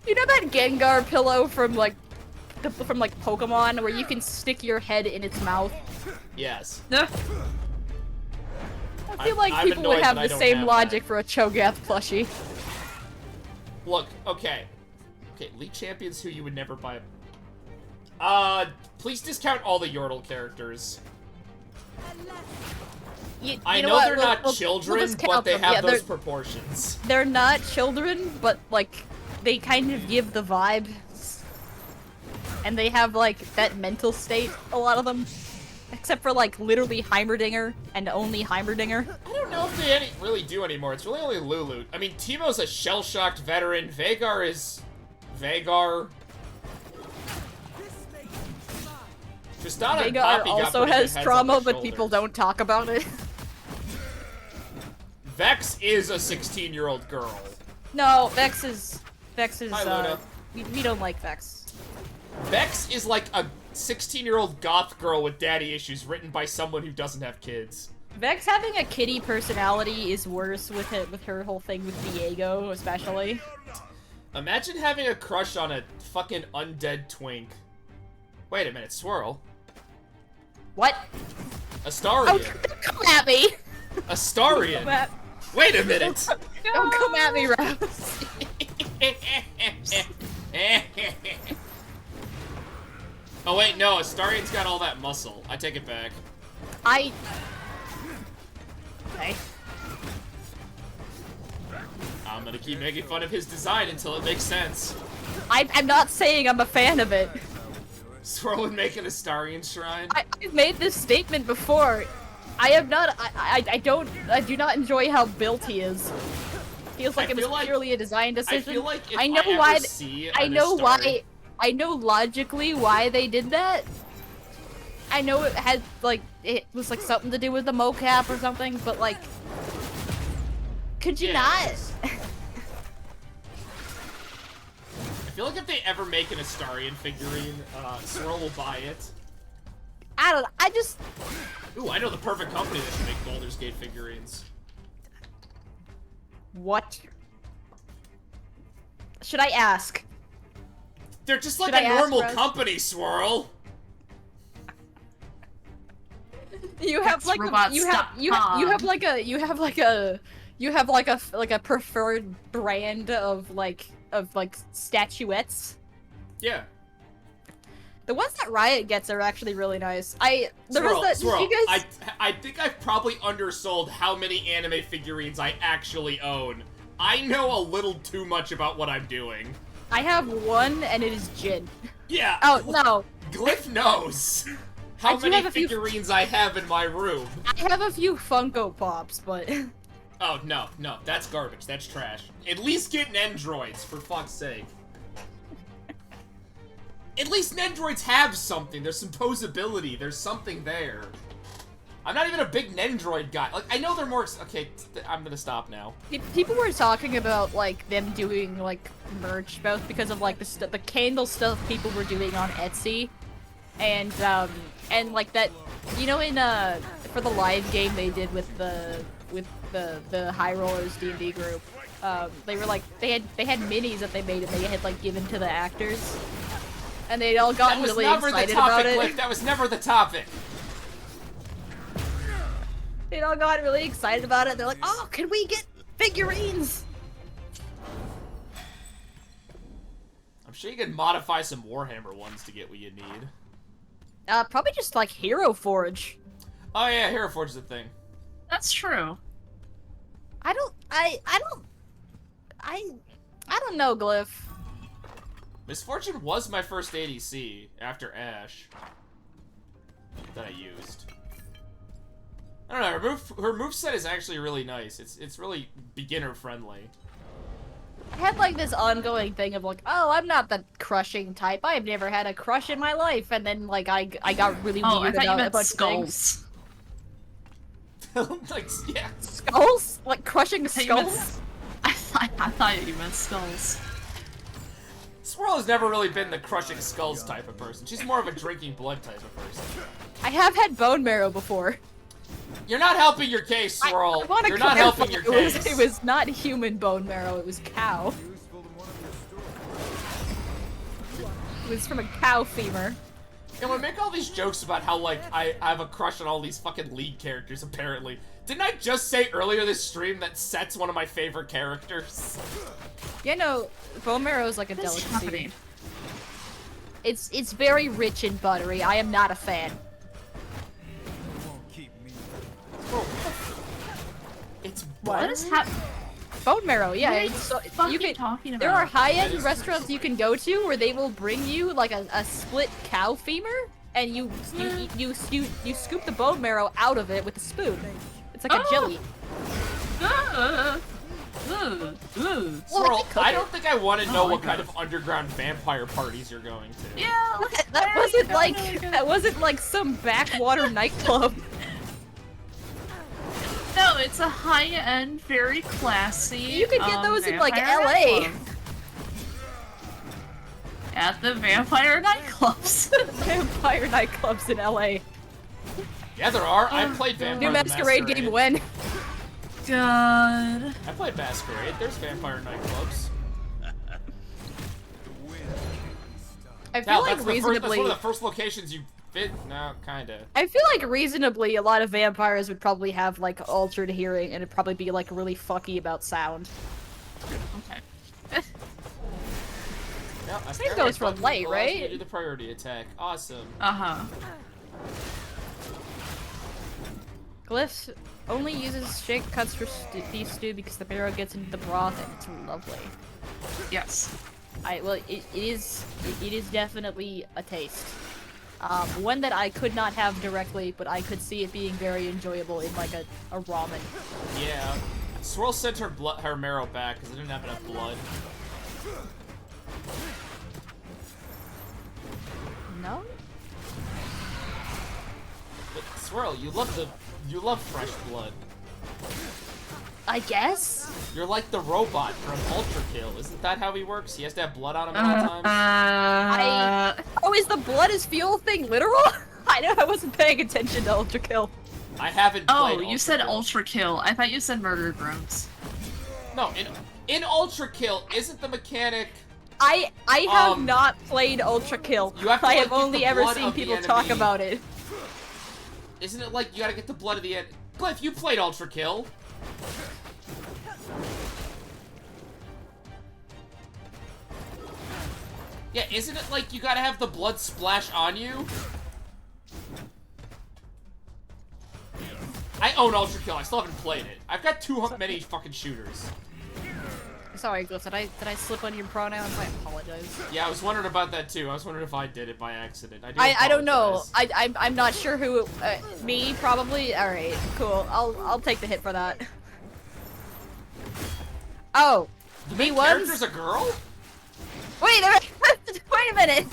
You know that Gengar pillow from like Pokemon, where you can stick your head in its mouth? Yes. I feel like I'm people would annoyed have that I the don't same have logic for a Cho'Gath plushie. Look, okay. Okay, League Champions who you would never buy. Please discount all the Yordle characters. I know what? they're not We'll children, just but count they them. have Yeah, those proportions. They're not children, but like they kind of give the vibe, and they have like that mental state. A lot of them, except for like literally Heimerdinger and only Heimerdinger. I don't know if they really do anymore. It's really only Lulu. I mean, Teemo's a shell-shocked veteran. Vhagar is Vhagar. Tristana and Vhagar Poppy got also pretty good has heads trauma, on their but people shoulders. don't talk about it. Vex is a 16-year-old girl. No, Vex is Hi, Luna. we don't like Vex. Vex is like a 16-year-old goth girl with daddy issues written by someone who doesn't have kids. Vex having a kitty personality is worse with her whole thing with Viego, especially. Imagine having a crush on a fucking undead twink. Wait a minute, Swirl. What? Astarion. Oh, don't come at me! Astarion. Come at- Wait a minute. Don't come at me, Rose. Oh wait, no, Astarion's got all that muscle. I take it back. Okay. I'm gonna keep making fun of his design until it makes sense. I'm not saying I'm a fan of it. Swirl would make an Astarion shrine. I've made this statement before. I am not. I do not enjoy how built he is. Feels like it was purely a design decision. I feel like if I know I why. ever see I an know Astarion- why. I know logically why they did that. I know it had like it was like something to do with the mocap or something, but like, could you not? I feel like if they ever make an Astarion figurine, Swirl will buy it. I don't. I just. Ooh, I know the perfect company that should make Baldur's Gate figurines. What? Should I ask? They're just like Should a I ask normal Rose? company, Swirl. You have like a, you have like a preferred brand of like statuettes. Yeah. The ones that Riot gets are actually really nice. Swirl, Swirl, you guys, I think I've probably undersold how many anime figurines I actually own. I know a little too much about what I'm doing. I have one and it is Jin. Yeah. Oh no. Glyph knows I how do many have a few- figurines I have in my room. I have a few Funko Pops, but Oh, no, that's garbage. That's trash. At least get Nendroids, for fuck's sake. At least Nendroids have something. There's some posability. There's something there. I'm not even a big Nendroid guy. Like, I know they're more... Okay, I'm gonna stop now. people were talking about like them doing like merch, both because of like the candle stuff people were doing on Etsy, and like that, you know, in for the live game they did with the High Rollers D&D group, they were like they had minis that they made and they had like given to the actors, and they'd all gotten really excited about it. Cliff. That was never the topic. They all got really excited about it. They're like, "Oh, can we get figurines?" I'm sure you can modify some Warhammer ones to get what you need. Probably just like Hero Forge. Oh yeah, Hero Forge is a thing. That's true. I don't know, Glyph. Misfortune was my first ADC after Ashe that I used. I don't know, her moveset is actually really nice. It's really beginner friendly. I had like this ongoing thing of like, oh, I'm not the crushing type. I've never had a crush in my life, and then like I got really Oh, I weird thought you about a meant bunch skulls. of things. Like, yeah. Skulls? Like crushing I thought you meant- skulls? I thought you meant skulls. Swirl has never really been the crushing skulls type of person. She's more of a drinking blood type of person. I have had bone marrow before. You're not helping your case, Swirl. I wanna You're not clarify, helping your case. it was not human bone marrow, it was cow. It was from a cow femur. And we make all these jokes about how, like, I have a crush on all these fucking lead characters, apparently. Didn't I just say earlier this stream that Set's one of my favorite characters? Yeah, no, bone marrow is like a What's delicacy. happening? It's very rich and buttery. I am not a fan. Won't keep me. It's What is happening? Bone marrow, yeah. What are It's you so, fucking you can, talking about? there are high-end restaurants you can go to where they will bring you like a split cow femur, and you scoop the bone marrow out of it with a spoon. It's like a jelly. Swirl, cook I it. don't think I want to know Oh my what kind God. of underground vampire parties you're going to. Yeah, That wasn't like some backwater nightclub. No, it's a high-end, very classy. You could get those in like vampire LA. nightclub. At the vampire nightclubs. Vampire nightclubs in LA. Yeah, there are. I played Vampire New Masquerade game when? God. I played Masquerade. There's vampire nightclubs. I feel Hell, like that's reasonably. one of the first locations you fit. No, kinda. I feel like reasonably, a lot of vampires would probably have like altered hearing, and it'd probably be like really fucky about sound. Okay. Yeah, I think goes for light, right? You do the priority attack. Awesome. Uh-huh. Glyphs only uses shake cuts for beef stew because the marrow gets into the broth and it's lovely. Yes. Well, it is definitely a taste. One that I could not have directly, but I could see it being very enjoyable in like a ramen. Yeah. Swirl sent her marrow back because it didn't have enough blood. No? But Swirl, you love fresh blood. I guess? You're like the robot from Ultra Kill. Isn't that how he works? He has to have blood on him at all times? Oh, is the blood is fuel thing literal? I wasn't paying attention to Ultra Kill. I haven't played Oh, you said Ultra Kill. I thought you said Murder Drones. No, in Ultra Kill, isn't the mechanic... I have not played Ultra Kill. You have to, I like, have get only the ever blood seen of the people talk enemy. about it. Isn't it like you gotta get the blood of the end? Cliff, you played Ultra Kill. Yeah, isn't it like you gotta have the blood splash on you? I own Ultra Kill. I still haven't played it. I've got too many fucking shooters. Sorry, Glyph, did I slip on your pronouns? I apologize. Yeah, I was wondering about that too. I was wondering if I did it by accident. I don't know. apologize. I'm not sure who. Me probably. All right, cool. I'll take the hit for that. Oh, The me main was. character's a girl? Wait a minute.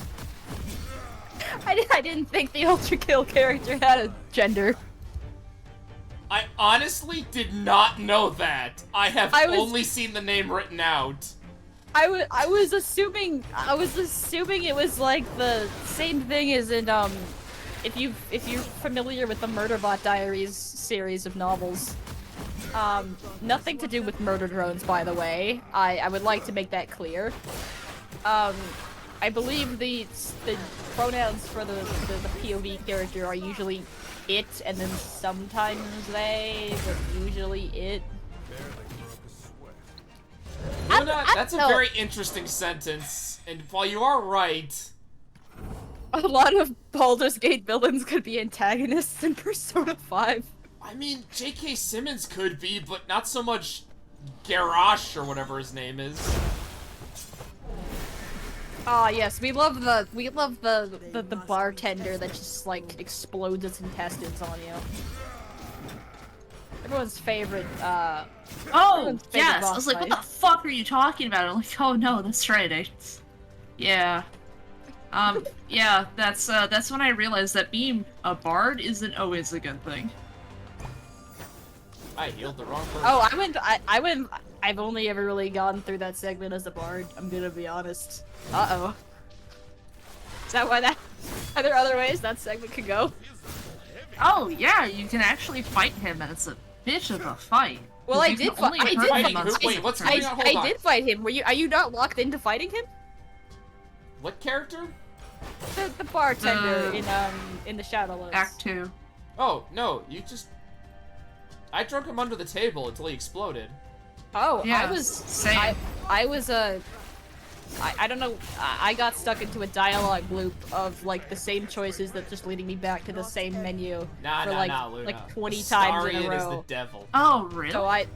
I didn't think the Ultra Kill character had a gender. I honestly did not know that. I have only seen the name written out. I was assuming it was like the same thing as in if you're familiar with the Murderbot Diaries series of novels. Nothing to do with murder drones, by the way. I would like to make that clear. I believe the pronouns for the POV character are usually it, and then sometimes they, but usually it. Luna, that's a very interesting sentence, and while you are right, A lot of Baldur's Gate villains could be antagonists in Persona 5. I mean, J.K. Simmons could be, but not so much Garrosh or whatever his name is. Ah, yes, we love the bartender that just like explodes its intestines on you. Everyone's favorite. Oh everyone's favorite yes, I boss was like, fight. what the fuck are you talking about? I'm like, oh no, that's right. Yeah. Yeah, that's when I realized that being a bard isn't always a good thing. I healed the wrong person. Oh, I've only ever really gone through that segment as a bard, I'm gonna be honest. Uh-oh. Is that why that... Are there other ways that segment could go? Oh yeah, you can actually fight him, and it's a bitch of a fight. Well, I did fight him. Wait, what's going on? Hold on. I did fight him. Are you not locked into fighting him? What character? The bartender in the Shadowlands. Act 2. Oh, no, you just... I drunk him under the table until he exploded. Oh, Yeah, I was... same. I was, I don't know, I got stuck into a dialogue loop of, like, the same choices that just leading me back to the same menu for, Luna. like 20 times in a Astarion is row. the devil. Oh, really?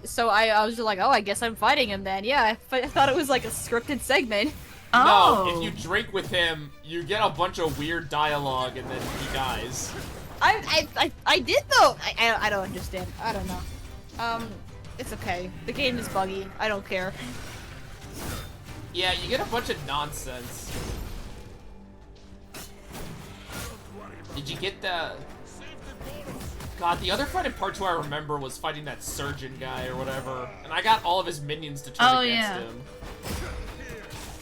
So I was just like, oh, I guess I'm fighting him then. Yeah, I thought it was like a scripted segment. Oh. No, if you drink with him, you get a bunch of weird dialogue and then he dies. I did though. I don't understand. I don't know. It's okay. The game is buggy. I don't care. Yeah, you get a bunch of nonsense. Did you get the... God, the other fight in part 2 I remember was fighting that surgeon guy or whatever, and I got all of his minions to turn against him.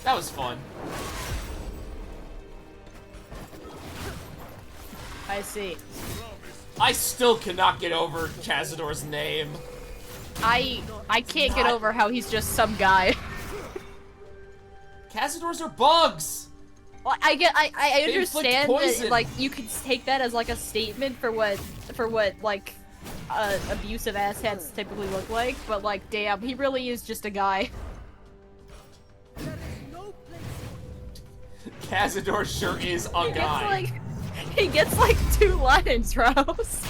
That was fun. I see. I still cannot get over Cazador's name. I can't get over how he's just some guy. Cazadors are bugs! Well, I They inflict understand that, poison. like, you could take that as, like, a statement for what, like, abusive asshats typically look like, but, like, damn, he really is just a guy. Cazador sure is a guy. He gets, like, 2 lines, Rose.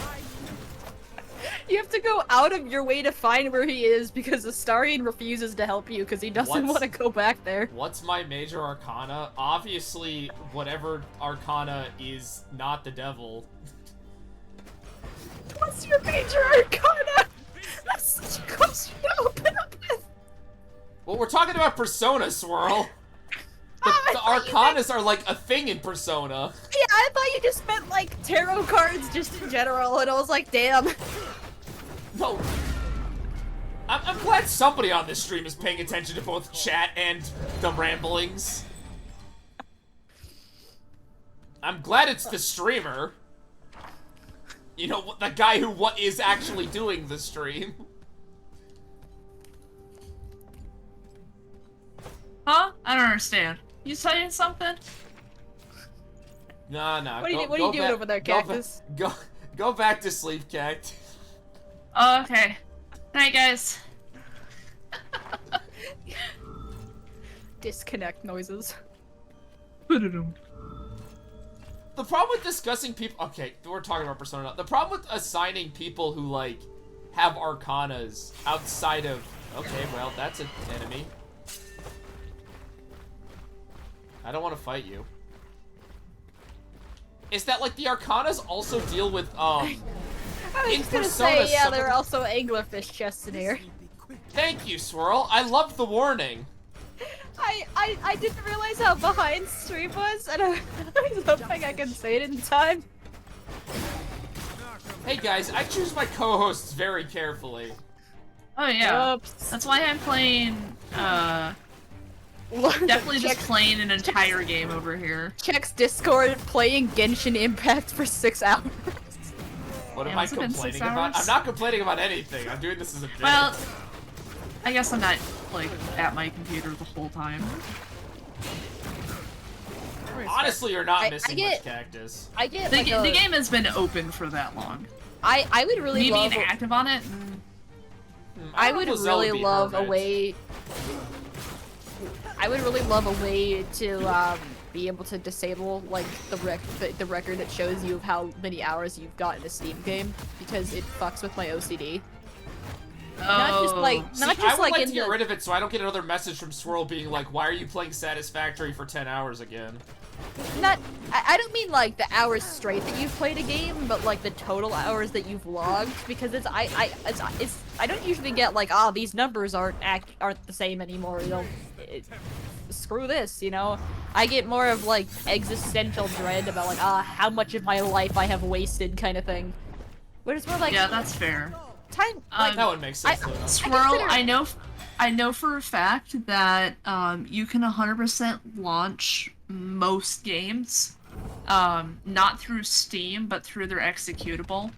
You have to go out of your way to find where he is because Astarion refuses to help you because he doesn't want to go back there. What's my major arcana? Obviously, whatever arcana is not the devil. What's your major arcana? That's such a question to open up with. Well, we're talking about Persona, Swirl. The arcanas are like a thing in Persona. Yeah, I thought you just meant like tarot cards just in general, and I was like, damn. No. I'm glad somebody on this stream is paying attention to both chat and the ramblings. I'm glad it's the streamer. You know, the guy who is actually doing the stream. Huh? I don't understand. You saying something? Nah. What are you doing over there, Cactus? Go back to sleep, Cact. Oh, okay. Night, guys. Disconnect noises. The problem with discussing people... Okay, we're talking about Persona now. The problem with assigning people who, like, have arcanas outside of... Okay, well, that's an enemy. I don't want to fight you. Is that, like, the arcanas also deal with, I was just gonna say, yeah, there are also anglerfish chests in here. Thank you, Swirl. I loved the warning. I didn't realize how behind stream was, and I was hoping I could say it in time. Hey guys, I choose my co-hosts very carefully. Oh yeah. Oops. That's why I'm playing, definitely just playing an entire game over here. Checks Discord playing Genshin Impact for 6 hours. What am I complaining about? I'm not complaining about anything. I'm doing this as a bit. Well, I guess I'm not, like, at my computer the whole time. Honestly, you're not missing much, Cactus. I get the game has been open for that long. I would really love being active on it. I would really love a way. I would really love a way to be able to disable like the record that shows you of how many hours you've got in a Steam game because it fucks with my OCD. Not just like, I would like to get rid of it so I don't get another message from Swirl being like, "Why are you playing Satisfactory for 10 hours again?" I don't mean like the hours straight that you've played a game, but like the total hours that you've logged, because I don't usually get like, these numbers aren't the same anymore, you know, screw this, you know? I get more of like existential dread about like, how much of my life I have wasted kind of thing. Where it's more like, yeah, that's fair. Time, like, that would make sense. Swirl, I know for a fact that you can 100% launch most games, not through Steam, but through their executable.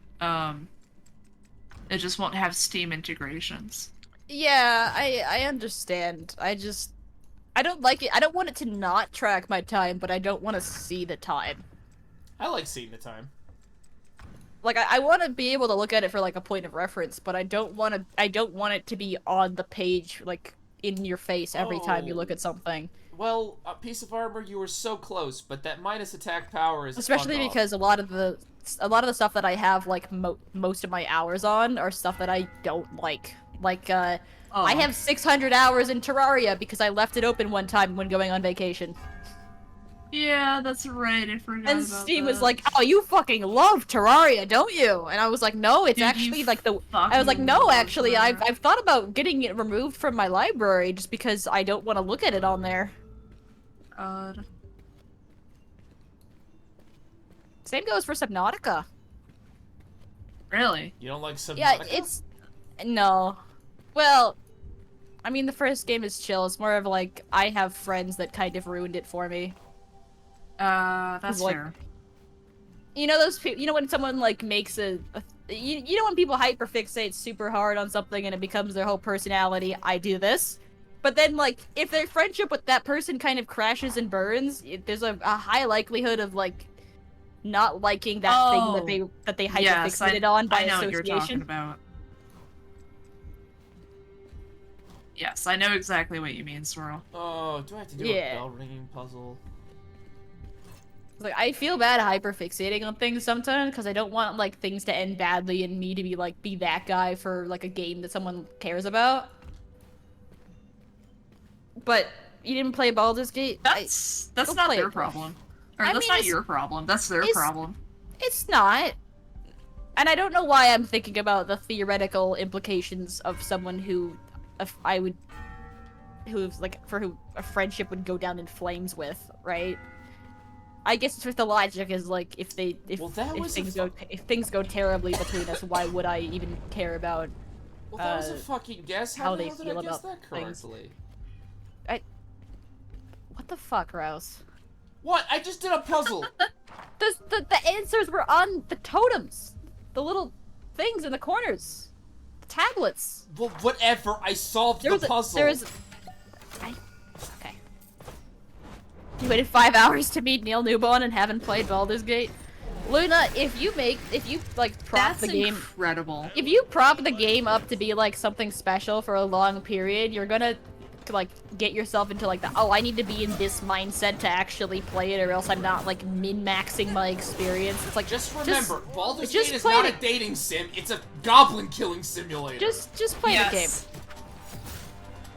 It just won't have Steam integrations. Yeah, I understand. I don't like it. I don't want it to not track my time, but I don't want to see the time. I like seeing the time. Like, I want to be able to look at it for, like, a point of reference, but I don't want it to be on the page, like, in your face every time you look at something. Well, a piece of armor, you were so close, but that minus attack power is especially because a lot of the stuff that I have, like, most of my hours on are stuff that I don't like. Like, I have 600 hours in Terraria because I left it open one time when going on vacation. Yeah, that's right, I forgot and about Steam that. was like, "Oh, you fucking love Terraria, don't you?" And I was like, "No, it's actually like the." I was like, "No, actually, I've thought about getting it removed from my library just because I don't want to look at it on there." Same goes for Subnautica. Really? You don't like Subnautica? Yeah, it's no. Well, I mean, the first game is chill. It's more of like I have friends that kind of ruined it for me. That's like, fair. You know those people. You know when someone like makes you know when people hyperfixate super hard on something and it becomes their whole personality. I do this, but then like if their friendship with that person kind of crashes and burns, there's a high likelihood of like not liking that thing that they hyperfixated on by I know association. what you're talking about. Yes, I know exactly what you mean, Swirl. Oh, do I have to do a bell ringing puzzle? Like, I feel bad hyperfixating on things sometimes because I don't want like things to end badly and me to be that guy for like a game that someone cares about. But you didn't play Baldur's Gate. That's not their problem. Or that's not your problem. That's their problem. It's not. And I don't know why I'm thinking about the theoretical implications of someone who who a friendship would go down in flames with, right? I guess it's with the logic is like if things go terribly between us, why would I even care about? Well, that was a fucking guess. How the they hell did feel I guess about that correctly? What the fuck, Rouse? What? I just did a puzzle. The answers were on the totems, the little things in the corners, the tablets. Well, whatever. I solved the puzzle. Okay. You waited 5 hours to meet Neil Newbon and haven't played Baldur's Gate? Luna, if you like prop the game, incredible. If you prop the game up to be like something special for a long period, you're gonna like get yourself into like I need to be in this mindset to actually play it, or else I'm not like min-maxing my experience. It's like just remember, Baldur's Gate is not a dating sim; it's a goblin killing simulator. Just play the game.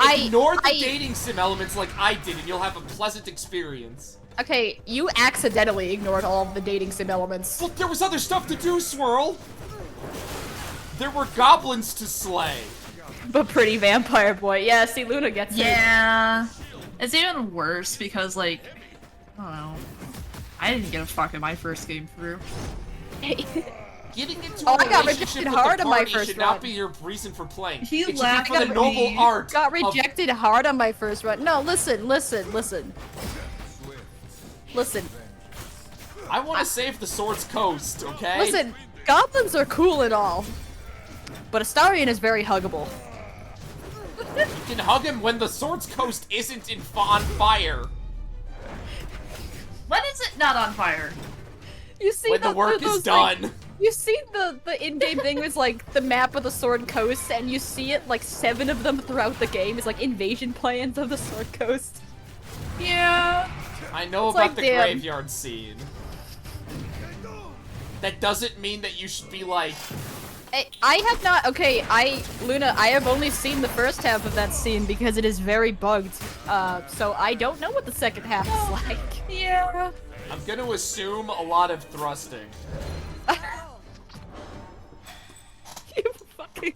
Ignore the dating sim elements like I did, and you'll have a pleasant experience. Okay, you accidentally ignored all of the dating sim elements. Well, there was other stuff to do, Swirl! There were goblins to slay! But pretty vampire boy. Yeah, see, Luna gets it. Yeah. It's even worse because, like, I don't know. I didn't get a fuck in my first game through. Getting into a relationship with the party should not be your reason for playing. It should be for the noble art. Got rejected hard on my first run. No, listen. I want to save the Sword's Coast, okay? Listen, goblins are cool and all, but Astarion is very huggable. You can hug him when the Sword's Coast isn't on fire. When is it not on fire? You see when the work is done. Like, you see the in-game thing is like the map of the Sword Coast, and you see it like 7 of them throughout the game. It's like invasion plans of the Sword Coast. Yeah. I know It's about like, the damn. graveyard scene. That doesn't mean that you should be like... I have not. Okay, Luna, I have only seen the first half of that scene because it is very bugged. So I don't know what the second half is like. Yeah. I'm gonna assume a lot of thrusting. You fucking.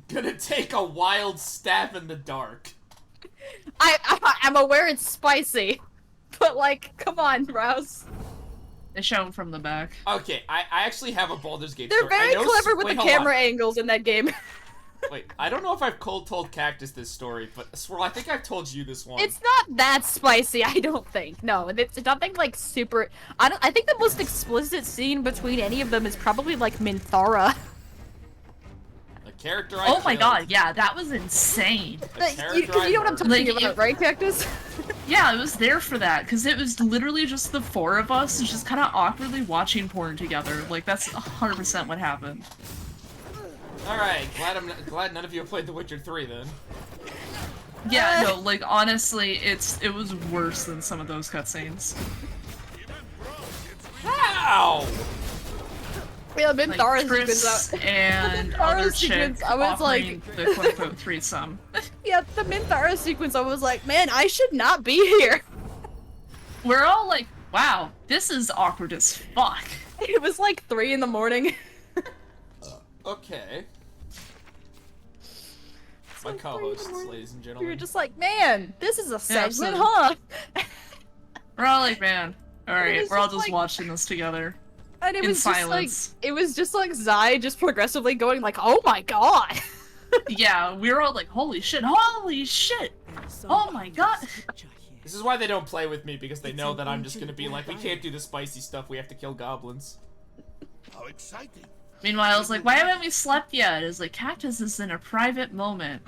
Gonna take a wild stab in the dark. I'm aware it's spicy, but like, come on, Rouse. They show him from the back. Okay, I actually have a Baldur's Gate They're story. very I know clever with wait, the hold on. camera angles in that game. Wait, I don't know if I've told Cactus this story, but Swirl, I think I've told you this one. It's not that spicy, I don't think. No, it's nothing like super. I think the most explicit scene between any of them is probably like Minthara. A character I Oh my killed. god, yeah, that was insane. You know what I'm talking Like, about, right, Cactus? Yeah, I was there for that, because it was literally just the four of us just kind of awkwardly watching porn together. Like, that's 100% what happened. Alright, glad none of you have played The Witcher 3 then. Yeah, no, like, honestly, it was worse than some of those cutscenes. How? Yeah, Like, Minthara sequence. Triss and Minthara other chick sequence, I was offering like- the quote-unquote threesome. Yeah, the Minthara sequence, I was like, man, I should not be here. We're all like, wow, this is awkward as fuck. It was like 3 in the morning. Okay. It's My like 3 in the co-hosts, morning. ladies and We gentlemen. were just like, man, this is a segment, so- huh? We're all like, man, alright, was we're all just just like- watching this together. And it In was silence. just like, it was just like Zai just progressively going like, oh my god. Yeah, we were all like, holy shit, holy shit! Oh my god! This is why they don't play with me, because they know that I'm just gonna be like, we can't do the spicy stuff, we have to kill goblins. How exciting. Meanwhile, I was like, why haven't we slept yet? It's like, Cactus is in a private moment.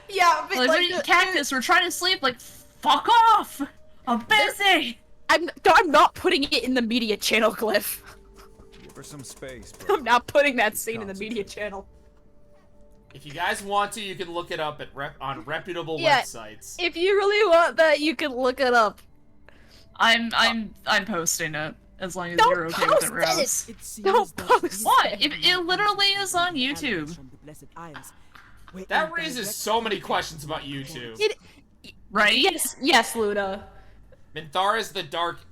Yeah, but Like, like, Cactus, we're trying to sleep, like, fuck off! I'm busy! I'm not putting it in the media channel, Glyph. Give her some space, bro. I'm not putting that scene in the media channel. If you guys want to, you can look it up at on reputable Yeah. websites. If you really want that, you can look it up. I'm posting it, as long as Don't you're okay with it, post Rose. It seems Don't that post these What? it. It literally is on YouTube. from the Blessed Isles were That in raises direct so many contact questions about with YouTube. It, Right? yes, Luna. Minthara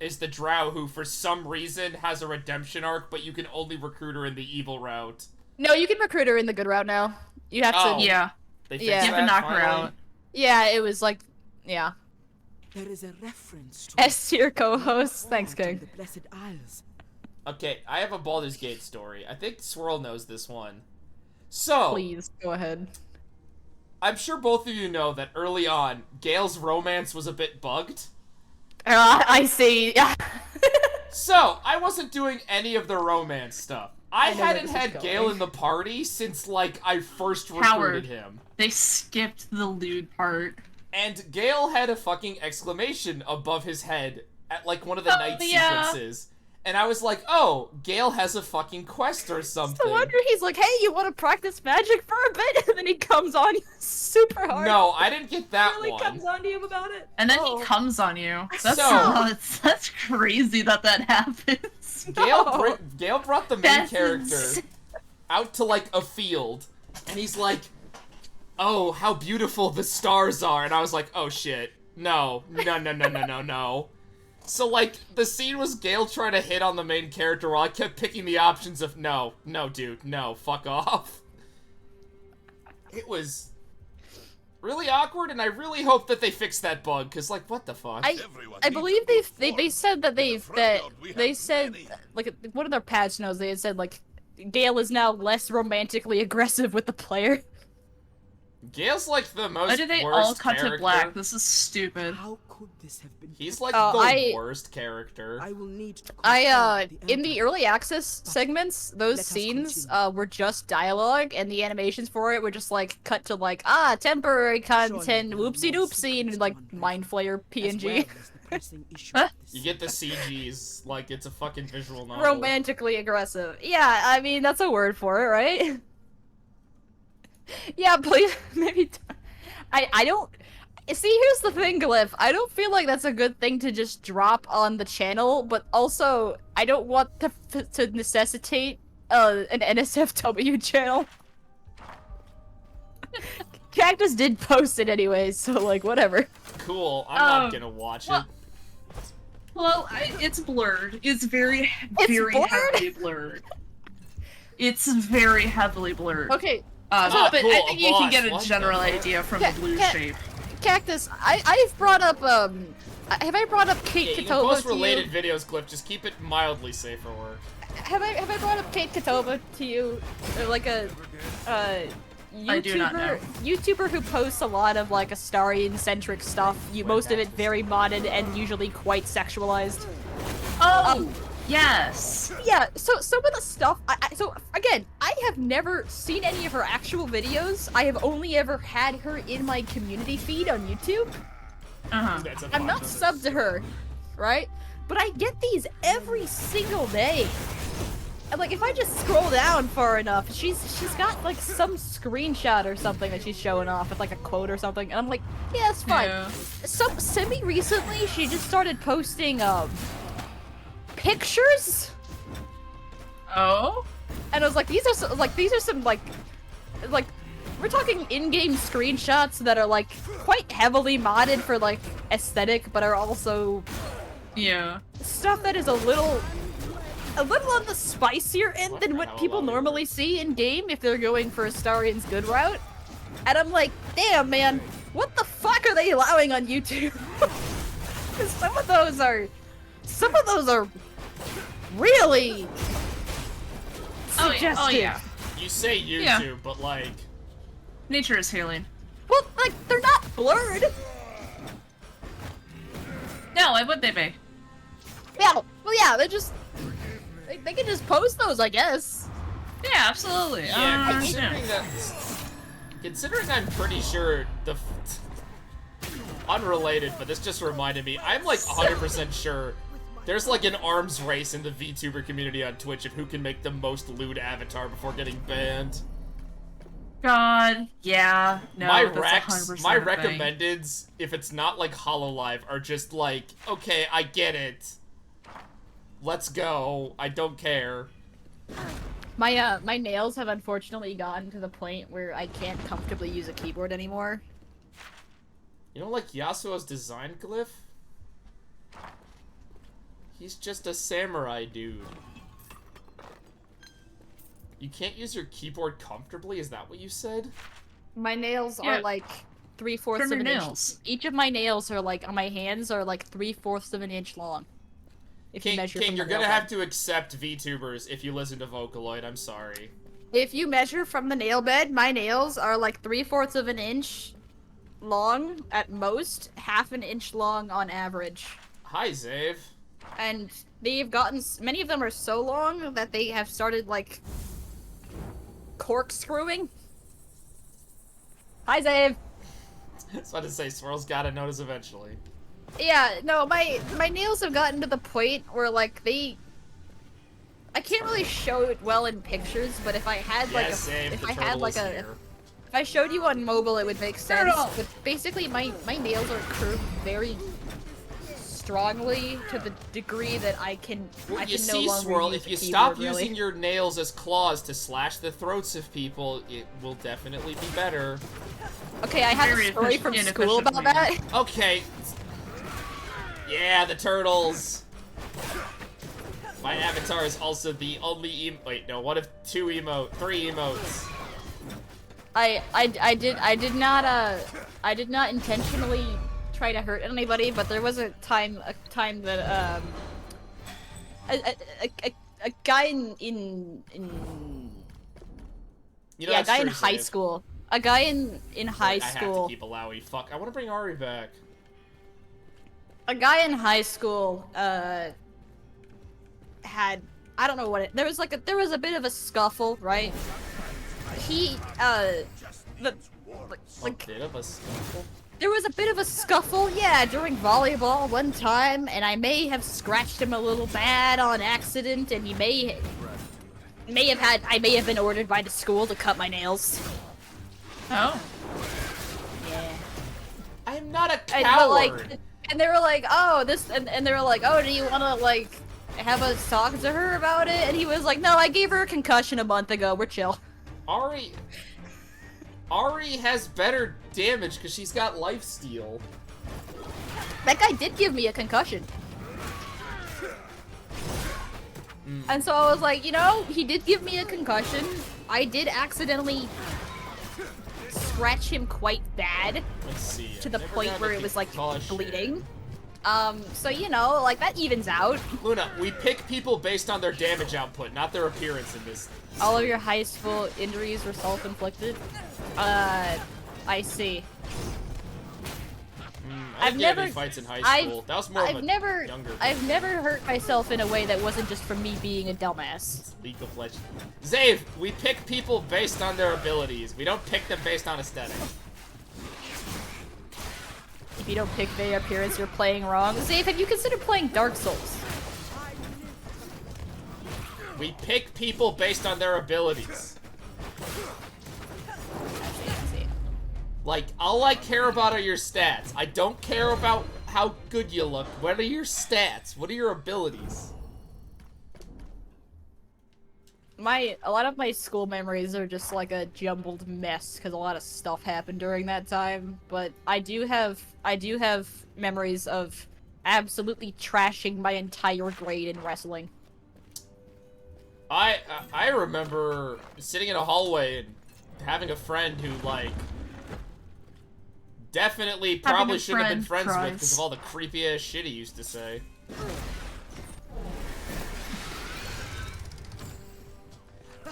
is the drow who, for some reason, has a redemption arc, but you can only recruit her in the evil route. No, you can recruit her in the good route now. You have Oh. to. Yeah. They Yeah. fixed You that have to knock her finally? out. Yeah, it was like, yeah. There is a reference to S tier co-host. Thanks, from King. the Blessed Isles. Okay, I have a Baldur's Gate story. I think Swirl knows this one. So, Please go ahead. I'm sure both of you know that early on, Gale's romance was a bit bugged. I see. Yeah. So, I wasn't doing any of the romance stuff. I know where hadn't this is had going. Gale in the party since, like, I first recruited Howard. him. They skipped the lewd part. And Gale had a fucking exclamation above his head at, like, one of the Oh, night yeah. sequences. And I was like, oh, Gale has a fucking quest or something. No wonder he's like, hey, you want to practice magic for a bit? And then he comes on you super hard. No, I didn't get that Really one. comes on to you about it. And then Oh. he comes on you. That's So- nuts. That's crazy that happens. Gale brought the main That's character insane. out to, like, a field. And he's like, oh, how beautiful the stars are. And I was like, oh, shit. No. No. So, like, the scene was Gale trying to hit on the main character while I kept picking the options of, no, dude, no, fuck off. It was really awkward, and I really hope that they fix that bug, because, like, what the fuck? Everyone I needs believe a good they form. said that In the front yard, we they have said many. like one of their patch notes they had said like Gale is now less romantically aggressive with the player. Gale's, like, the most Why did they worst all cut character. to black? This is stupid. How could this have been? He's, like, Oh, the worst character. I will need to I consult in the Emperor. early access segments, those let us scenes continue. were just dialogue, and the animations for it were just like cut to like temporary content, Surely there are whoopsie more doopsie, and secrets like to unravel, Mind Flayer as PNG. well as the pressing issue Huh? of this You get the CGs, like, it's a fucking visual novel. Romantically aggressive. Yeah, I mean that's a word for it, right? Yeah, please maybe. I don't. See, here's the thing, Glyph. I don't feel like that's a good thing to just drop on the channel, but also, I don't want to necessitate an NSFW channel. Cactus did post it anyways, so like, whatever. Cool, I'm not gonna watch it. Well, it's blurred. It's very blurred? heavily blurred. It's very heavily blurred. Okay. But cool. I think you can get a What general the- idea from the blue shape. Cactus, I've brought up, have I brought up Kate Yeah, you can Katoba post to you? related videos, Cliff. Just keep it mildly safe for work. Have I brought up Kate Katoba to you? Like a, YouTuber, I do not know. YouTuber who posts a lot of like Astarian-centric stuff. Most of it very modded and usually quite sexualized. Oh, yes. Yeah, so some of the stuff, so again, I have never seen any of her actual videos. I have only ever had her in my community feed on YouTube. I'm not subbed to her, right? But I get these every single day. And like, if I just scroll down far enough, she's got like some screenshot or something that she's showing off with like a quote or something, and I'm like, yeah, it's fine. Yeah. Semi-recently, she just started posting, pictures? Oh? And I was like, these are some like, we're talking in-game screenshots that are like quite heavily modded for like aesthetic, but are also Yeah. stuff that is a little on the spicier end than what people normally see in game if they're going for Astarian's good route. And I'm like, damn man, what the fuck are they allowing on YouTube? 'Cause some of those are really suggestive. Oh yeah. You say YouTube, Yeah. but like, Nature is healing. Well, like, they're not blurred. No, why would they be? Yeah, well, yeah, they're just... They can just post those, I guess. Yeah, absolutely. yeah. Considering I'm pretty sure unrelated, but this just reminded me. I'm like 100% sure there's like an arms race in the VTuber community on Twitch of who can make the most lewd avatar before getting banned. God, yeah. No, my that's recs, 100% my a thing. recommendeds, if it's not like HoloLive, are just like, okay, I get it. Let's go. I don't care. My nails have unfortunately gotten to the point where I can't comfortably use a keyboard anymore. You don't like Yasuo's design glyph? He's just a samurai dude. You can't use your keyboard comfortably? Is that what you said? My nails Yeah. are like 3/4 of Trim an your inch. nails. Each of my nails are like, on my hands, are like 3/4 of an inch long. If you measure King, from you're the gonna nail have bed. to accept VTubers if you listen to Vocaloid. I'm sorry. If you measure from the nail bed, my nails are like 3/4 of an inch long at most, 1/2 an inch long on average. Hi, Zave. And they've gotten, many of them are so long that they have started like corkscrewing. Hi, Zave. I was about to say, Swirl's gotta notice eventually. Yeah, no, my nails have gotten to the point where like I can't really show it well in pictures, but if I had like Yes, Zave, if the I had turtle like is a here. if I showed you on mobile, it would make sense. Turtle! But basically, my nails are curved very strongly to the degree that I can Well, I you can no see, longer Swirl, use if a you keyboard, stop really. using your nails as claws to slash the throats of people, it will definitely be better. Okay, I have Very a story from inefficient school about way. that. Okay. Yeah, the turtles. My avatar is also the only wait, no, one of three emotes. I did not intentionally try to hurt anybody, but there was a time that a guy in You know, yeah, a that's guy in true, high Zave. school. A guy in high I have to school. keep Alawi. Fuck, I want to bring Ari back. A guy in high school had, I don't know what there was a bit of a scuffle, right? He like Bit of a scuffle. there was a bit of a scuffle, yeah, during volleyball one time, and I may have scratched him a little bad on accident, and he I may have been ordered by the school to cut my nails. Oh. Yeah. I'm I'm not a coward. But, like, and they were like, oh, this, and they were like, oh, do you want to, like, have us talk to her about it? And he was like, no, I gave her a concussion a month ago. We're chill. Ari has better damage because she's got lifesteal. That guy did give me a concussion. And so I was like, you know, he did give me a concussion. I did accidentally scratch him quite bad. Let's see. To the point where it was, like, concussion. bleeding. So, you know, like, that evens out. Luna, we pick people based on their damage output, not their appearance in this. All of your high school injuries were self-inflicted? I see. I didn't get any fights in high school. That was more of a younger. I've never hurt myself in a way that wasn't just from me being a dumbass. League of Legends. Zave, we pick people based on their abilities. We don't pick them based on aesthetic. If you don't pick their appearance, you're playing wrong. Zave, have you considered playing Dark Souls? We pick people based on their abilities. Like, all I care about are your stats. I don't care about how good you look. What are your stats? What are your abilities? A lot of my school memories are just like a jumbled mess because a lot of stuff happened during that time. But I do have memories of absolutely trashing my entire grade in wrestling. I remember sitting in a hallway and having a friend who, like, definitely probably shouldn't have been friends with because of all the creepy ass shit he used to say.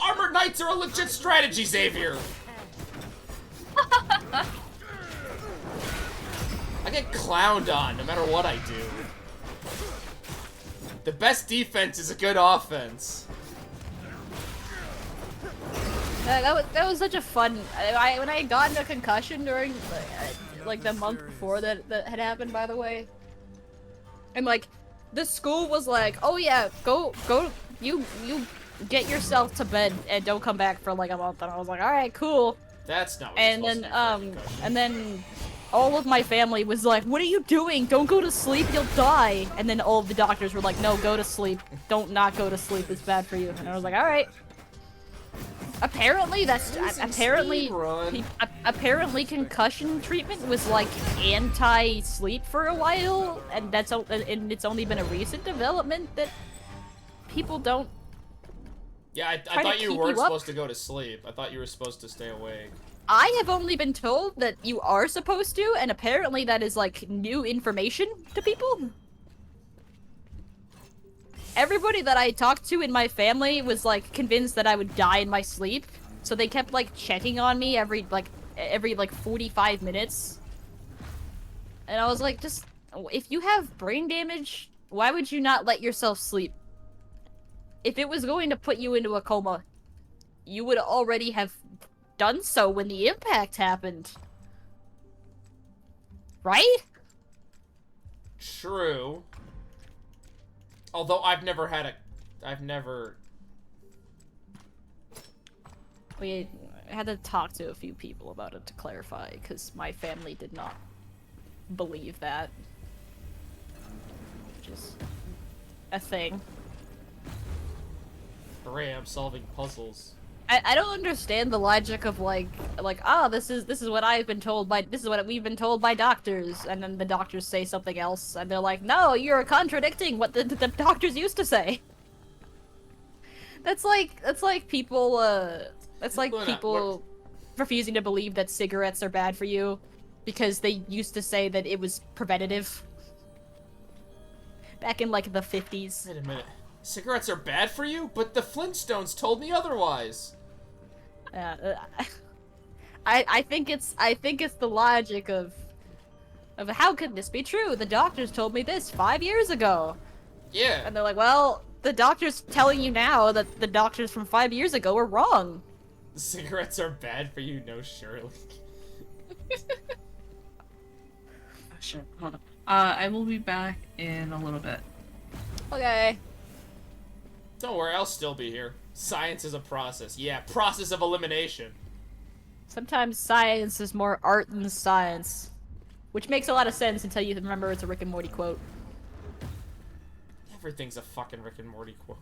Armored Knights are a legit strategy, Xavier! I get clowned on no matter what I do. The best defense is a good offense. That was such a fun. When I had gotten a concussion during like the month before that had happened, by the way, and like the school was like, oh yeah, go, you get yourself to bed and don't come back for like a month, and I was like, all right, cool. That's not what and then all of my family was like, what are you doing? Don't go to sleep, you'll die. And then all of the doctors were like, no, go to sleep. Don't not go to sleep, it's bad for you. And I was like, all right. Apparently apparently concussion treatment was like anti-sleep for a while, and it's only been a recent development that people don't. Yeah, I thought you weren't supposed to go to sleep. I thought you were supposed to stay awake. I have only been told that you are supposed to, and apparently that is like new information to people. Everybody that I talked to in my family was like convinced that I would die in my sleep, so they kept like checking on me every 45 minutes. And I was like, just if you have brain damage, why would you not let yourself sleep? If it was going to put you into a coma, you would already have done so when the impact happened. Right? True. Although I've never... We had to talk to a few people about it to clarify, because my family did not believe that. Which is a thing. Hooray, I'm solving puzzles. I don't understand the logic of like this is what I've been told by this is what we've been told by doctors, and then the doctors say something else and they're like, no, you're contradicting what the doctors used to say. That's like people refusing to believe that cigarettes are bad for you because they used to say that it was preventative back in like the 50s. Wait a minute. Cigarettes are bad for you? But the Flintstones told me otherwise. I think it's the logic of how could this be true? The doctors told me this 5 years ago. Yeah. And they're like, well, the doctor's telling you now that the doctors from 5 years ago were wrong. Cigarettes are bad for you, no surely. Sure, hold on. I will be back in a little bit. Okay. Don't worry, I'll still be here. Science is a process. Yeah, process of elimination. Sometimes science is more art than science. Which makes a lot of sense until you remember it's a Rick and Morty quote. Everything's a fucking Rick and Morty quote.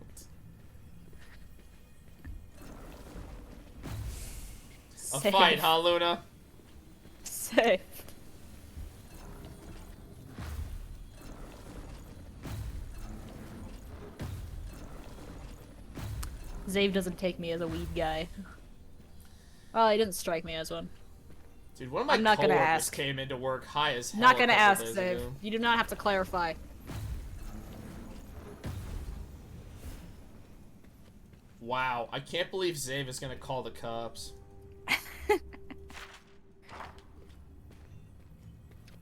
A Safe. fight, huh, Luna? Safe. Zave doesn't take me as a weed guy. Well, he didn't strike me as one. Dude, one of my I'm not gonna coworkers ask. came into work high as hell. Not gonna a couple ask, days Zave. ago. You do not have to clarify. Wow, I can't believe Zave is gonna call the cops.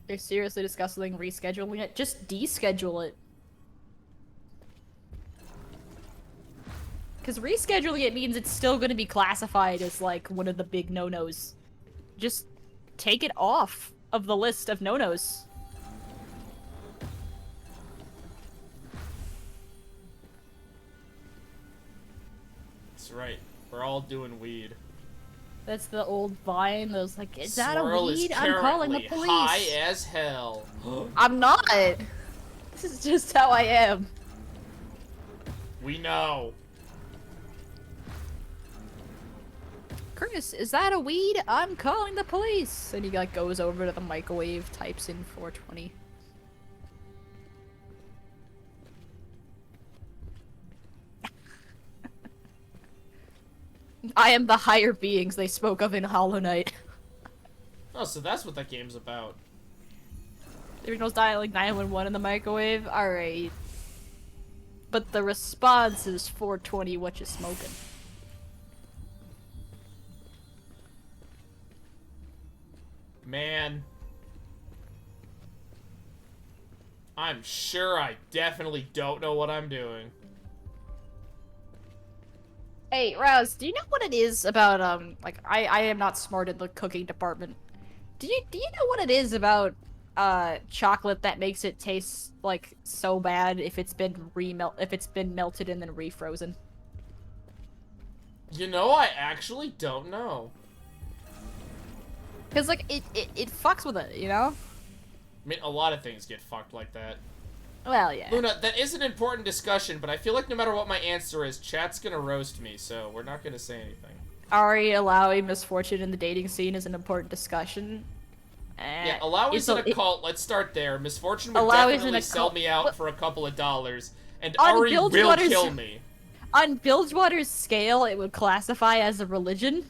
They're seriously discussing rescheduling it. Just deschedule it. Because rescheduling it means it's still going to be classified as, like, one of the big no-nos. Just take it off of the list of no-nos. That's right. We're all doing weed. That's the old Vine. Those like, is that Swirl a is weed? I'm calling the currently police. high as hell. I'm not. This is just how I am. We know. Curtis, is that a weed? I'm calling the police. And he like goes over to the microwave, types in 420. I am the higher beings they spoke of in Hollow Knight. Oh, so that's what that game's about. There's no dialing 911 in the microwave? Alright. But the response is 420, what you smoking? Man. I'm sure I definitely don't know what I'm doing. Hey, Rouse, do you know what it is about, like, I am not smart in the cooking department. Do you know what it is about, chocolate that makes it taste, like, so bad if it's been melted and then refrozen? You know, I actually don't know. Cause, like, it fucks with it, you know? I mean, a lot of things get fucked like that. Well, yeah. Luna, that is an important discussion, but I feel like no matter what my answer is, chat's gonna roast me, so we're not gonna say anything. Ari allowing misfortune in the dating scene is an important discussion. Yeah, Alawi's in a cult. Let's start there. Misfortune would Alawi's in definitely a sell cult. me out What? for a couple of dollars, and On Ari will Bilgewater's- kill me. On Bilgewater's scale, it would classify as a religion.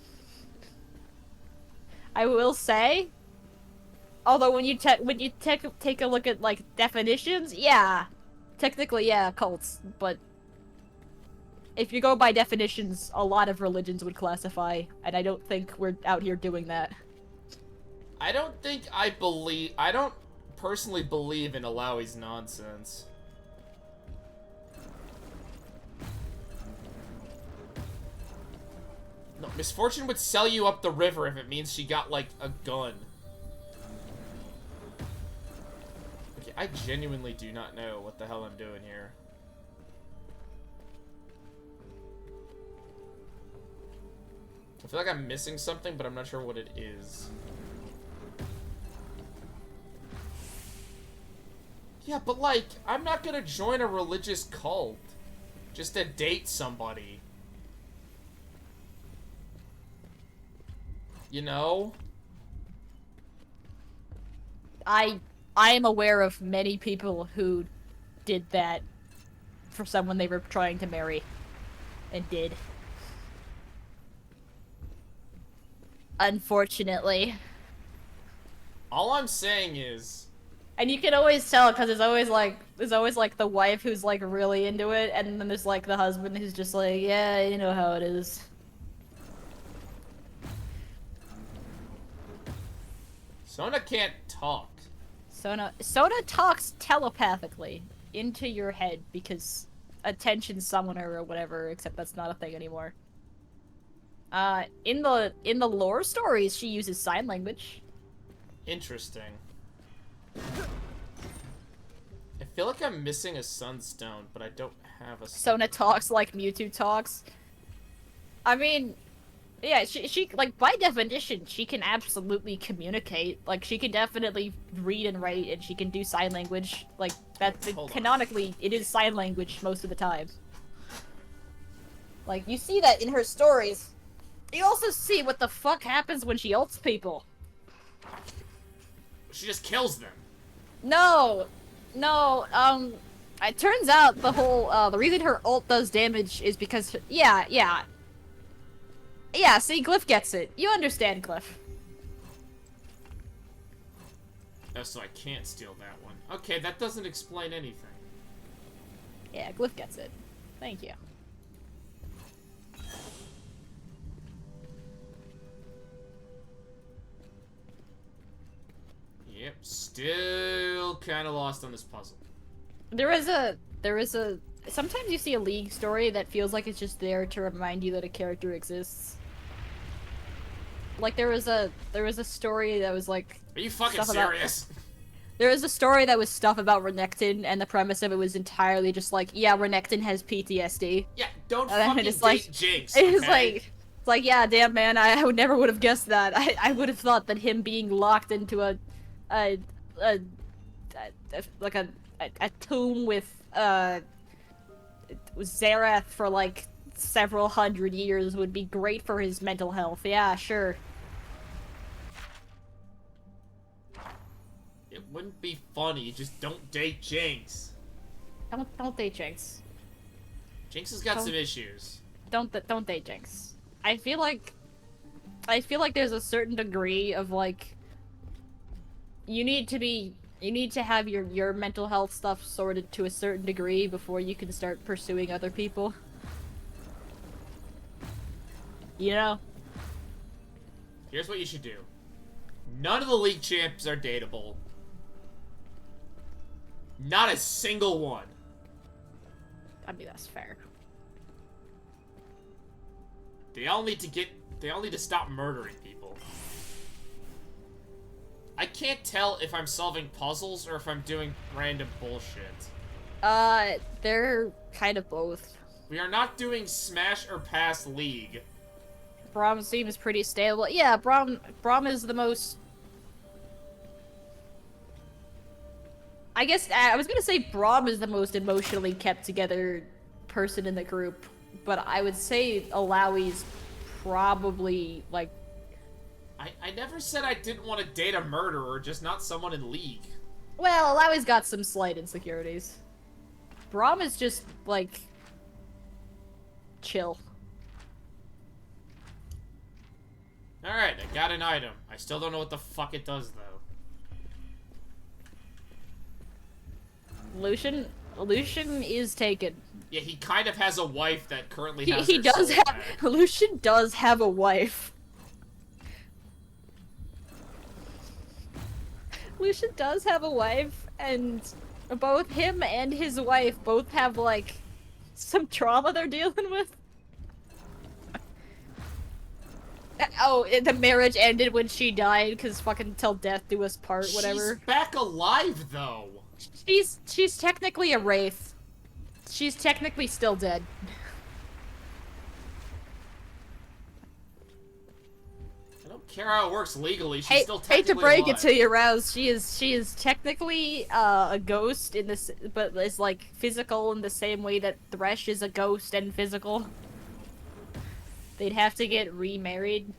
I will say. Although when you take a look at like definitions, yeah, technically yeah, cults. But if you go by definitions, a lot of religions would classify, and I don't think we're out here doing that. I don't personally believe in Alawi's nonsense. No, Misfortune would sell you up the river if it means she got, like, a gun. Okay, I genuinely do not know what the hell I'm doing here. I feel like I'm missing something, but I'm not sure what it is. Yeah, but, like, I'm not gonna join a religious cult just to date somebody. You know? I am aware of many people who did that for someone they were trying to marry, and did. Unfortunately. All I'm saying is... And you can always tell, because there's always like the wife who's like really into it, and then there's like the husband who's just like, yeah, you know how it is. Sona can't talk. Sona talks telepathically into your head because attention summoner or whatever, except that's not a thing anymore. In the lore stories, she uses sign language. Interesting. I feel like I'm missing a sunstone, but I don't have a Sona talks like Mewtwo talks. I mean, Yeah, she like by definition, she can absolutely communicate. Like she can definitely read and write, and she can do sign language. Like that's canonically, it is sign language most of the time. Like you see that in her stories. You also see what the fuck happens when she ults people. She just kills them. No, it turns out the whole the reason her ult does damage is because yeah, see, Glyph gets it. You understand, Glyph. Oh, so I can't steal that one. Okay, that doesn't explain anything. Yeah, Glyph gets it. Thank you. Yep, still kind of lost on this puzzle. There is a sometimes you see a League story that feels like it's just there to remind you that a character exists. Like there was a story that was like. Are you fucking serious? There was a story that was stuff about Renekton, and the premise of it was entirely just like, yeah, Renekton has PTSD. Yeah, don't fucking date like, Jinx. It's like, yeah, damn man, I would never would have guessed that. I would have thought that him being locked into a tomb with Xerath for like several hundred years would be great for his mental health. Yeah, sure. It wouldn't be funny. Just don't date Jinx. Don't date Jinx. Jinx has got some issues. Don't date Jinx. I feel like there's a certain degree of like you need to have your mental health stuff sorted to a certain degree before you can start pursuing other people. You know? Here's what you should do. None of the League champs are dateable. Not a single one. I mean, that's fair. They all need to stop murdering people. I can't tell if I'm solving puzzles or if I'm doing random bullshit. They're kind of both. We are not doing Smash or Pass League. Braum seems pretty stable. Yeah, Braum is the most... I guess, I was gonna say Braum is the most emotionally kept together person in the group, but I would say Alawi's probably, like... I never said I didn't want to date a murderer, just not someone in League. Well, Alawi's got some slight insecurities. Braum is just, like... chill. Alright, I got an item. I still don't know what the fuck it does, though. Lucian is taken. Yeah, he kind of has a wife that currently has He her does soul have... back. Lucian does have a wife. Lucian does have a wife, and both him and his wife both have, like, some trauma they're dealing with. Oh, the marriage ended when she died, because fucking till death do us part, whatever. She's back alive, though! She's technically a wraith. She's technically still dead. I don't care how it works legally, she's still technically hate to break alive. it to you, Rouse. She is technically a ghost in this, but is like physical in the same way that Thresh is a ghost and physical. They'd have to get remarried.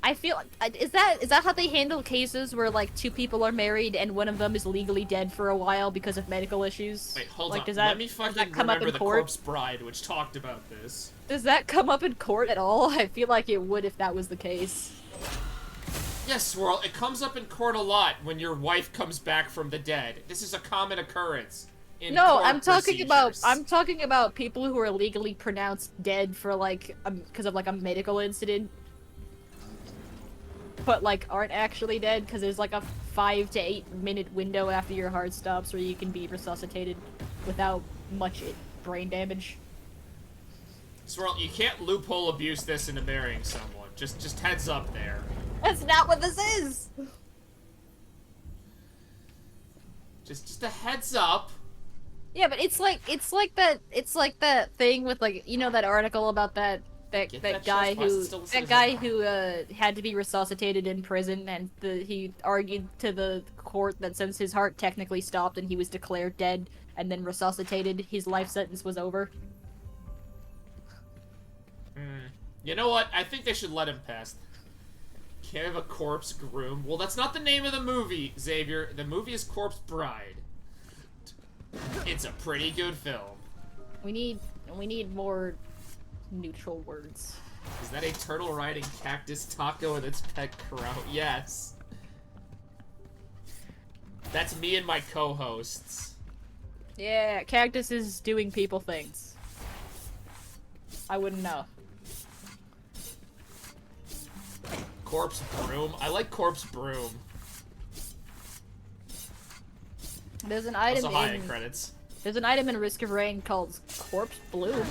I feel is that how they handle cases where like two people are married and one of them is legally dead for a while because of medical issues? Wait, hold like, on. Does that, Let me fucking come up remember in the court? Corpse Bride, which talked about this. Does that come up in court at all? I feel like it would if that was the case. Yes, Swirl, it comes up in court a lot when your wife comes back from the dead. This is a common occurrence in No, court I'm talking procedures. about people who are legally pronounced dead for like because of like a medical incident, but like aren't actually dead because there's like a 5 to 8 minute window after your heart stops where you can be resuscitated without much brain damage. Swirl, you can't loophole abuse this into marrying someone. Just heads up there. That's not what this is. Just a heads up. Yeah, but it's like that thing with like, you know, that article about that That Get that that guy chest, why is it who still that sitting guy who had to be resuscitated in prison, and he argued to the court that since his heart technically stopped and he was declared dead and then resuscitated, his life sentence was over. You know what? I think they should let him pass. Can't have a corpse groom. Well, that's not the name of the movie, Xavier. The movie is Corpse Bride. It's a pretty good film. We need more neutral words. Is that a turtle riding cactus taco with its pet crow? Yes. That's me and my co-hosts. Yeah, cactus is doing people things. I wouldn't know. Corpse broom. I like corpse broom. There's an item Also high in credits. There's an item in Risk of Rain called Corpse Bloom.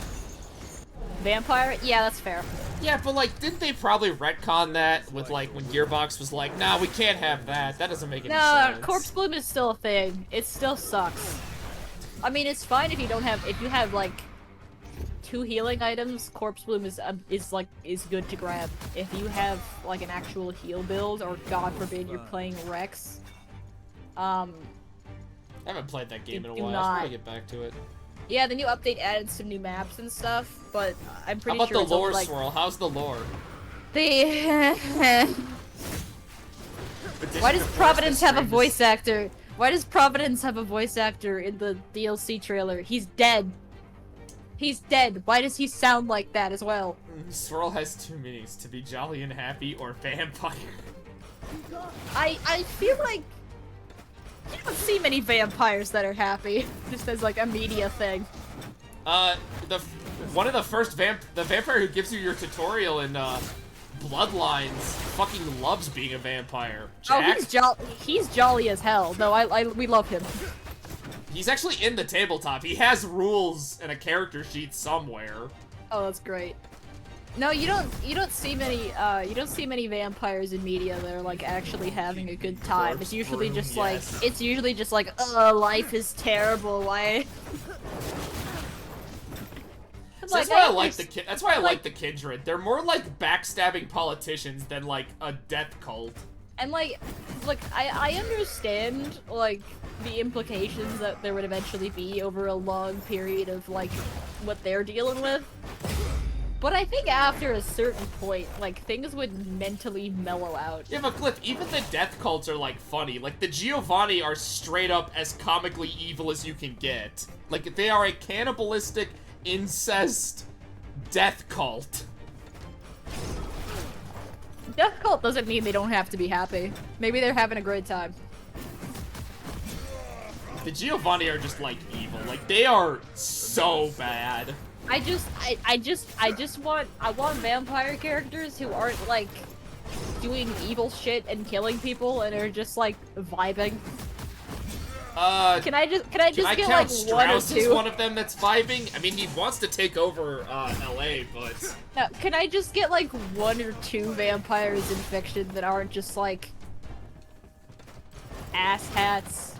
Vampire? Yeah, that's fair. Yeah, but like, didn't they probably retcon that with like when Gearbox was like, nah, we can't have that. That doesn't make any No, sense. Corpse Bloom is still a thing. It still sucks. I mean, it's fine if you don't have, if you have like 2 healing items. Corpse Bloom is good to grab. If you have like an actual heal build, or God forbid you're playing Rex, I haven't played that game in a do while. not. I should probably get back to it. Yeah, the new update added some new maps and stuff, but I'm How pretty about sure the it's lore only, like, swirl? How's the lore? the Why does Providence have a voice actor? Why does Providence have a voice actor in the DLC trailer? He's dead. He's dead. Why does he sound like that as well? Swirl has 2 meanings: to be jolly and happy, or vampire. I feel like you don't see many vampires that are happy. Just as like a media thing. One of the first the vampire who gives you your tutorial in Bloodlines fucking loves being a vampire. Jack? Oh, he's jolly as hell. No, we love him. He's actually in the tabletop. He has rules and a character sheet somewhere. Oh, that's great. No, you don't see many vampires in media that are like actually having a good time. It's usually just like life is terrible. Why? So that's why I like the that's why I like the Kindred. They're more like backstabbing politicians than like a death cult. And like I understand like the implications that there would eventually be over a long period of like what they're dealing with. But I think after a certain point, like, things would mentally mellow out. Yeah, but Cliff, even the death cults are, like, funny. Like, the Giovanni are straight up as comically evil as you can get. Like, they are a cannibalistic, incest, death cult. Death cult doesn't mean they don't have to be happy. Maybe they're having a great time. The Giovanni are just, like, evil. Like, they are so bad. I want vampire characters who aren't like doing evil shit and killing people and are just like vibing. Can I just get like Strauss 1 or as 2? one of them that's vibing? I mean, he wants to take over LA, but No, can I just get like 1 or 2 vampires in fiction that aren't just like asshats?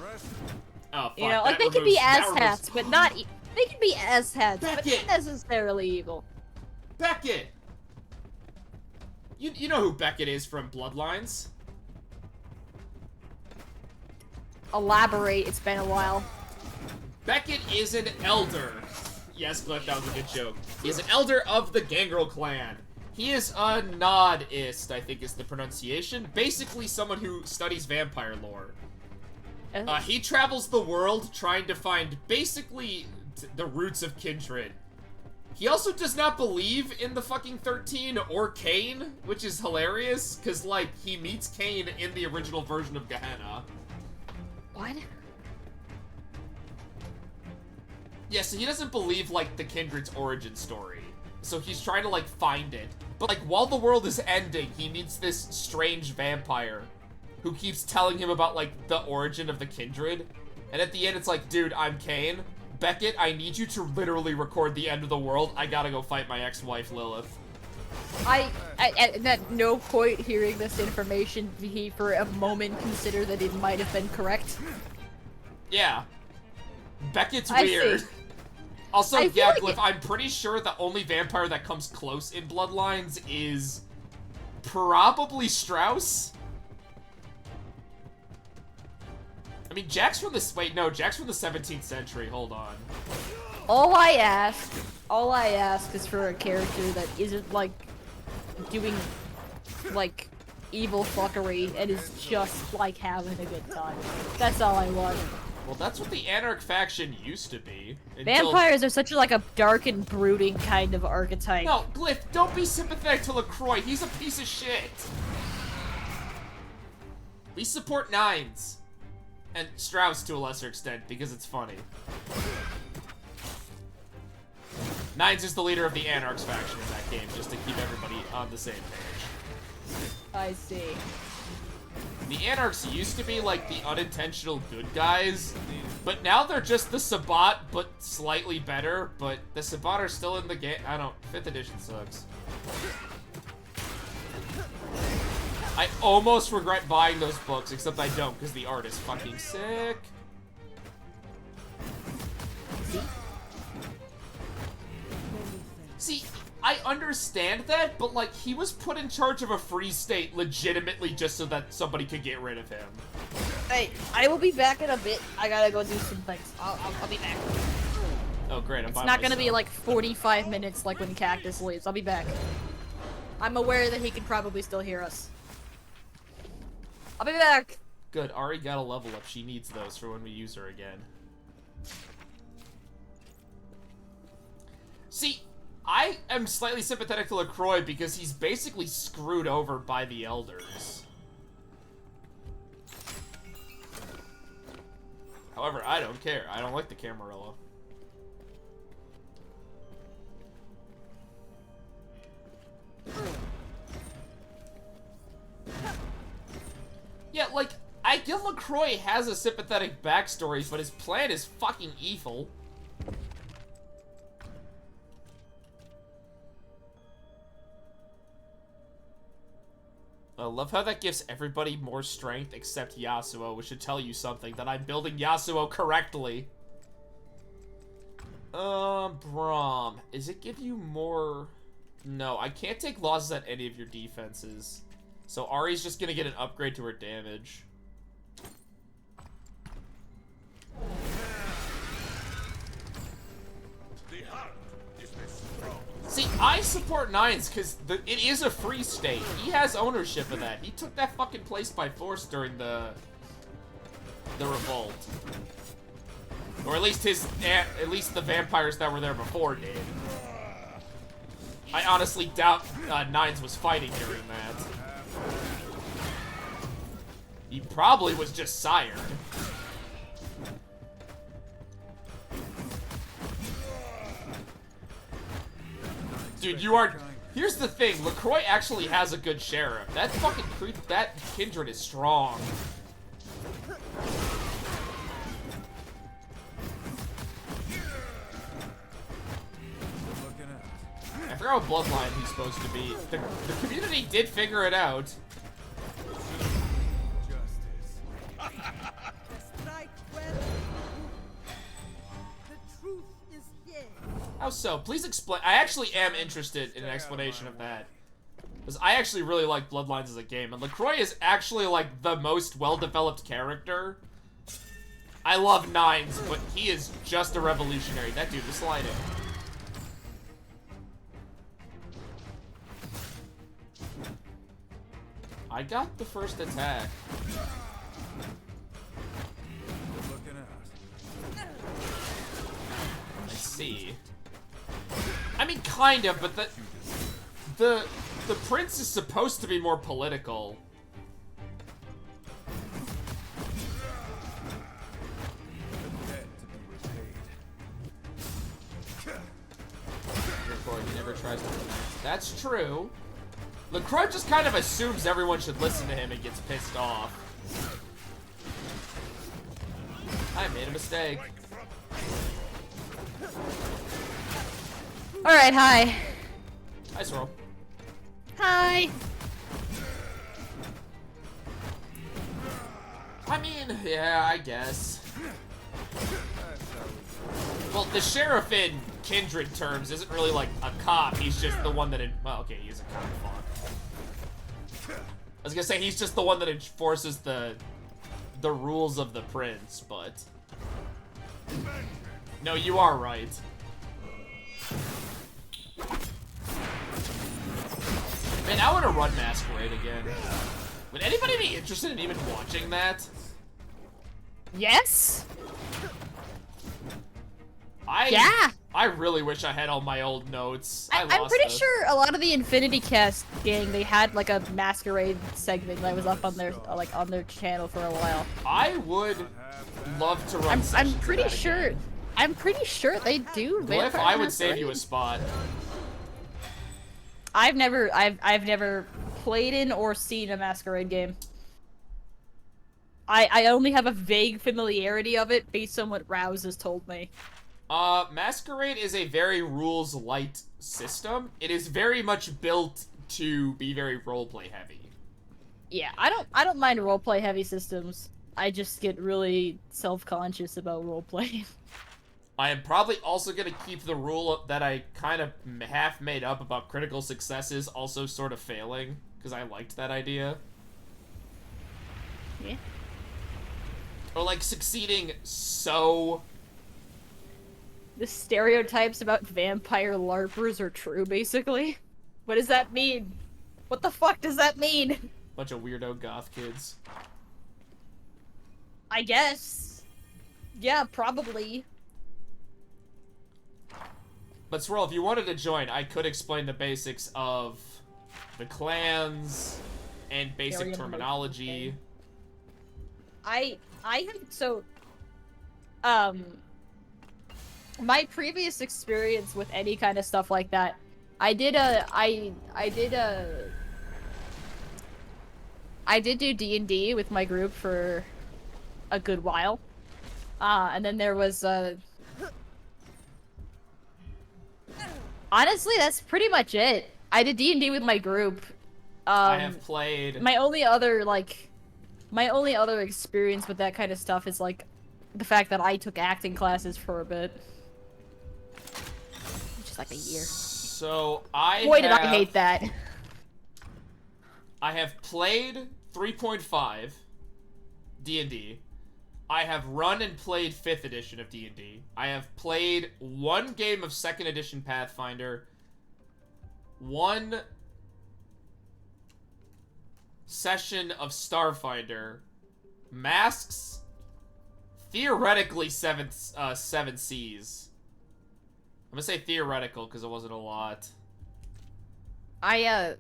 oh, fuck, You know, like that they could be removes- that asshats, but not. They can be asshats, but Beckett! not necessarily evil. Beckett! You know who Beckett is from Bloodlines? Elaborate. It's been a while. Beckett is an elder. Yes, Cliff, that was a good joke. He is an elder of the Gangrel clan. He is a nodist, I think is the pronunciation. Basically someone who studies vampire lore. He travels the world trying to find basically the roots of kindred. He also does not believe in the fucking 13 or Cain, which is hilarious, because, like, he meets Cain in the original version of Gehenna. What? Yeah, so he doesn't believe, like, the kindred's origin story. So he's trying to, like, find it. But, like, while the world is ending, he meets this strange vampire who keeps telling him about, like, the origin of the kindred. And at the end, it's like, dude, I'm Cain. Beckett, I need you to literally record the end of the world. I gotta go fight my ex-wife, Lilith. I at no point hearing this information, he for a moment consider that it might have been correct. Yeah. Beckett's I weird. see. Also, I feel yeah, like Glyph, I'm pretty sure the only vampire that comes close in Bloodlines is probably Strauss. I mean, Jack's from the... Wait, no, Jack's from the 17th century. Hold on. All I ask is for a character that isn't, like, doing, like, evil fuckery and is just, like, having a good time. That's all I want. Well, that's what the Anarch faction used to be. Vampires are such, like, a dark and brooding kind of archetype. No, Glyph, don't be sympathetic to LaCroix. He's a piece of shit. We support Nines. And Strauss to a lesser extent, because it's funny. Nines is the leader of the Anarchs faction in that game, just to keep everybody on the same page. I see. The Anarchs used to be, like, the unintentional good guys, but now they're just the Sabbat, but slightly better, but the Sabbat are still in the game. I don't... 5th edition sucks. I almost regret buying those books, except I don't, because the art is fucking sick. See, I understand that, but, like, he was put in charge of a free state legitimately just so that somebody could get rid of him. Hey, I will be back in a bit. I gotta go do some things. I'll be back. Oh, great, I'm It's not gonna be, like, 45 minutes like when Cactus leaves. I'll be back. I'm aware that he can probably still hear us. I'll be back! Good, Ari got a level up. She needs those for when we use her again. See, I am slightly sympathetic to LaCroix because he's basically screwed over by the Elders. However, I don't care. I don't like the Camarilla. Yeah, like, I get LaCroix has a sympathetic backstory, but his plan is fucking evil. I love how that gives everybody more strength except Yasuo, which should tell you something, that I'm building Yasuo correctly. Braum. Does it give you more... No, I can't take losses at any of your defenses. So Ari's just gonna get an upgrade to her damage. See, I support Nines because it is a free state. He has ownership of that. He took that fucking place by force during the revolt. Or at least the vampires that were there before did. I honestly doubt Nines was fighting during that. He probably was just sired. Dude, you are... Here's the thing, LaCroix actually has a good sheriff. That fucking that Kindred is strong. I forgot what bloodline he's supposed to be. The community did figure it out. How so? Please explain. I actually am interested in an explanation of that. Because I actually really like Bloodlines as a game. And LaCroix is actually, like, the most well-developed character. I love Nines, but he is just a revolutionary. That dude was sliding. I got the first attack. I see. I mean, kind of, but the prince is supposed to be more political. Therefore, he never tries to connect. That's true. LaCroix just kind of assumes everyone should listen to him and gets pissed off. I made a mistake. Alright, hi. Hi, Swirl. Hi. I mean, yeah, I guess. Well, the sheriff in Kindred terms isn't really like a cop. He's just the one that. Well, okay, he's a cop. Fuck. I was gonna say he's just the one that enforces the rules of the prince, but no, you are right. Man, I want to run Masquerade again. Would anybody be interested in even watching that? Yes. I really wish I had all my old notes. I'm pretty sure a lot of the Infinity Cast gang, they had like a Masquerade segment that was up on their on their channel for a while. I would love to run. I'm pretty sure. I'm pretty sure they do. Glyph, I would save you a spot. I've never played in or seen a Masquerade game. I only have a vague familiarity of it based on what Rouse has told me. Masquerade is a very rules-light system. It is very much built to be very roleplay heavy. Yeah, I don't mind roleplay heavy systems. I just get really self-conscious about roleplay. I am probably also gonna keep the rule that I kind of half made up about critical successes also sort of failing, because I liked that idea. Yeah. Or like succeeding so... The stereotypes about vampire LARPers are true, basically. What does that mean? What the fuck does that mean? Bunch of weirdo goth kids. I guess. Yeah, probably. But Swirl, if you wanted to join, I could explain the basics of the clans and basic terminology. I have so my previous experience with any kind of stuff like that, I did do D&D with my group for a good while. And then there was honestly, that's pretty much it. I did D&D with my group. I have played... My only other experience with that kind of stuff is, like, the fact that I took acting classes for a bit. Which is like a year. So, Boy, did I hate that. I have played 3.5 D&D. I have run and played 5th edition of D&D. I have played 1 game of 2nd edition Pathfinder. 1 session of Starfinder. Masks. Theoretically 7 Cs. I'm gonna say theoretical because it wasn't a lot. I've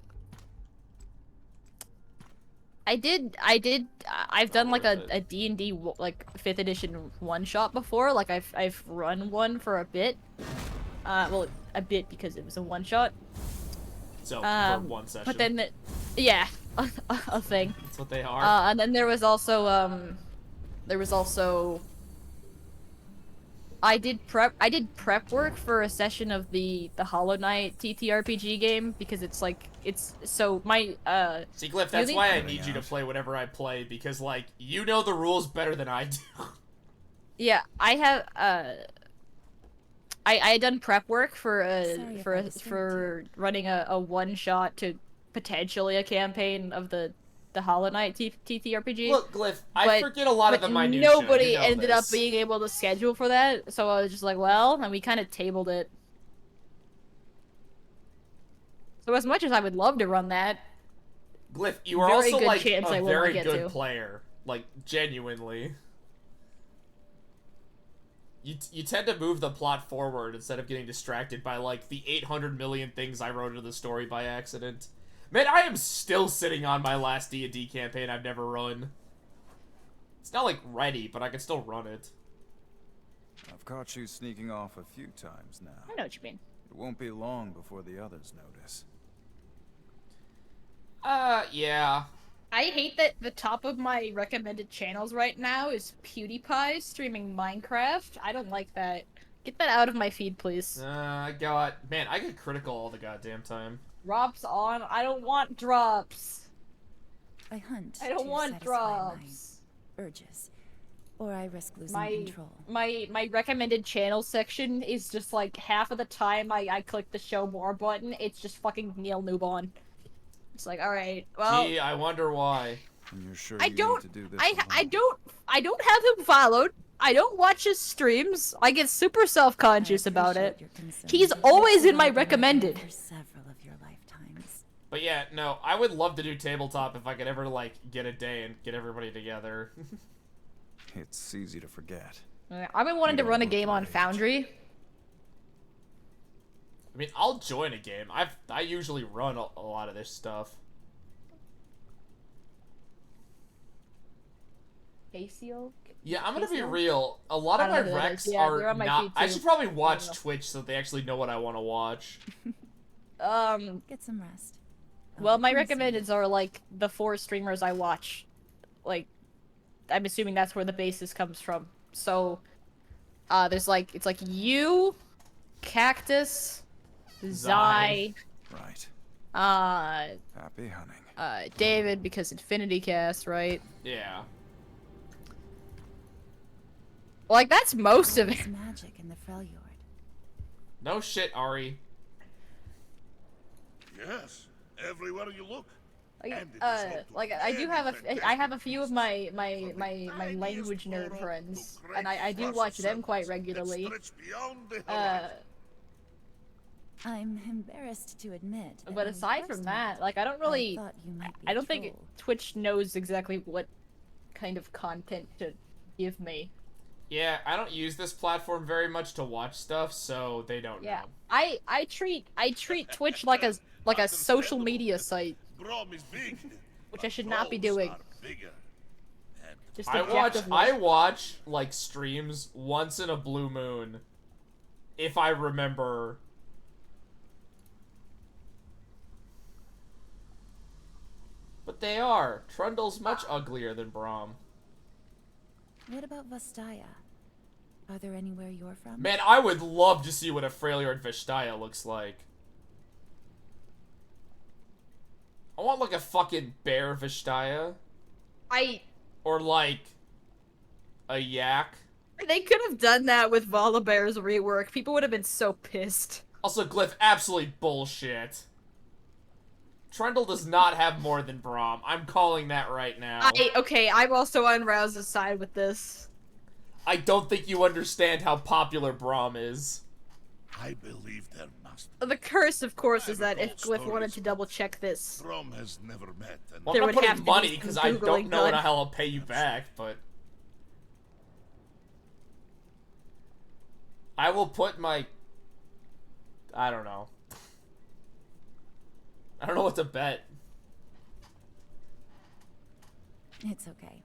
done like a D&D like 5th edition one shot before. Like I've run one for a bit. Well, a bit because it was a one shot. So for one session. But then, yeah, a thing. That's what they are. And then there was also I did prep work for a session of the Hollow Knight TTRPG game because it's so my See, Glyph, that's why I need you to play whatever I play because like you know the rules better than I do. Yeah, I have I had done prep work for running a one shot to potentially a campaign of the Hollow Knight TTRPG. Look, Glyph, I forget a lot of the minutiae. Nobody ended up being able to schedule for that, so I was just like, well, and we kind of tabled it. So as much as I would love to run that, Glyph, you are also like a very good to. player, like genuinely. You tend to move the plot forward instead of getting distracted by like the 800 million things I wrote into the story by accident. Man, I am still sitting on my last D&D campaign I've never run. It's not, like, ready, but I can still run it. I've caught you sneaking off a few times now. I know what you mean. It won't be long before the others notice. Yeah. I hate that the top of my recommended channels right now is PewDiePie streaming Minecraft. I don't like that. Get that out of my feed, please. Man, I get critical all the goddamn time. Drops on. I don't want drops. I hunt. I don't want drops. urges. or I risk losing control. My recommended channel section is just like half of the time I click the show more button, it's just fucking Neil Newbon. It's like, all right, well. Gee, I wonder why. And you're sure I you don't. need to do this I don't have him followed. I don't watch his streams. I get super self-conscious about it. He's always in my recommended. For several of your lifetimes. But yeah, no, I would love to do tabletop if I could ever, like, get a day and get everybody together. It's easy to forget. I've been wanting to run a game on Foundry. I mean, I'll join a game. I usually run a lot of this stuff. ACO? Yeah, I'm gonna be real. A lot of my recs are not. I should probably watch Twitch so they actually know what I want to watch. Get some rest. Well, my recommendeds are like the 4 streamers I watch. Like, I'm assuming that's where the basis comes from. So, there's like, it's like you, Cactus, Zai. Right. Happy hunting. David, because Infinity Cast, right? Yeah. Like, that's most of it. There's magic in the Freljord. No shit, Ari. Yes, everywhere you look. Like I do have I have a few of my language nerd friends, and I do watch them quite regularly. I'm embarrassed to admit. But aside from that, like I don't think Twitch knows exactly what kind of content to give me. Yeah, I don't use this platform very much to watch stuff, so they don't know. I treat Twitch like a social media site, which I should not be doing. Just I watch like streams once in a blue moon, if I remember. But they are. Trundle's much uglier than Braum. What about Vastaya? Are there anywhere you're from? Man, I would love to see what a Freljord Vastaya looks like. I want like a fucking bear Vastaya. Or like a yak. They could have done that with Volibear's rework. People would have been so pissed. Also, Glyph, absolutely bullshit. Trundle does not have more than Braum. I'm calling that right now. Okay, I'm also on Rouse's side with this. I don't think you understand how popular Braum is. I believe there must. The curse, of course, is that if Glyph wanted to double check this, Braum has never met. Well, I'm not putting money because I don't know how I'll pay you back, but I will put my. I don't know. I don't know what to bet. It's okay.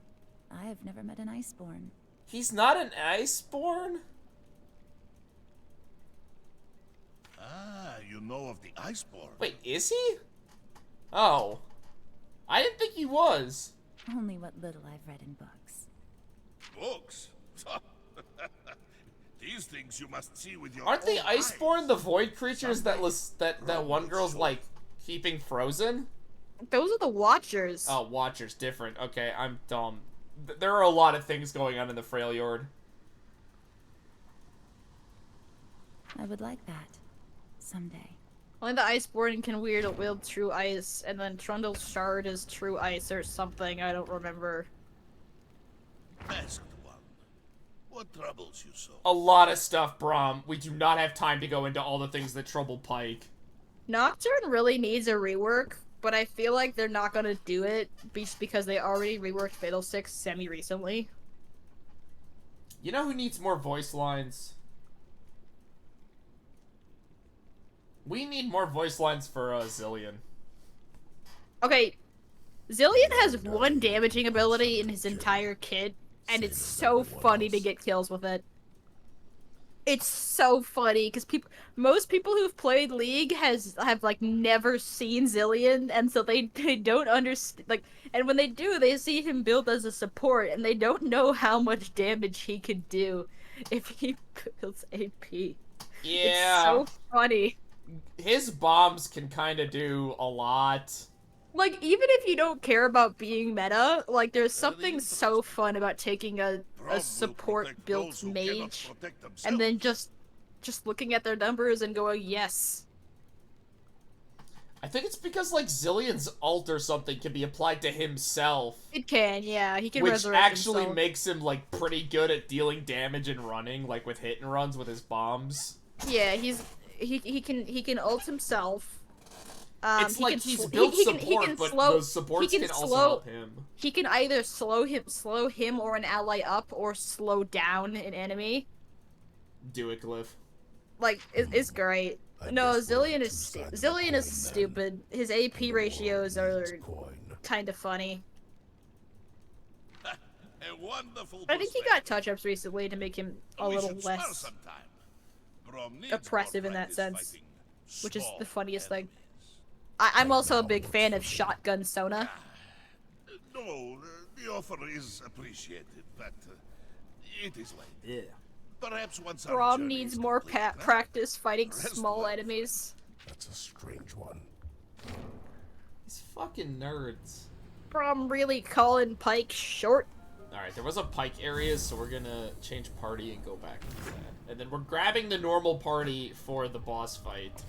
I have never met an Iceborn. He's not an Iceborn? Ah, you know of the Iceborn. Wait, is he? Oh. I didn't think he was. Only what little I've read in books. Books? These things you must see with your Aren't the own Iceborn eyes. the void creatures that one girl's like keeping frozen? Those are the Watchers. Oh, Watchers, different. Okay, I'm dumb. There are a lot of things going on in the Freljord. I would like that. Someday. Only the Iceborn can wield true ice, and then Trundle's shard is true ice or something, I don't remember. Masked one. What troubles you so? A lot of stuff, Braum. We do not have time to go into all the things that trouble Pike. Nocturne really needs a rework, but I feel like they're not gonna do it because they already reworked Fatal 6 semi-recently. You know who needs more voice lines? We need more voice lines for Zillion. Okay, Zillion has one damaging ability in his entire kit, and it's so funny to get kills with it. It's so funny because most people who've played League have like never seen Zillion, and so they don't understand. Like, and when they do, they see him build as a support, and they don't know how much damage he could do if he builds AP. Yeah, it's so funny. His bombs can kind of do a lot. Like, even if you don't care about being meta, like, there's something so fun about taking a Grom will support protect built those who cannot mage, protect themselves. and then just looking at their numbers and going, yes. I think it's because, like, Zillion's ult or something can be applied to himself. It can, yeah. He can Which resurrect actually himself. makes him, like, pretty good at dealing damage and running, like, with hit and runs with his bombs. Yeah, he can ult himself. It's like he's built support, but those supports can also help him. He can either slow him or an ally up, or slow down an enemy. Do it, Glyph. Like, it's great. No, Zillion is stupid. His AP ratios are kind of funny. A wonderful I think he got touch-ups recently to make him a We little should spar less sometime. Grom needs oppressive more in that practice sense, fighting which is small the funniest thing. enemies. I'm also a big fan of Shotgun Sona. No, the offer is appreciated, but it is late. Yeah. Perhaps once our Brom journey needs is more complete, practice fighting Rest small well. enemies. That's a strange one. These fucking nerds. Brom really calling Pike short. Alright, there was a Pike area, so we're gonna change party and go back to that. And then we're grabbing the normal party for the boss fight.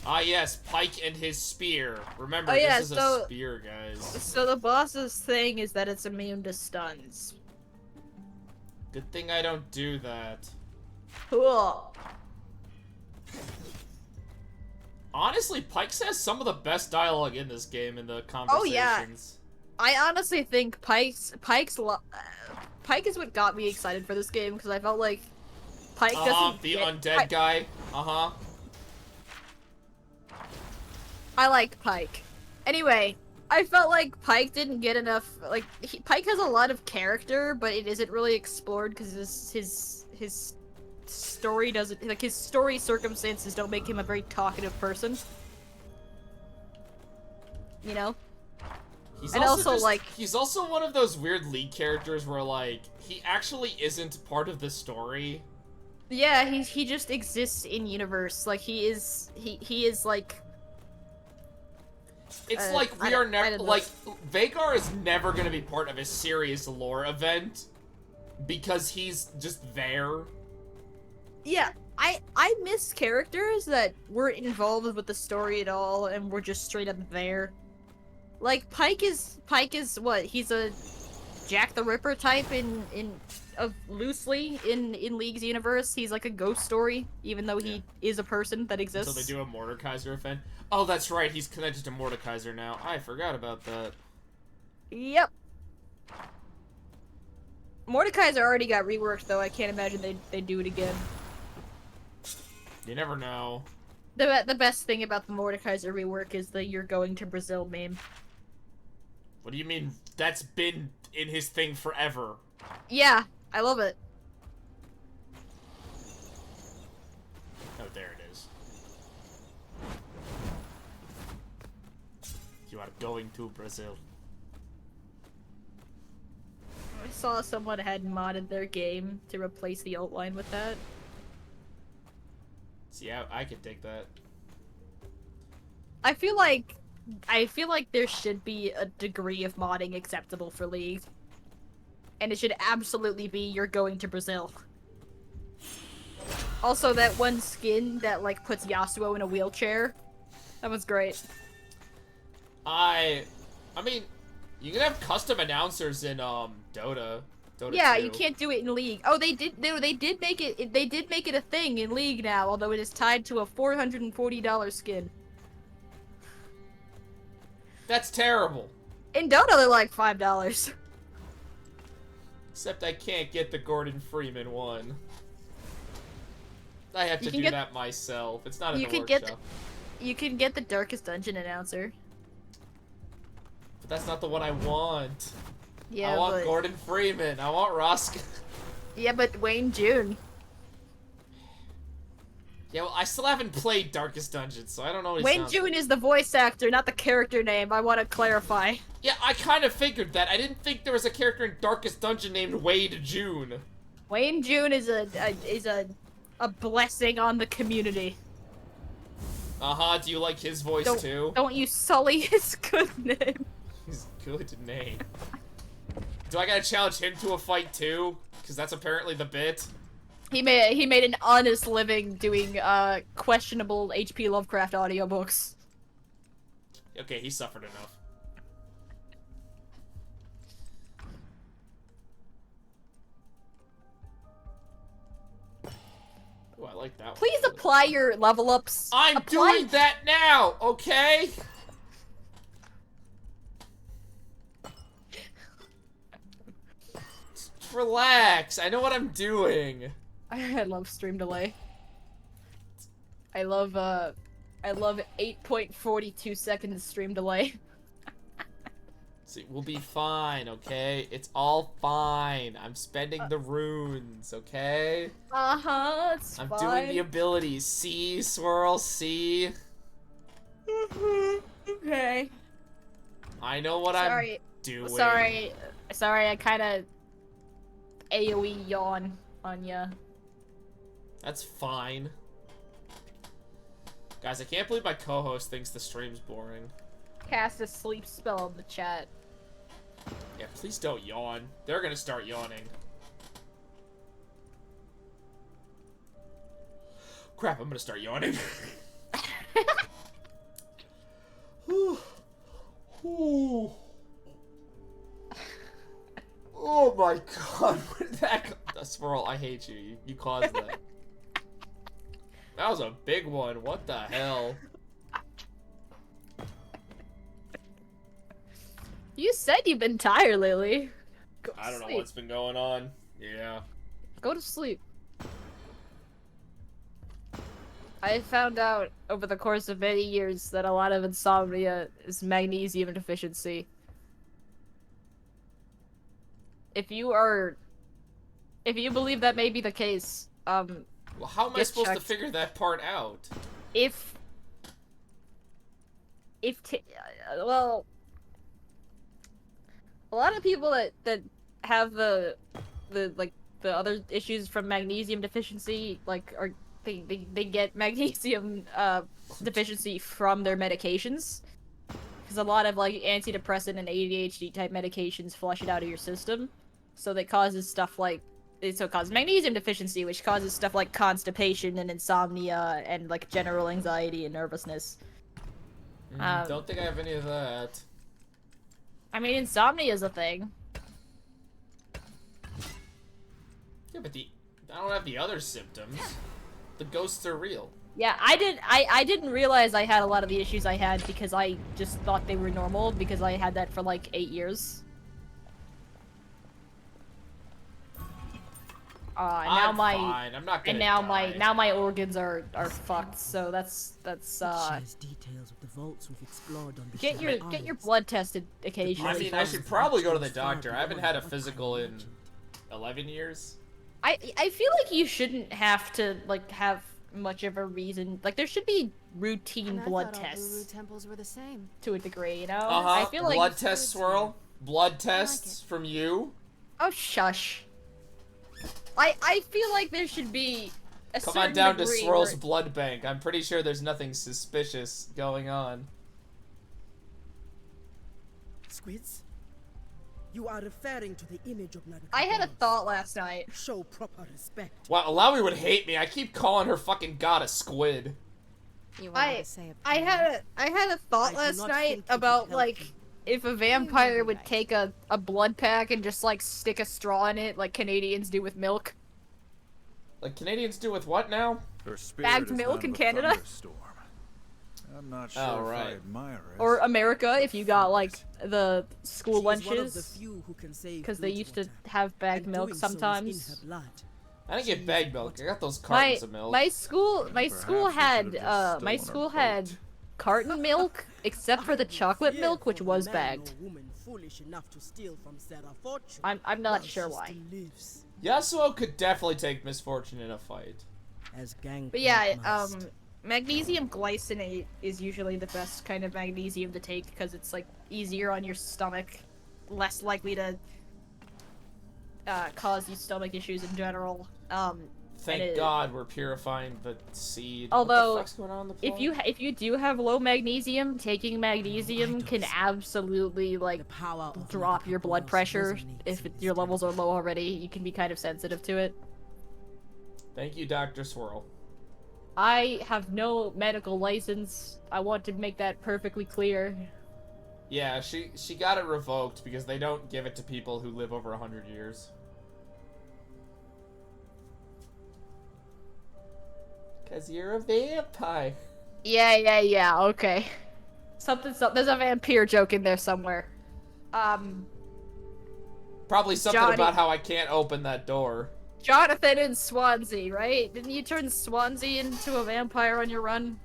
Ah yes, Pike and his spear. Remember, Oh, yeah, this is a spear, guys. So the boss's thing is that it's immune to stuns. Good thing I don't do that. Cool. Honestly, Pike says some of the best dialogue in this game in the conversations. Oh, yeah. I honestly think Pike is what got me excited for this game, because I felt like Pike doesn't the get- undead guy. I like Pike. Anyway, I felt like Pike didn't get enough. Like Pike has a lot of character, but it isn't really explored because his story doesn't, like, his story circumstances don't make him a very talkative person. You know. He's And also, just, like, he's also one of those weird League characters where, like, he actually isn't part of the story. Yeah, he just exists in universe. Like he is like. It's like we are never, like, Vagar is never gonna be part of a serious lore event because he's just there. Yeah, I miss characters that weren't involved with the story at all and were just straight up there. Like Pike is what? He's a Jack the Ripper type loosely in League's universe. He's like a ghost story, even though he is a person that exists. So they do a Mordekaiser event. Oh, that's right. He's connected to Mordekaiser now. I forgot about that. Yep. Mordekaiser already got reworked, though. I can't imagine they do it again. You never know. The best thing about the Mordekaiser rework is the "You're going to Brazil" meme. What do you mean? That's been in his thing forever. Yeah, I love it. Oh, there it is. You are going to Brazil. I saw someone had modded their game to replace the alt line with that. See, I could take that. I feel like there should be a degree of modding acceptable for League. And it should absolutely be "You're going to Brazil." Also, that one skin that, like, puts Yasuo in a wheelchair. That was great. I mean, you can have custom announcers in Dota. Yeah, 2. you can't do it in League. Oh, they did make it a thing in League now, although it is tied to a $440 skin. That's terrible. In Dota, they're like $5. Except I can't get the Gordon Freeman one. I have to do that myself. It's not in the workshop. You can get the Darkest Dungeon announcer. But that's not the one I want. Yeah, I want but... Gordon Freeman. I want Rosk. Yeah, but Wayne June. Yeah, well, I still haven't played Darkest Dungeon, so I don't know what he Wayne sounds June like. is the voice actor, not the character name. I want to clarify. Yeah, I kind of figured that. I didn't think there was a character in Darkest Dungeon named Wade June. Wayne June is a blessing on the community. Do you like his voice too? Don't you sully his good name. He's good name. Do I gotta challenge him to a fight too? Because that's apparently the bit. He made an honest living doing questionable H.P. Lovecraft audiobooks. Okay, he suffered enough. Oh, I like that one. Please apply your level ups. I'm doing that now, okay? Just relax. I know what I'm doing. I love stream delay. I love 8.42 seconds stream delay. See, we'll be fine, okay? It's all fine. I'm spending the runes, okay? It's I'm fine. doing the abilities. See, swirl, see. Okay. I know what I'm doing. Sorry, I kinda AoE yawn on ya. That's fine. Guys, I can't believe my co-host thinks the stream's boring. Cast a sleep spell in the chat. Yeah, please don't yawn. They're gonna start yawning. Crap, I'm gonna start yawning. Oh my god, where did that come? Swirl, I hate you. You caused that. That was a big one. What the hell? You said you've been tired lately. Go to I don't know sleep. what's been going on. Yeah. Go to sleep. I found out over the course of many years that a lot of insomnia is magnesium deficiency. If you believe that may be the case, Well, how am I supposed checked. to figure that part out? Well, a lot of people that have the other issues from magnesium deficiency, they get magnesium deficiency from their medications, because a lot of like antidepressant and ADHD type medications flush it out of your system, so that causes stuff like it causes magnesium deficiency, which causes stuff like constipation and insomnia and like general anxiety and nervousness. Don't think I have any of that. I mean, insomnia is a thing. Yeah, but I don't have the other symptoms. The ghosts are real. Yeah, I didn't realize I had a lot of the issues I had because I just thought they were normal because I had that for like 8 years. I'm fine. I'm not gonna die. now my organs are fucked. So that's Shares details of the vaults we've explored on the get your Shattered Isles. blood tested occasionally. I mean, I should probably go to the doctor. I haven't had a physical in 11 years. I feel like you shouldn't have to like have much of a reason. Like there should be routine And I blood thought all tests Buru temples were the same. to a degree, you know? Uh-huh. I feel like Blood test, Swirl. Blood tests from you. Oh shush. I feel like there should be a Come certain on down to degree Swirl's where- blood bank. I'm pretty sure there's nothing suspicious going on. Squids? You are referring to the image of Naruto. I had a thought last night. Show proper respect. Wow, Alawi would hate me. I keep calling her fucking god a squid. You wanted to say I had a thought I do last not night think you about can help like me. if a vampire would right. take a blood pack and just like stick a straw in it like Canadians do with milk. Like Canadians do with what now? Her spirit Bagged is milk none in of a Canada? thunderstorm. I'm not sure Oh, if I right. admire it. Or America if you got like the school She is one of the lunches. few who can save Because they used to Bridgewater, have bagged and milk doing so is in sometimes. her blood. I didn't get bagged milk. I got those My cartons of milk. my school Perhaps we had should've just my stolen school her had boat. carton milk except for the I would chocolate fear milk, which for a was man bagged. or woman foolish enough to steal from Sarah Fortune I'm not while sure she why. still lives, Yasuo could definitely take Misfortune in a fight. as gang But yeah, must. magnesium glycinate is usually the best kind of magnesium to take because it's like easier on your stomach, less likely to cause you stomach issues in general. Thank God we're purifying the seed. Although, what the fuck's going on in the plot? if you do have low magnesium, taking magnesium can absolutely like drop your blood pressure. If your levels are low already, you can be kind of sensitive to it. Thank you, Dr. Swirl. I have no medical license. I want to make that perfectly clear. Yeah, she got it revoked because they don't give it to people who live over 100 years. Cause you're a vampire. Yeah, okay. There's a vampire joke in there somewhere. Probably something Johnny- about how I can't open that door. Jonathan and Swansea, right? Didn't you turn Swansea into a vampire on your run?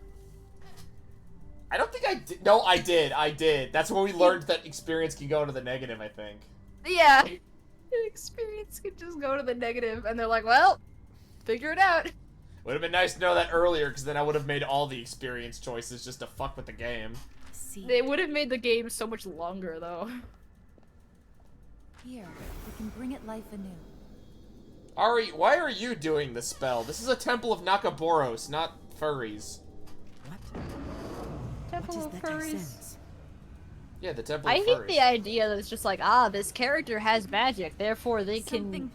I don't think I did. No, I did. That's when we learned that experience can go to the negative, I think. Yeah. Experience could just go to the negative, and they're like, well, figure it out. Would have been nice to know that earlier, because then I would have made all the experience choices just to fuck with the game. They would have made the game so much longer, though. Here, we can bring it life anew. Ari, why are you doing the spell? This is a temple of Nakaboros, not furries. Temple of Furries. Yeah, the temple I of hate furries. the idea that it's just like, this character has magic, therefore they can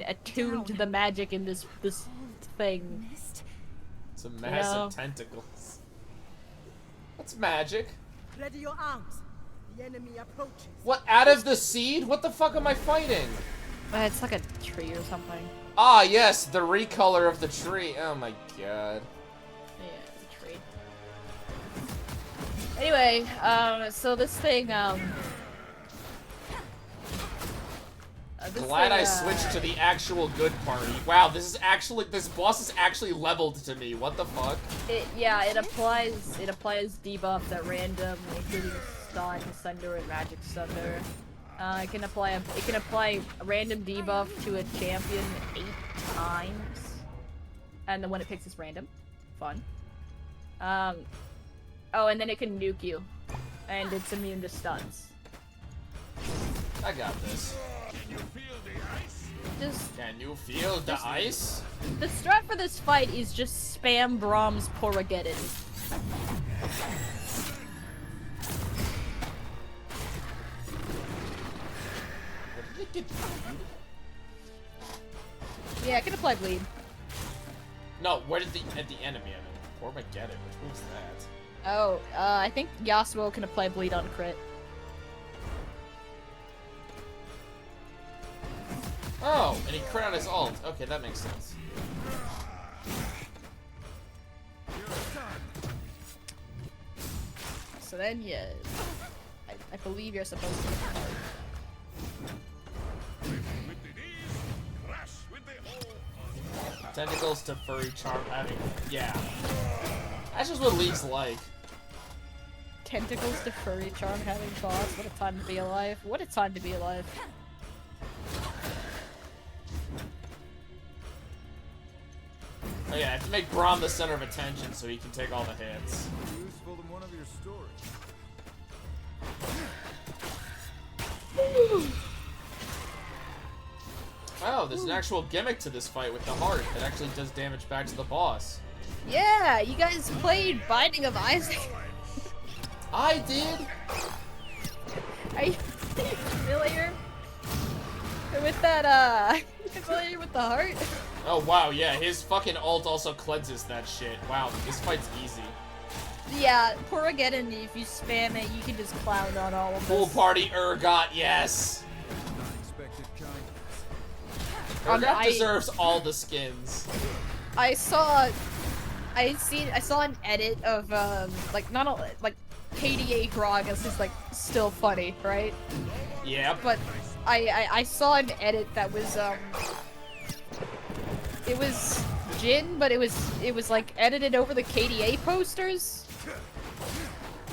attune to the magic in this thing. It's a massive tentacles. That's magic. Ready your arms. The enemy approaches. What, out of the seed? What the fuck am I fighting? It's like a tree or something. Ah, yes, the recolor of the tree. Oh my god. Yeah, it's a tree. Anyway, so this thing, Glad I switched to the actual good party. Wow, this boss is actually leveled to me. What the fuck? it applies debuffs at random, including stun, sunder, and magic sunder. It can apply a random debuff to a champion 8 times, and then when it picks, it's random. Fun. Oh, and then it can nuke you, and it's immune to stuns. I got this. Can you feel the ice? Can you feel the ice? The strat for this fight is just spam Brahms Porageddon. What did it get? Yeah, I can apply bleed. No, where did at the enemy? I mean, Porageddon. Which one's that? Oh, I think Yasuo can apply bleed on crit. Oh, and he crit on his ult. Okay, that makes sense. So then, yeah, I believe you're supposed to. With the knees, crash with the whole. Tentacles to furry charm. I mean, yeah. That's just what League's like. Tentacles to furry charm having thoughts. What a time to be alive. What a time to be alive. Oh yeah, I have to make Braum the center of attention so he can take all the hits. Useful in one of your stories. Oh, there's an actual gimmick to this fight with the heart that actually does damage back to the boss. Yeah, you guys played Binding of Isaac. I did! Are you familiar with that, familiar with the heart? Oh wow, yeah, his fucking ult also cleanses that shit. Wow, this fight's easy. Yeah, Porageddon, if you spam it, you can just clown on all of Full this. party Urgot, yes! Unexpected kind. Urgot deserves all the skins. I saw an edit of, KDA Gragas is, still funny, right? Yep. But I saw an edit that was, it was Jin, but it was edited over the KDA posters.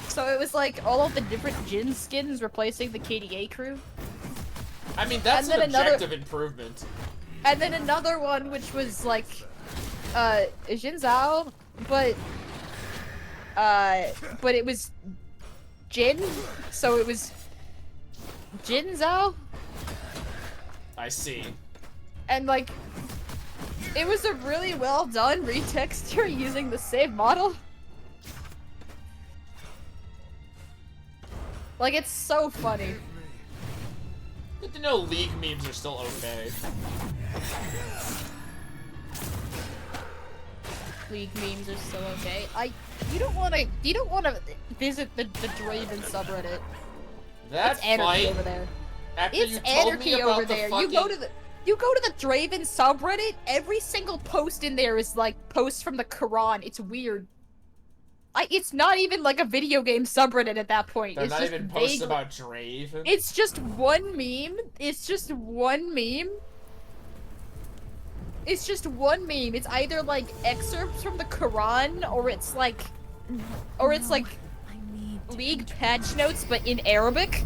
So it was all of the different Jin skins replacing the KDA crew. I mean, that's an objective improvement. And then another one which was Jin Zhao, but it was Jin, so it was Jin Zhao. I see. And It was a really well done retexture using the same model. Like, it's so funny. Good to know League memes are still okay. League memes are still okay. You don't wanna visit the Draven subreddit. That It's anarchy fight, over there. after It's you told anarchy me about over the there. fucking... You go to the Draven subreddit, every single post in there is like posts from the Quran. It's weird. It's not even like a video game subreddit at that point. They're it's not just even posts vague... about Draven. It's just one meme. It's just one meme. It's just one meme. It's either like excerpts from the Quran, or it's like, League patch notes, but in Arabic.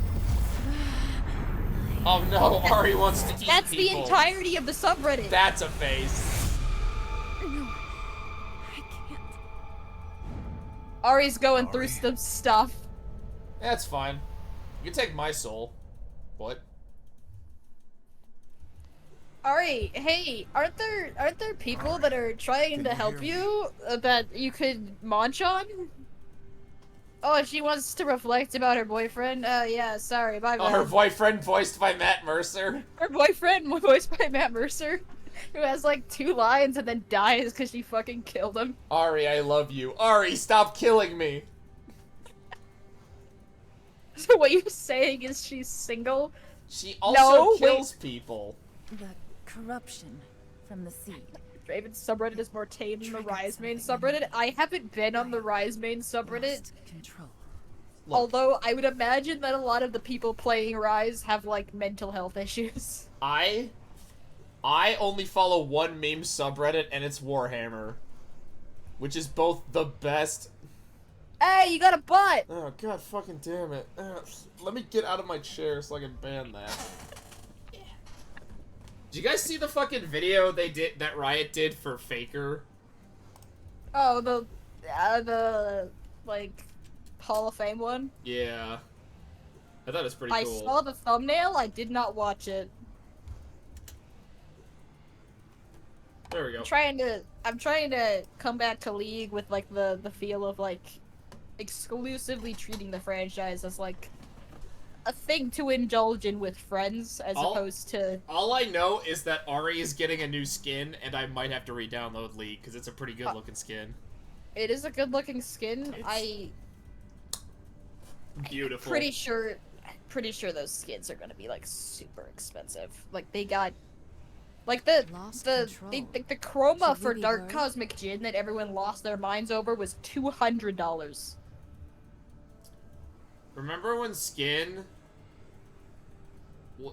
Oh no, Ari wants to eat That's people. the entirety of the subreddit. That's a face. No, I can't. Ari's going through some stuff. That's fine. You can take my soul. What? Ari, hey, aren't there people that are trying to help you that you could munch on? Oh, she wants to reflect about her boyfriend. Yeah, sorry, bye. Oh, her boyfriend voiced by Matt Mercer. Her boyfriend voiced by Matt Mercer, who has like 2 lines and then dies because she fucking killed him. Ari, I love you. Ari, stop killing me. So what you're saying is she's single? She also No, kills people. The corruption from the seed. Draven's subreddit is more tame than the Rise main subreddit. I haven't been on the Rise main subreddit. Control. Look. Although I would imagine that a lot of the people playing Rise have like mental health issues. I only follow one meme subreddit, and it's Warhammer, which is both the best. Hey, you got a butt! Oh god, fucking damn it! Let me get out of my chair so I can ban that. Did you guys see the fucking video that Riot did for Faker? Oh, the like Hall of Fame one. Yeah, I thought it was pretty I cool. saw the thumbnail. I did not watch it. There we go. I'm trying to come back to League with like the feel of like exclusively treating the franchise as like a thing to indulge in with friends as opposed to... All I know is that Ari is getting a new skin, and I might have to re-download League, because it's a pretty good looking skin. It is a good looking skin. Beautiful. Pretty sure those skins are gonna be like super expensive. Like they got like the chroma Should we for be Dark worried? Cosmic Djinn that everyone lost their minds over was $200. Remember when skin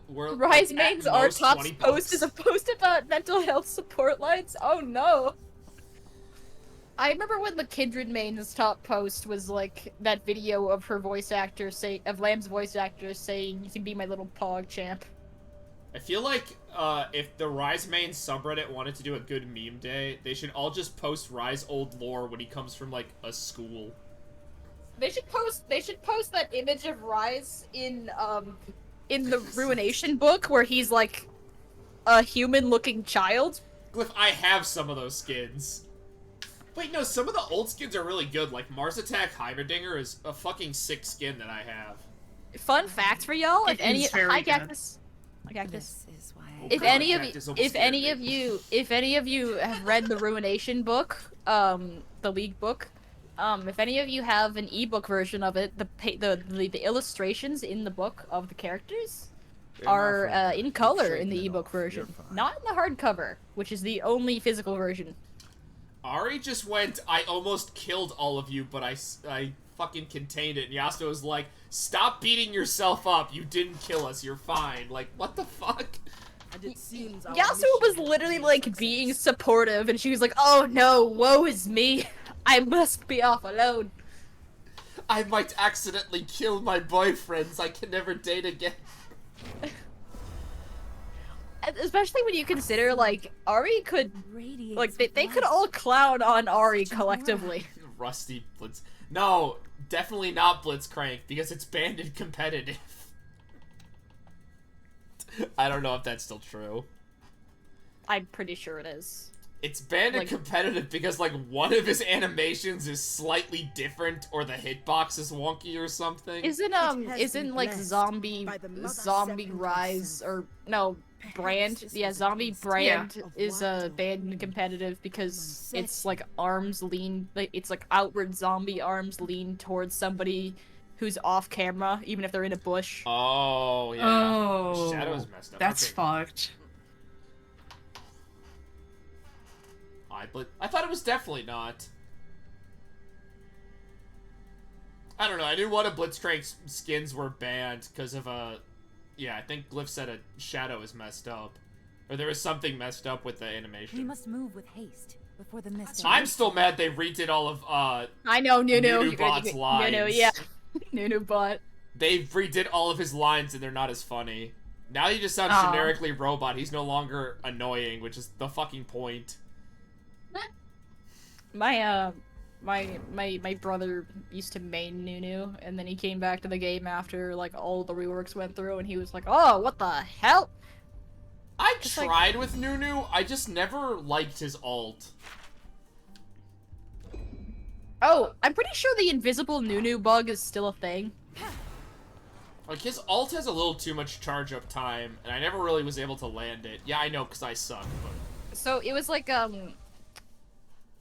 were Rise like, mains at our most top 20 post bucks? is a post about mental health support lines. Oh no. I remember when the Kindred main's top post was like that video of her voice actor of Lamb's voice actor saying, "You can be my little pog champ." I feel like if the Rise main subreddit wanted to do a good meme day, they should all just post Rise old lore when he comes from like a school. They should post that image of Rise in the Ruination book where he's like a human-looking child. Glyph, I have some of those skins. Wait, no, some of the old skins are really good. Like Mars Attack Heimerdinger is a fucking sick skin that I have. Fun fact for y'all: It is very hi good. Cactus. Hi Cactus. This is why I If God, any of Cactus you, almost if any of you have read the Ruination book, the League book, if any of you have an ebook version of it, the illustrations in the book of the characters are in color in the ebook version, not in the hardcover, which is the only physical version. Ari just went, I almost killed all of you, but I fucking contained it. And Yasuo was like, stop beating yourself up. You didn't kill us. You're fine. Like, what the fuck? And it seems our Yasuo was mission literally has like been being success. supportive, and she was like, "Oh no, woe is me. I must be off alone." I might accidentally kill my boyfriends. I can never date again. And especially when you consider like Ari could radiates like they with could light. all clown on Ari Such an collectively. Rusty Blitz. No, definitely not Blitzcrank, because it's banned in competitive. I don't know if that's still true. I'm pretty sure it is. It's banned in Like- competitive because, like, one of his animations is slightly different, or the hitbox is wonky or something. Isn't has isn't been like blessed zombie by the mother zombie second rise son. or no brand? this Yeah, was a zombie taste brand of is Wado. banned in competitive because it's Monsetti. like arms lean, like it's like outward zombie arms lean towards somebody who's off camera, even if they're in a bush. Oh, yeah. Oh, Shadow's messed up. that's Okay. fucked. I thought it was definitely not. I don't know, I knew one of Blitzcrank's skins were banned because of yeah, I think Glyph said a shadow is messed up. Or there was something messed up with the We animation. must move with haste before the mist. I'm still mad they redid all of, I know Nunu. Nunu-bot's lines. Nunu, yeah. Nunu bot. they redid all of his lines and they're not as funny. Now he just sounds Aw. generically robot. He's no longer annoying, which is the fucking point. My my brother used to main Nunu, and then he came back to the game after like all the reworks went through, and he was like, "Oh, what the hell?" I It's like- tried with Nunu, I just never liked his alt. Oh, I'm pretty sure the invisible Nunu bug is still a thing. Like, his alt has a little too much charge up time, and I never really was able to land it. Yeah, I know, because I suck, but... So it was like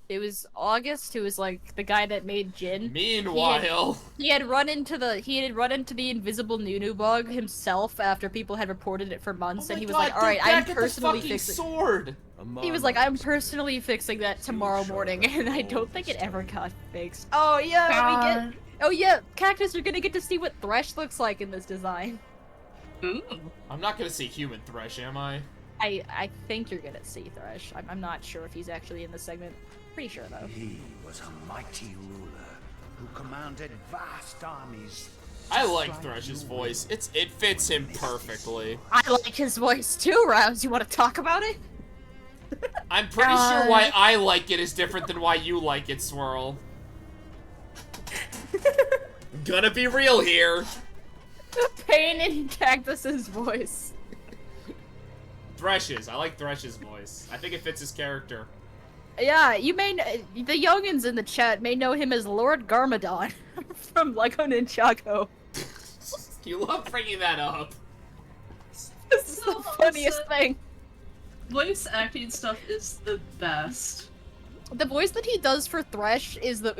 it was August, who was like the guy that made Jin. Meanwhile... He had run into the invisible Nunu bug himself after people had reported it for months, Oh and my he was God, like, "All right, they're I'm back at personally the fucking fixing." sword! He was like, "I'm personally fixing that tomorrow morning," and I don't think it ever got fixed. Oh yeah, we get. Oh yeah, Cactus, you're gonna get to see what Thresh looks like in this design. Ooh. I'm not gonna see human Thresh, am I? I think you're gonna see Thresh. I'm not sure if he's actually in this segment. Pretty sure though. He was a mighty ruler who commanded vast armies. I like Thresh's voice. It fits him perfectly. I like his voice too, Rouse. You want to talk about it? I'm pretty sure why I like it is different than why you like it, Swirl. Gonna be real here. Pain in Cactus's voice. Thresh's. I like Thresh's voice. I think it fits his character. Yeah, you may the youngins in the chat may know him as Lord Garmadon from Lego Ninjago. You love bringing that up. This is the funniest thing. Voice acting stuff is the best. The voice that he does for Thresh is what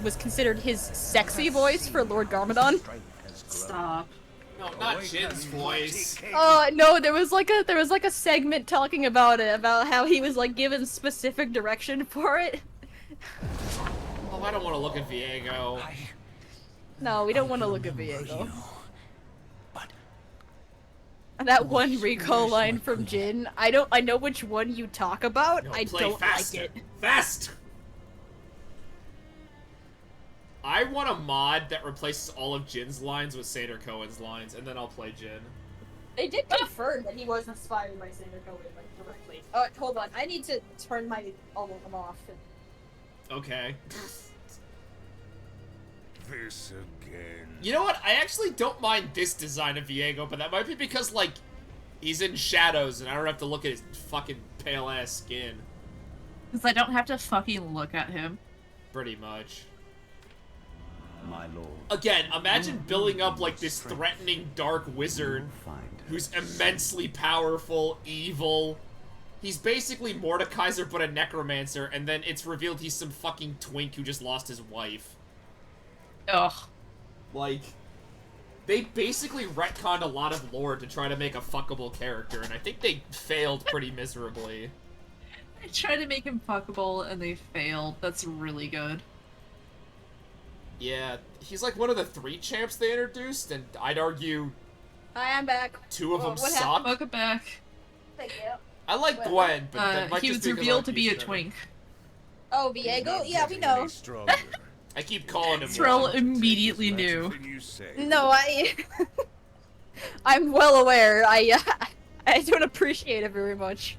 was considered his sexy voice for Lord Garmadon. Stop. No, not Jin's voice. Oh no, there was like a segment talking about it, about how he was like given specific direction for it. Oh, I don't want to look at Viego. No, we don't want to look at Viego. That one recall line from Jin, I know which one you talk about. No, I play don't faster. like it. Fast! I want a mod that replaces all of Jin's lines with Sander Cohen's lines, and then I'll play Jin. They did confirm that he was inspired by Sander Cohen, like, directly. Oh, hold on. I need to turn my all of them off. Okay. This again. You know what? I actually don't mind this design of Viego, but that might be because, like, he's in shadows and I don't have to look at his fucking pale-ass skin. Because I don't have to fucking look at him. Pretty much. My lord. Again, imagine building up, like, this threatening dark wizard who's immensely powerful, evil. He's basically Mordekaiser but a necromancer, and then it's revealed he's some fucking twink who just lost his wife. Ugh. Like, they basically retconned a lot of lore to try to make a fuckable character, and I think they failed pretty miserably. I tried to make him fuckable and they failed. That's really good. Yeah, he's like one of the 3 champs they introduced, and I'd argue I am back. 2 of them what suck. Welcome back. Thank you. I like Gwen, but that might He just was be 'cause I revealed like to be a Houston. twink. Oh, Viego? Yeah, we know. I keep calling him Thrall one. immediately knew. No, I'm well aware. I don't appreciate it very much.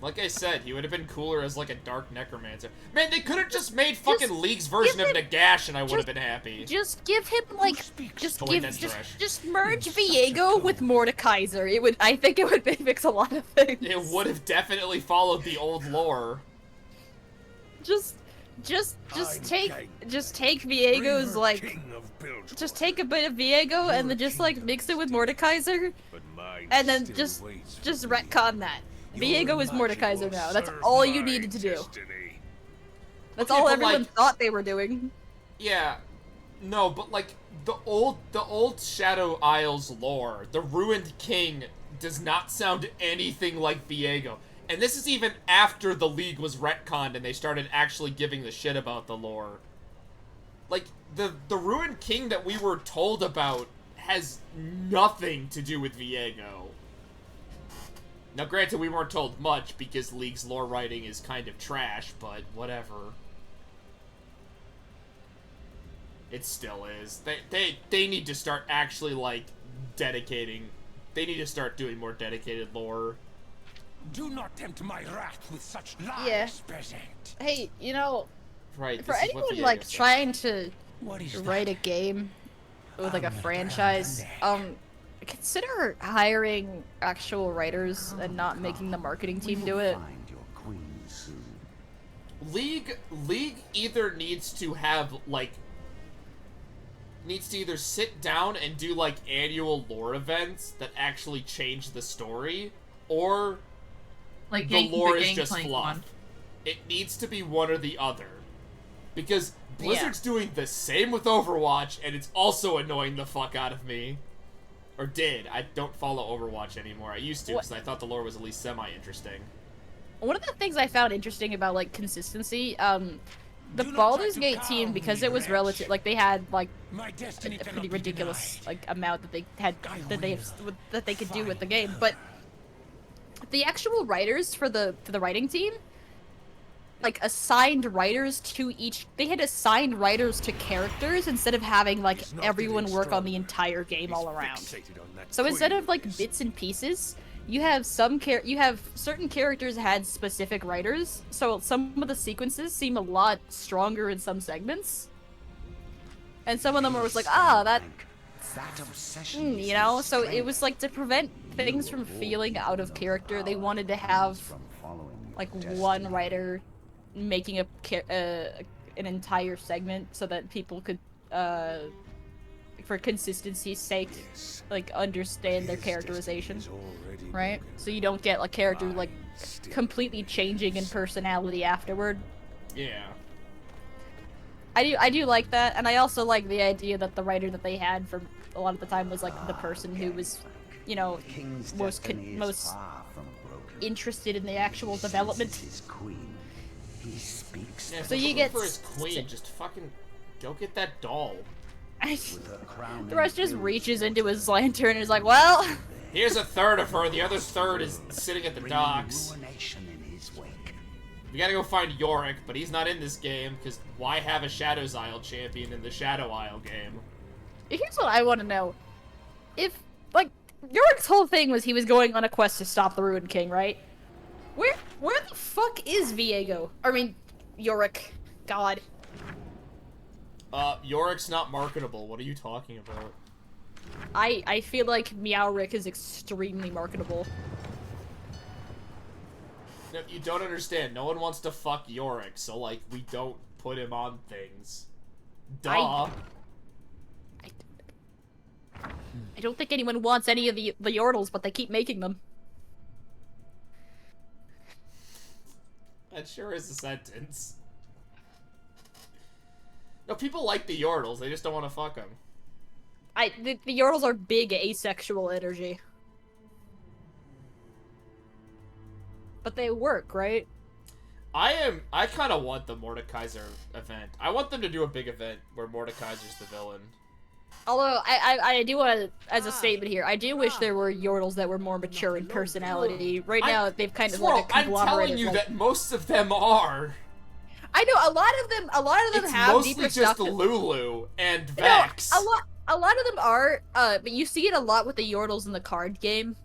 Like I said, he would have been cooler as, like, a dark necromancer. Man, they could have just made fucking League's version of Nagash and I would have been happy. Just give him, like, just merge You're Viego with Mordekaiser. I think it would fix a lot of things. It would have definitely followed the old lore. Just take Viego's, like, just take a bit of Viego and then just, like, mix it with Mordekaiser, and then just retcon that. Viego is Mordekaiser now. That's all you needed to do. That's all everyone thought they were doing. Yeah. No, but, like, the old Shadow Isles lore, the Ruined King, does not sound anything like Viego. And this is even after the League was retconned and they started actually giving the shit about the lore. Like, the Ruined King that we were told about has nothing to do with Viego. Now, granted, we weren't told much because League's lore writing is kind of trash, but whatever. It still is. They need to start actually, like, dedicating... They need to start doing more dedicated lore. Do not tempt my wrath with such lies, peasant. Hey, you know, right, for anyone, like, trying to write a game with, like, a franchise, consider hiring actual writers and not making the marketing team do it. League either needs to have, like, needs to either sit down and do, like, annual lore events that actually change the story, or like the lore is just fluff. It needs to be one or the other. Because Blizzard's doing the same with Overwatch, and it's also annoying the fuck out of me. Or did. I don't follow Overwatch anymore. I used to, because I thought the lore was at least semi-interesting. One of the things I found interesting about, like, consistency, the Baldur's Gate team, because it was relative, like, they had, like, a pretty ridiculous, like, amount that they had, that they could do with the game, but the actual writers for the writing team, like, assigned writers to each, they had assigned writers to characters instead of having, like, everyone work on the entire game all around. So instead of, like, bits and pieces, you have certain characters had specific writers, so some of the sequences seem a lot stronger in some segments. And some of them were just like, you know, so it was like to prevent things from feeling out of character, they wanted to have, like, one writer making an entire segment so that people could, for consistency's sake, like, understand their characterization, right? So you don't get a character, like, completely changing in personality afterward. Yeah. I do like that, and I also like the idea that the writer that they had for a lot of the time was, like, the person who was, you know, most interested in the actual development. Yeah, so you get for his queen, just fucking go get that doll. The rest just reaches into his lantern and is like, well, here's a third of her, the other third is sitting at the docks. We gotta go find Yorick, but he's not in this game, because why have a Shadow's Isle champion in the Shadow Isle game? Here's what I want to know. If, like, Yorick's whole thing was he was going on a quest to stop the Ruined King, right? Where the fuck is Viego? I mean, Yorick. God. Yorick's not marketable. What are you talking about? I feel like Meowrick is extremely marketable. No, you don't understand. No one wants to fuck Yorick, so, like, we don't put him on things. Duh. I don't think anyone wants any of the Yordles, but they keep making them. That sure is a sentence. No, people like the Yordles, they just don't want to fuck them. The Yordles are big asexual energy. But they work, right? I kind of want the Mordekaiser event. I want them to do a big event where Mordekaiser's the villain. Although, I do want to, as a statement here, I do wish there were Yordles that were more mature in personality. Right now, they've kind of like a conglomerate. I'm telling you that most of them are. I know, a lot of them have deeper stuff. It's mostly just Lulu and Vex. No, a lot of them are, but you see it a lot with the Yordles in the card game.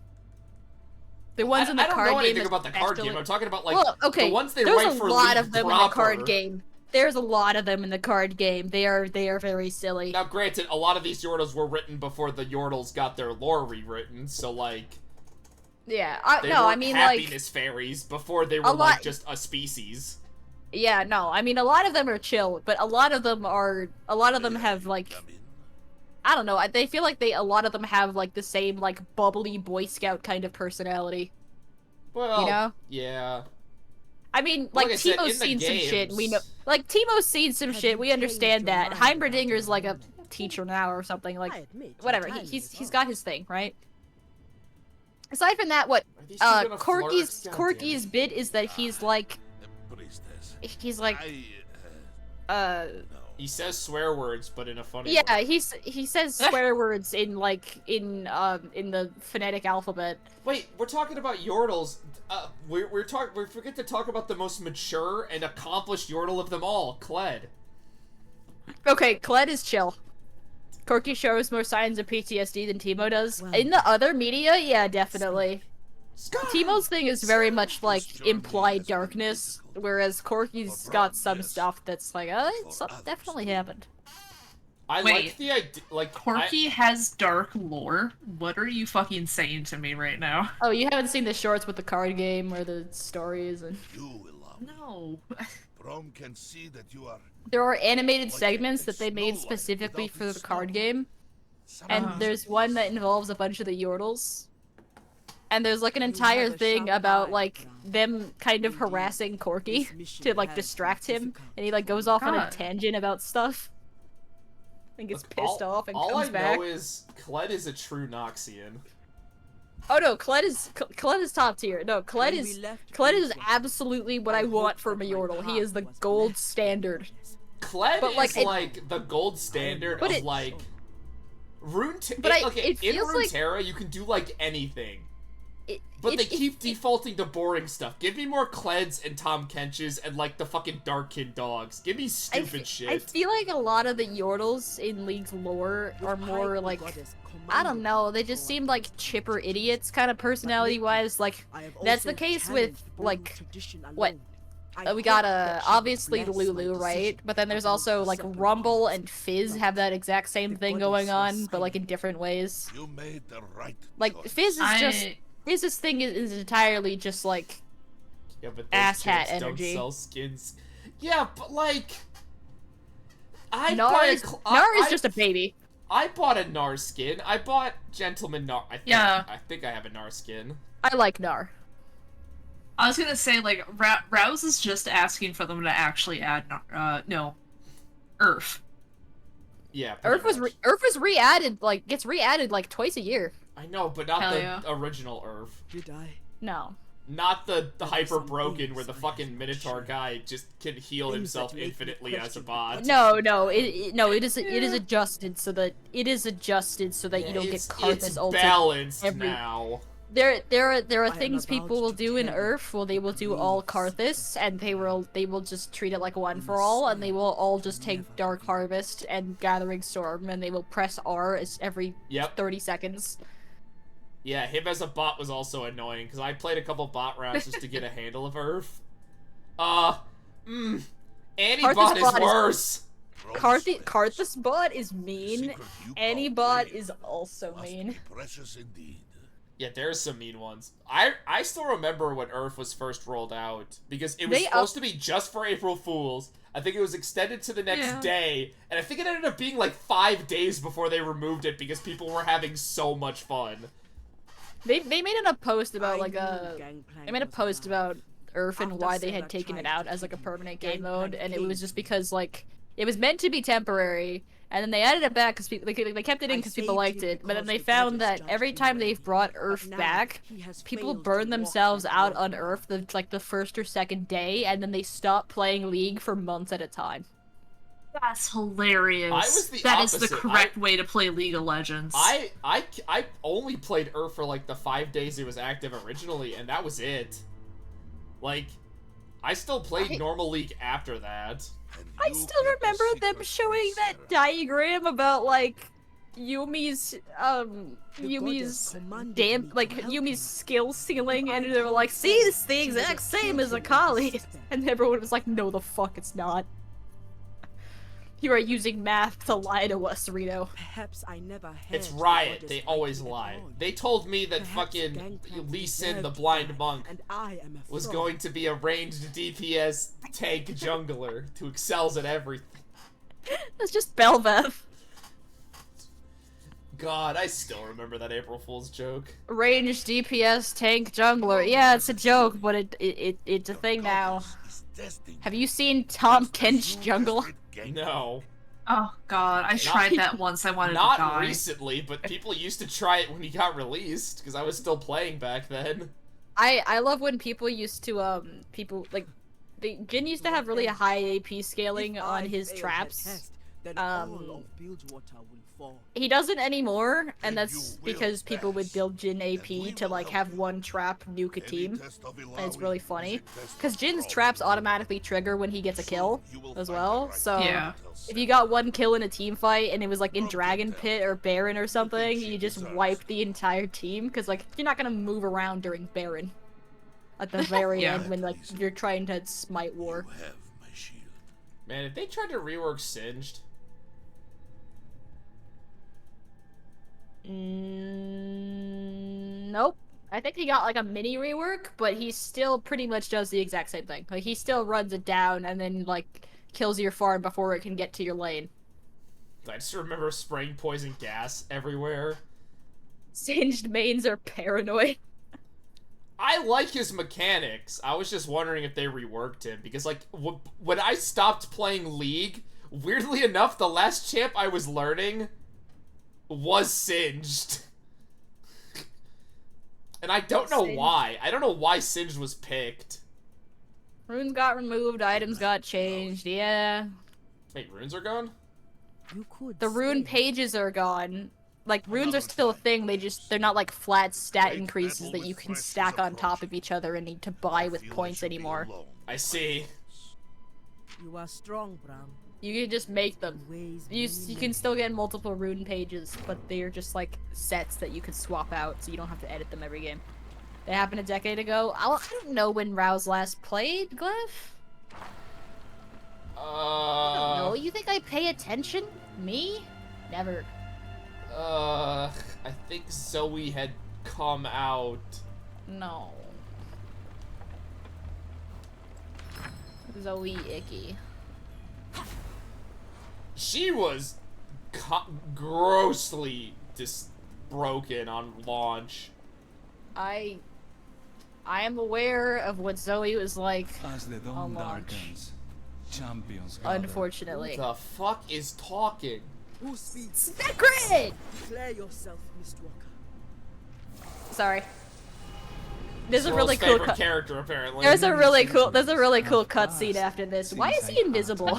The ones in the I don't card know game. anything about the card game. I'm talking about like the ones they there's write a for lot League of them proper. in the card game. There's a lot of them in the card game. They are very silly. Now, granted, a lot of these Yordles were written before the Yordles got their lore rewritten, so like. Yeah, they no, were I mean happiness fairies before they were like just a species. Yeah, no, I mean a lot of them are chill, but a lot of them have like. I don't know. They feel like a lot of them have like the same like bubbly Boy Scout kind of personality. Well, you know? Yeah. I mean, like Teemo's seen some shit. We know, like Teemo's seen some shit. We understand that. Heimberdinger's like a teacher now or something. Like whatever. He's got his thing, right? Aside from that, what Corky's bit is that he's like he says swear words, but in a funny way. Yeah, he says swear words in the phonetic alphabet. Wait, we're talking about Yordles. We forget to talk about the most mature and accomplished Yordle of them all, Kled. Okay, Kled is chill. Corky shows more signs of PTSD than Teemo does. In the other media, yeah, definitely. Teemo's thing is very much like implied darkness, whereas Corky's got some stuff that's like, it definitely happened. I like the idea, like Corky has dark lore. What are you fucking saying to me right now? Oh, you haven't seen the shorts with the card game or the stories and. No. Brom can see that you are. There are animated segments that they made specifically for the card game, and there's one that involves a bunch of the Yordles. And there's like an entire thing about like them kind of harassing Corky to like distract him, and he like goes off on a tangent about stuff. And gets pissed off and comes back. All I know is Kled is a true Noxian. Oh no, Kled is top tier. No, Kled is absolutely what I want from a Yordle. He is the gold standard. Kled is like the gold standard of like in Runeterra you can do like anything. But they keep defaulting to boring stuff. Give me more Kleds and Tom Kenches and like the fucking Darkkin dogs. Give me stupid shit. I feel like a lot of the Yordles in League's lore are more like, I don't know, they just seem like chipper idiots kind of personality-wise. Like, that's the case with, like, what? We got, obviously Lulu, right? But then there's also, like, Rumble and Fizz have that exact same thing going on, but, like, in different ways. You made the right like, Fizz is just... Fizz's thing is entirely just, like, asshat energy. Don't sell skins. Yeah, but, like... Nar is just a baby. I bought a Nar skin. I bought Gentleman Nar. I think I have a Nar skin. I like Nar. I was gonna say, like, Rouse is just asking for them to actually add, Earth. Yeah, Earth was re-added, like, gets re-added, like, twice a year. I know, but not the original Earth. Did I? No. Not the hyper broken where the fucking Minotaur guy just can heal himself infinitely as a bot. No, it is adjusted so that you don't get Karthus ulted. It's balanced now. There are things people will do in Earth where they will do all Karthus and they will just treat it like one for all, and they will all just take Dark Harvest and Gathering Storm and they will press R every 30 seconds. Yeah, him as a bot was also annoying, because I played a couple bot rounds just to get a handle of Earth. Annie-bot is worse! Karthus bot is mean. Annie-bot is also mean. Precious indeed. Yeah, there's some mean ones. I still remember when Earth was first rolled out, because it was supposed to be just for April Fools. I think it was extended to the next day, and I think it ended up being like 5 days before they removed it, because people were having so much fun. They made a post about Earth and why they had taken it out as like a permanent game mode, and it was just because like it was meant to be temporary, and then they added it back because people they kept it in because people liked it, but then they found that every time they've brought Earth back, people burn themselves out on Earth the first or second day, and then they stop playing League for months at a time. That's hilarious. I was the That opposite. is the correct way to play League of Legends. I only played Earth for like the 5 days it was active originally, and that was it. Like, I still played normal League after that. I still remember them showing that diagram about like Yumi's commanded me to help Yumi's you. skill ceiling, and I they were like, told see, her it's the she was exact a same as children Akali. sister. And everyone was like, no the fuck it's not. You are using math to lie to us, Rito. Perhaps I never heard It's the Riot. goddess They always rightly at lie. all. They told me that Perhaps fucking Gangplank Lee Sin, the deserved blind that, monk, and I am a was fraud. going to be a ranged DPS tank jungler who excels at everything. That's just Belveth. God, I still remember that April Fool's joke. Ranged DPS tank jungler. Yeah, it's a joke, but it's a thing now. Goddess is destined Have you seen Tom just as Kench you jungle? tested Gangplank. No. Oh god, I tried that once. I wanted to Not die. recently, but people used to try it when he got released, because I was still playing back then. I love when people used to Jin used to have really high AP scaling If on I his fail the traps. test, then all of Bilgewater will fall. He doesn't anymore, and Then that's you will because people would pass, build Jin and AP we to will like help have you. one trap nuke a Any team. test of And it's Ilawi really is funny. a test Because of Jin's Brawl. traps automatically trigger when he gets a kill Soon you will as find well. the right So Yeah. if you got one kill in a team fight and it was like in Don't Dragon tell. Pit or Baron or something, she you just deserves wipe it. the entire team because like you're not gonna move around during Baron. At the very Yeah. end when like you're trying to smite war. You have my shield. Man, if they tried to rework Singed, Nope. I think he got like a mini rework, but he still pretty much does the exact same thing. Like he still runs it down and then like kills your farm before it can get to your lane. I just remember spraying poison gas everywhere. Singed mains are paranoid. I like his mechanics. I was just wondering if they reworked him, because like when I stopped playing League, weirdly enough, the last champ I was learning was Singed. And I don't know Singed. why. I don't know why Singed was picked. Runes got removed, items got changed, yeah. Wait, runes are gone? You could The rune stay. pages are gone. Like, runes are still a thing, they're not like flat stat increases that you can stack on top of each other and need to buy with points anymore. I see. You are strong, Bram. You can just make them. Ways You can still get multiple rune pages, but they're just like sets that you can swap out, so you don't have to edit them every game. They happened a decade ago. I don't know when Rouse last played, Glyph. I don't know. You think I pay attention? Me? Never. I think Zoe had come out. No. Zoe icky. She was grossly broken on launch. I am aware of what Zoe was like As the on dawn launch. darkens, champions gather. Unfortunately. The fuck is talking? Who speaks? Secret! Declare yourself, Mistwalker. Sorry. There's a Squirrel's really cool favorite character, apparently. There's a really cool cutscene after this. Why is he invisible?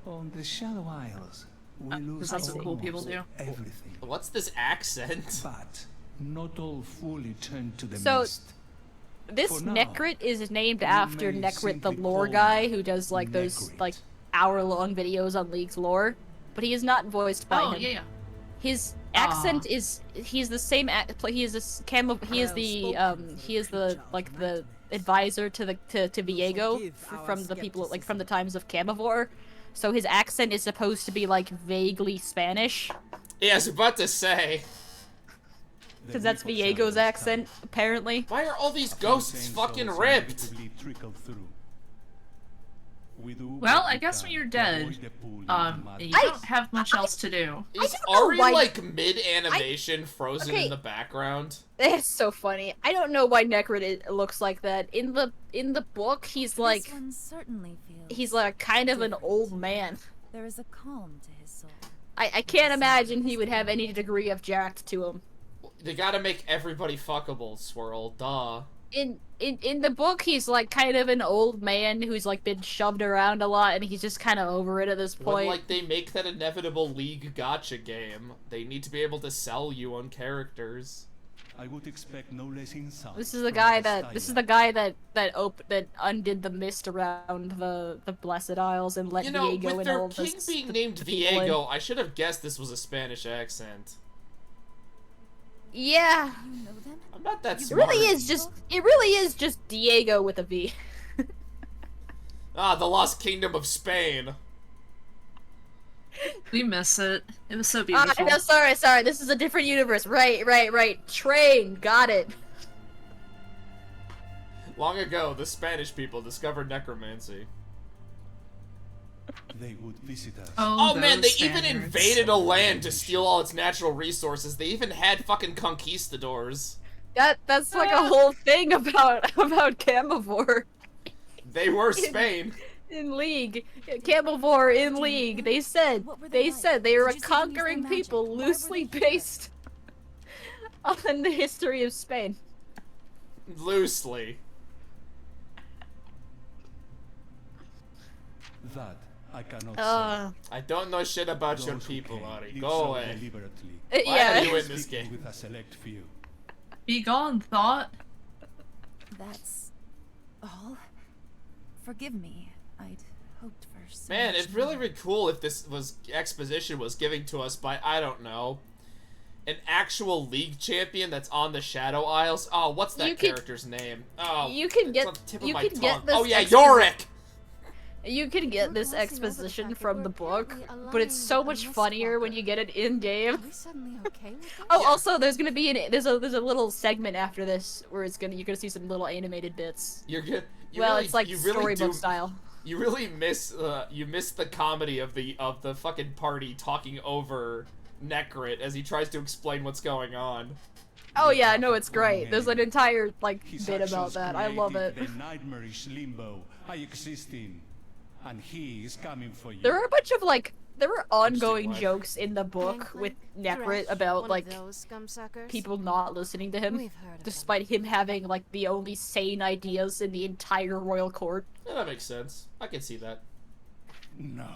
On the Shadow Isles, we lose that's what cool almost people do. everything, What's this accent? but not all fully turn to the So, mist. This For now, Necrit is named after may Necrit, the simply lore call guy him who does like those Necrit. like hour-long videos on League's lore, but he is not voiced by Oh, him. yeah. His accent he's the same he is this camo he is the like the advisor to Viego from the people like from the times of Camivore. So his accent is supposed to be like vaguely Spanish Yeah, I was about to say. because that's Viego's accent apparently. Why are all these ghosts fucking ripped? Well, I guess when you're dead, you don't have much else to do. Is don't know Ari why- like mid-animation frozen Okay. in the background? It's so funny. I don't know why Necrit looks like that. In the book, he's like This one certainly feels he's like kind of an old man. there is a calm to his soul. I can't imagine he would have any degree of jacked to him. They gotta make everybody fuckable, Swirl. Duh. In the book, he's like kind of an old man who's like been shoved around a lot, and he's just kind of over it at this When point. like they make that inevitable League gotcha game, they need to be able to sell you on characters. I would expect no less insult. This is the guy that undid the mist around the Blessed Isles and let You know, Viego with and their all of king this, being the named people in. Viego, I should have guessed this was a Spanish accent. Yeah. You know them? I'm not that It smart. really is just Diego with a V. Ah, the Lost Kingdom of Spain. We miss it. It was so beautiful. No, sorry. This is a different universe. Right. Train. Got it. Long ago, the Spanish people discovered necromancy. They would visit us. Oh man, they those even Spaniards. invaded a land to steal all its natural resources. They even had fucking conquistadors. That's like a whole thing about Camivore They were Spain. in League. Camivore in League. They said they were a conquering people loosely based on the history of Spain. Loosely. That I cannot say. I don't know shit about your Those who people, came Ari. did Go so away. deliberately, Why Yeah. are you in this speaking game? with a select few. Be gone, thought. That's all? Forgive me. I'd hoped for so Man, much it'd really more. be cool if this was exposition was given to us by, I don't know, an actual League champion that's on the Shadow Isles. Oh, what's that You could- character's name? Oh, You can it's get on the tip of you my can tongue. get this Oh yeah, exposition- Yorick! You can get We're this glossing over the exposition fact that from we're the book, apparently but it's so aligned much on this funnier when walker. you get it in game. Are we suddenly okay with this? Oh, also, there's gonna be there's a little segment after this where you're gonna see some little animated bits. You're good. Well, it's like you really storybook do, style. You really miss the comedy of the fucking party talking over Necrit as he tries to explain what's going on. Oh yeah, no, it's great. There's an entire like His bit about actions that. I love it. created the nightmarish limbo I exist in, and he is coming for you. There are a bunch of there were ongoing why. jokes in the book Franklin, with Necrit Thresh, about one like of those scumsuckers? people not listening to him, We've heard of despite him having like the only sane ideas in the entire royal court. Yeah, that makes sense. I can see that. No.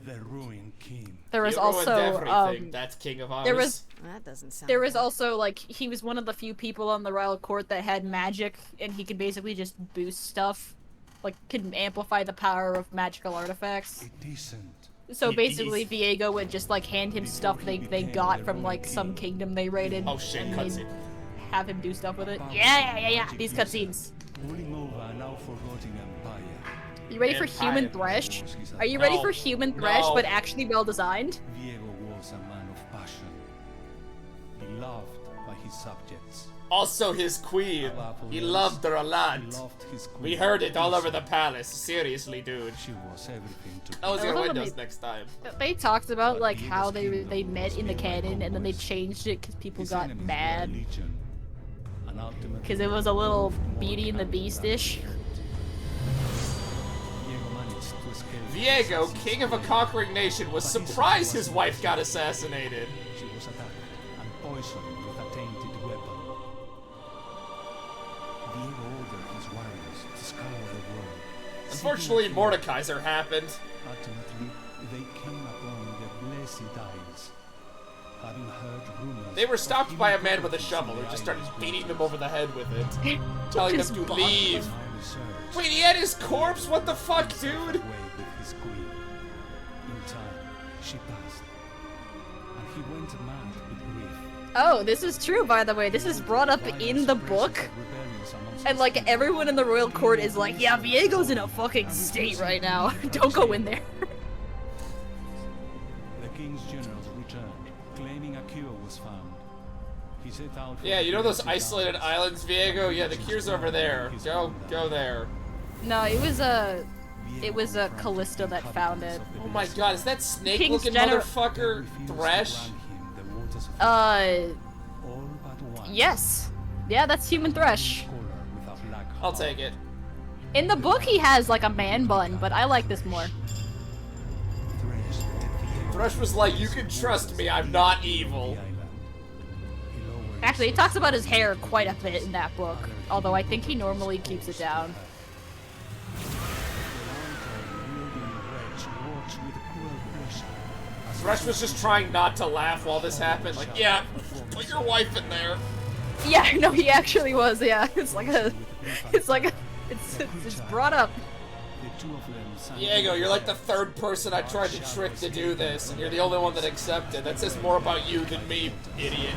The ruined king. There was You ruined also everything. That's King of Ours. there was That doesn't sound there was good. also like he was one of the few people on the royal court that had magic, and he could basically just boost stuff, like can amplify the power of magical artifacts. It isn't. So It basically, is. Viego would just like hand him stuff they got from like some kingdom they raided. Oh shit, and they'd cutscene. have him do stuff with it. Yeah. These cutscenes. Ruling over a now forgotten empire. You ready for Human Empire. Thresh? Are you ready No. for Human Thresh, No. but actually well designed? Viego was a man of passion, beloved by his subjects. Also his queen. Above all He else, loved her a lot. He loved his queen. We heard it all over the Lisa. palace. Seriously, dude. She was everything to Close I your love when windows they- next time. They talked about But like Viego's how they kingdom met was in the built by canon and then they conquest. changed it because people His got enemies were mad legion, and ultimately because it was a little proved more Beauty and the than Beast-ish. Viego managed to escape Viego, assassin's king of a blade. conquering nation, was But his surprised son his was wife got dead. assassinated. She was attacked and poisoned with a tainted weapon. Viego ordered his warriors to scour the world. Unfortunately, seeking a cure. Mordekaiser happened. Ultimately, they came upon the Blessed Isles. Having heard rumors They were of stopped by a hidden man with a portals shovel in who the just started island's beating them waters. over the head with it, telling them His to boss. leave. Finally searched, Wait, he had his corpse? What the fuck, set dude? away with his queen. In time, she passed, and he went mad with grief. Oh, this is true, by the way. This is brought up in the book. And like everyone in the royal court is like, yeah, Viego's in a fucking state right now. Don't go in there. The king's generals returned, claiming a cure was found. He set out for Yeah, the you know those Blessed isolated islands, Viego? Yeah, the cure's over there. Go there. No, it was Callisto that found it. Oh my god, is that snake-looking Gener- motherfucker Thresh? Yes. Yeah, that's Human Thresh. I'll take it. In the book, he has like a man bun, but I like this more. Thresh was like, you can trust me, I'm not evil. Actually, he talks about his hair quite a bit in that book, although I think he normally keeps it down. Thresh was just trying not to laugh while this happened. Like, yeah, put your wife in there. Yeah, no, he actually was. Yeah, it's brought up. Viego, you're like the third person I tried to trick to do this, and you're the only one that accepted. That says more about you than me, idiot.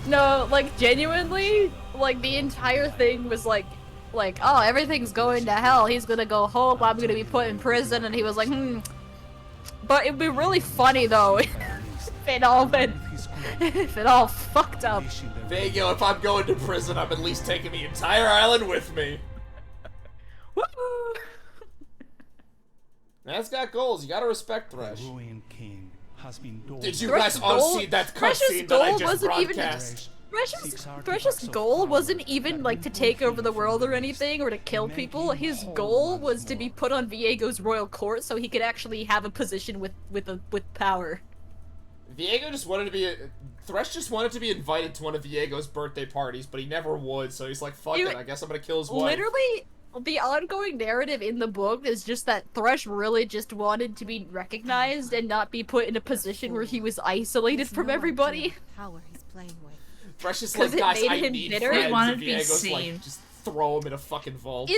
No, like, genuinely, like, the entire thing was like, oh, everything's going to hell. He's gonna go home. I'm gonna be put in prison. And he was like, But it'd be really funny, though, if it all fucked up. Viego, if I'm going to prison, I'm at least taking the entire island with me. Woo! Man's got goals. You gotta respect Thresh. The ruined king has been Did you guys all see that cutscene that I just broadcast? Thresh's goal wasn't even, like, to take over the world or anything, or to kill people. His goal was to be put on Viego's royal court so he could actually have a position with power. Viego just wanted to be Thresh just wanted to be invited to one of Viego's birthday parties, but he never would, so he's like, fuck it, I guess I'm gonna kill his wife. Literally, the ongoing narrative in the book is just that Thresh really just wanted to be recognized and not be put in a position where he was isolated from everybody. Power he's playing with. Thresh is like, guys, I need bitter. friends, He wanted and to be Viego's seen. like, just throw him in a fucking vault.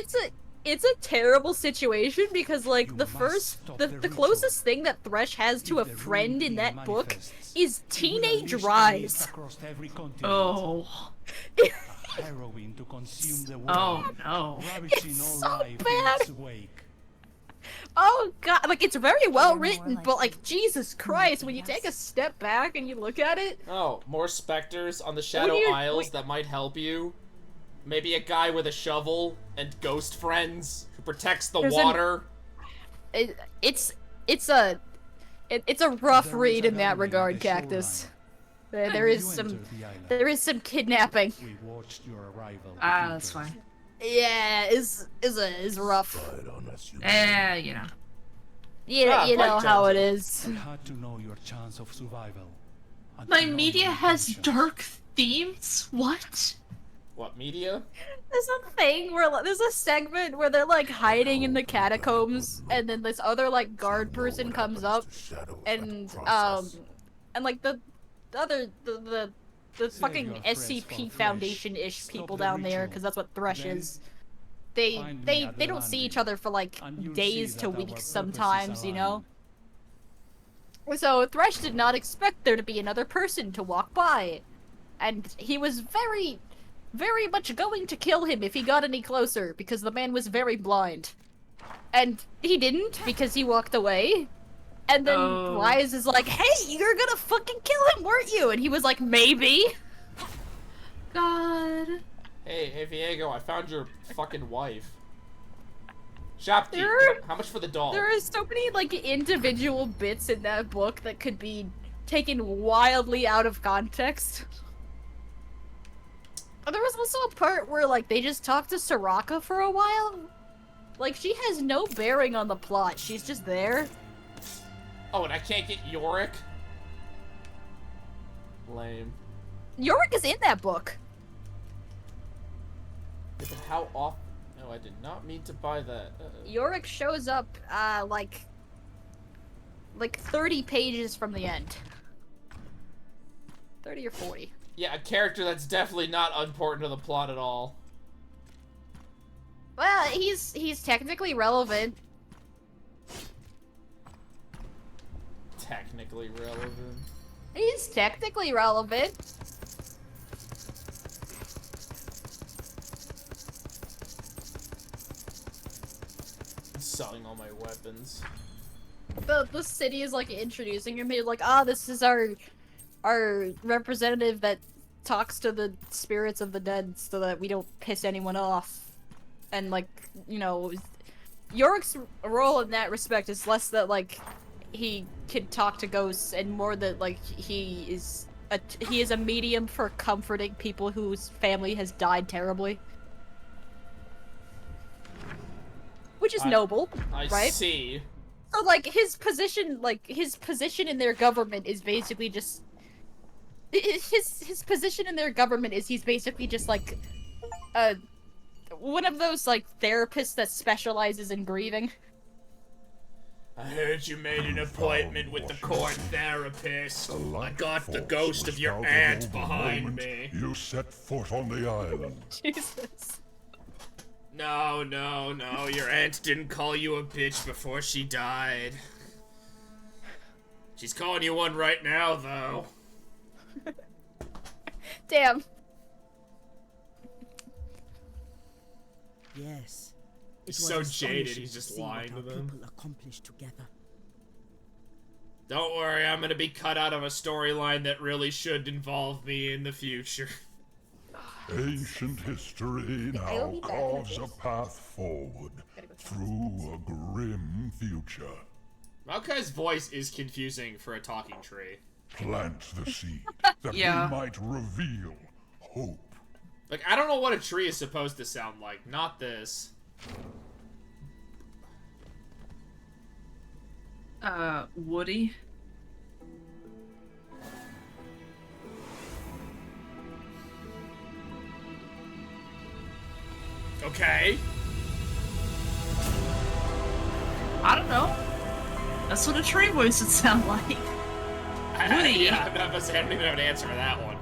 It's a terrible situation because, like, the closest thing that Thresh has to a friend in that book is Teenage Rise. Oh. Harrowing to consume the world. Oh no. Ravaging It's all so life bad. in its wake. Oh god, like, it's very well written, but, like, Jesus Christ, when you take a step back and you look at it... Oh, more specters on the Shadow Isles that might help you. Maybe a guy with a shovel and ghost friends who protects the water. It's a rough read in that regard, Cactus. There is some kidnapping. We watched your arrival. That's fine. Yeah, is rough. You know. You know how it is. We had to know your chance of survival. and My to know media your has intentions. dark themes? What? What, media? There's a thing where there's a segment where they're like hiding in the catacombs, and then this other like guard person comes up, and like the fucking SCP Foundation-ish people down there, because that's what Thresh is. They don't see each other for like days to weeks sometimes, you know. So Thresh did not expect there to be another person to walk by, and he was very much going to kill him if he got any closer, because the man was very blind. And he didn't, because he walked away. And then Wise is like, hey, you're gonna fucking kill him, weren't you? And he was like, maybe. God. Hey, Viego, I found your fucking wife. Shopkeep, how much for the doll? There are so many, like, individual bits in that book that could be taken wildly out of context. There was also a part where, like, they just talked to Soraka for a while. Like, she has no bearing on the plot. She's just there. Oh, and I can't get Yorick? Lame. Yorick is in that book. Yeah, but how often? No, I did not mean to buy that. Yorick shows up, like 30 pages from the end. 30 or 40. Yeah, a character that's definitely not important to the plot at all. Well, he's technically relevant. Technically relevant. He's technically relevant. Selling all my weapons. The city is like introducing him. He's like, this is our representative that talks to the spirits of the dead so that we don't piss anyone off. And like, you know, Yorick's role in that respect is less that like he can talk to ghosts and more that like he is a medium for comforting people whose family has died terribly. Which is noble, right? I see. So like his position in their government is basically just his position in their government is he's basically just like one of those like therapists that specializes in grieving. I heard you made an appointment with the court therapist. I got the ghost of your aunt behind me. You set foot on the island. Jesus. No, your aunt didn't call you a bitch before she died. She's calling you one right now, though. Damn. Yes. He's so jaded, he's just lying to them. People accomplished together. Don't worry, I'm gonna be cut out of a storyline that really should involve me in the future. Ancient history now carves a path forward through a grim future. Maokai's voice is confusing for a talking tree. Plant the seed that Yeah. we might reveal hope. Like, I don't know what a tree is supposed to sound like. Not this. Woody? Okay. I don't know. That's what a tree voice would sound like. Woody. Yeah, I don't even have an answer for that one.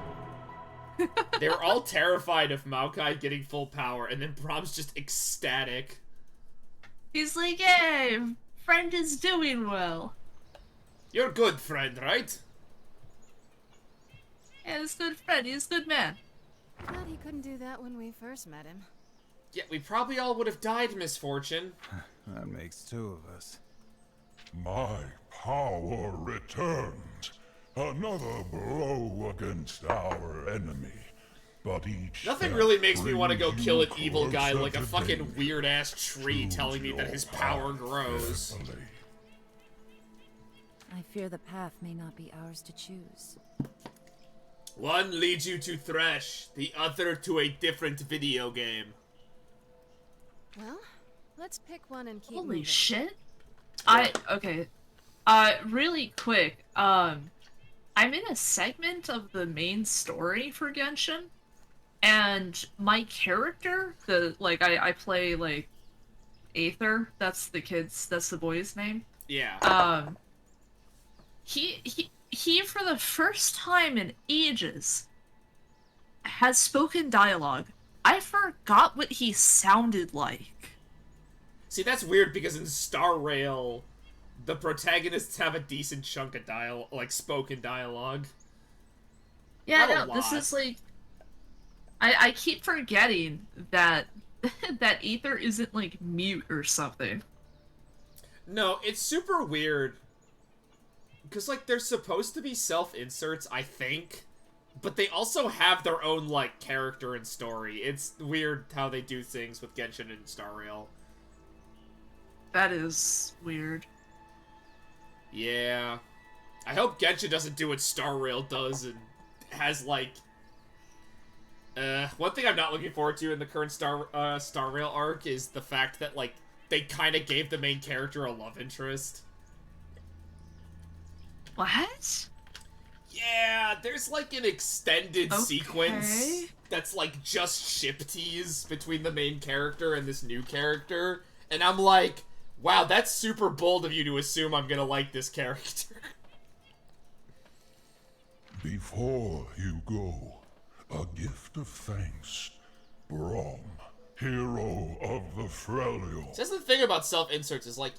They were all terrified of Maokai getting full power, and then Brahm's just ecstatic. He's like, hey, friend is doing well. You're good, friend, right? Yeah, he's a good friend, he's a good man. Glad he couldn't do that when we first met him. Yeah, we probably all would have died, Misfortune. That makes two of us. My power returns. Another blow against our enemy. But each Nothing step really makes me want to go brings kill an you evil guy closer like a to fucking Viego. weird-ass tree Choose telling me that your his power path grows. carefully. I fear the path may not be ours to choose. One leads you to Thresh, the other to a different video game. Well, let's pick one and keep Holy moving. shit. Okay. Really quick, I'm in a segment of the main story for Genshin, and my character, I play, like, Aether, that's the boy's name. Yeah. He for the first time in ages has spoken dialogue. I forgot what he sounded like. See, that's weird because in Star Rail, the protagonists have a decent chunk of spoken dialogue. Yeah, Not a no, this lot. is like... I keep forgetting that that Aether isn't, like, mute or something. No, it's super weird. Because, like, they're supposed to be self-inserts, I think. But they also have their own, like, character and story. It's weird how they do things with Genshin and Star Rail. That is weird. Yeah. I hope Genshin doesn't do what Star Rail does and has, like... one thing I'm not looking forward to in the current Star Rail arc is the fact that, like, they kind of gave the main character a love interest. What? Yeah, there's, like, an extended Okay. sequence that's, like, just ship tease between the main character and this new character. And I'm like, wow, that's super bold of you to assume I'm gonna like this character. Before you go, a gift of thanks. Brom, hero of the Freljord. So that's the thing about self-inserts is, like,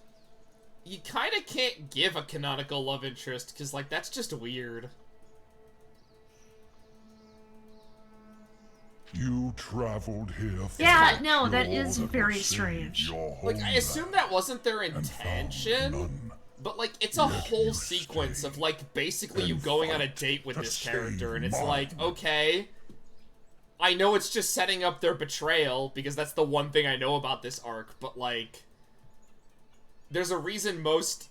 you kind of can't give a canonical love interest, because, like, that's just weird. You traveled here for Yeah, no, that cure is that very will save strange. your Like, I homeland assume that wasn't their and found intention, none. but, like, it's a Yet whole you sequence stay of, like, basically you and going on a fight date with to this save character, and it's mine. like, okay, I know it's just setting up their betrayal, because that's the one thing I know about this arc, but, like, there's a reason most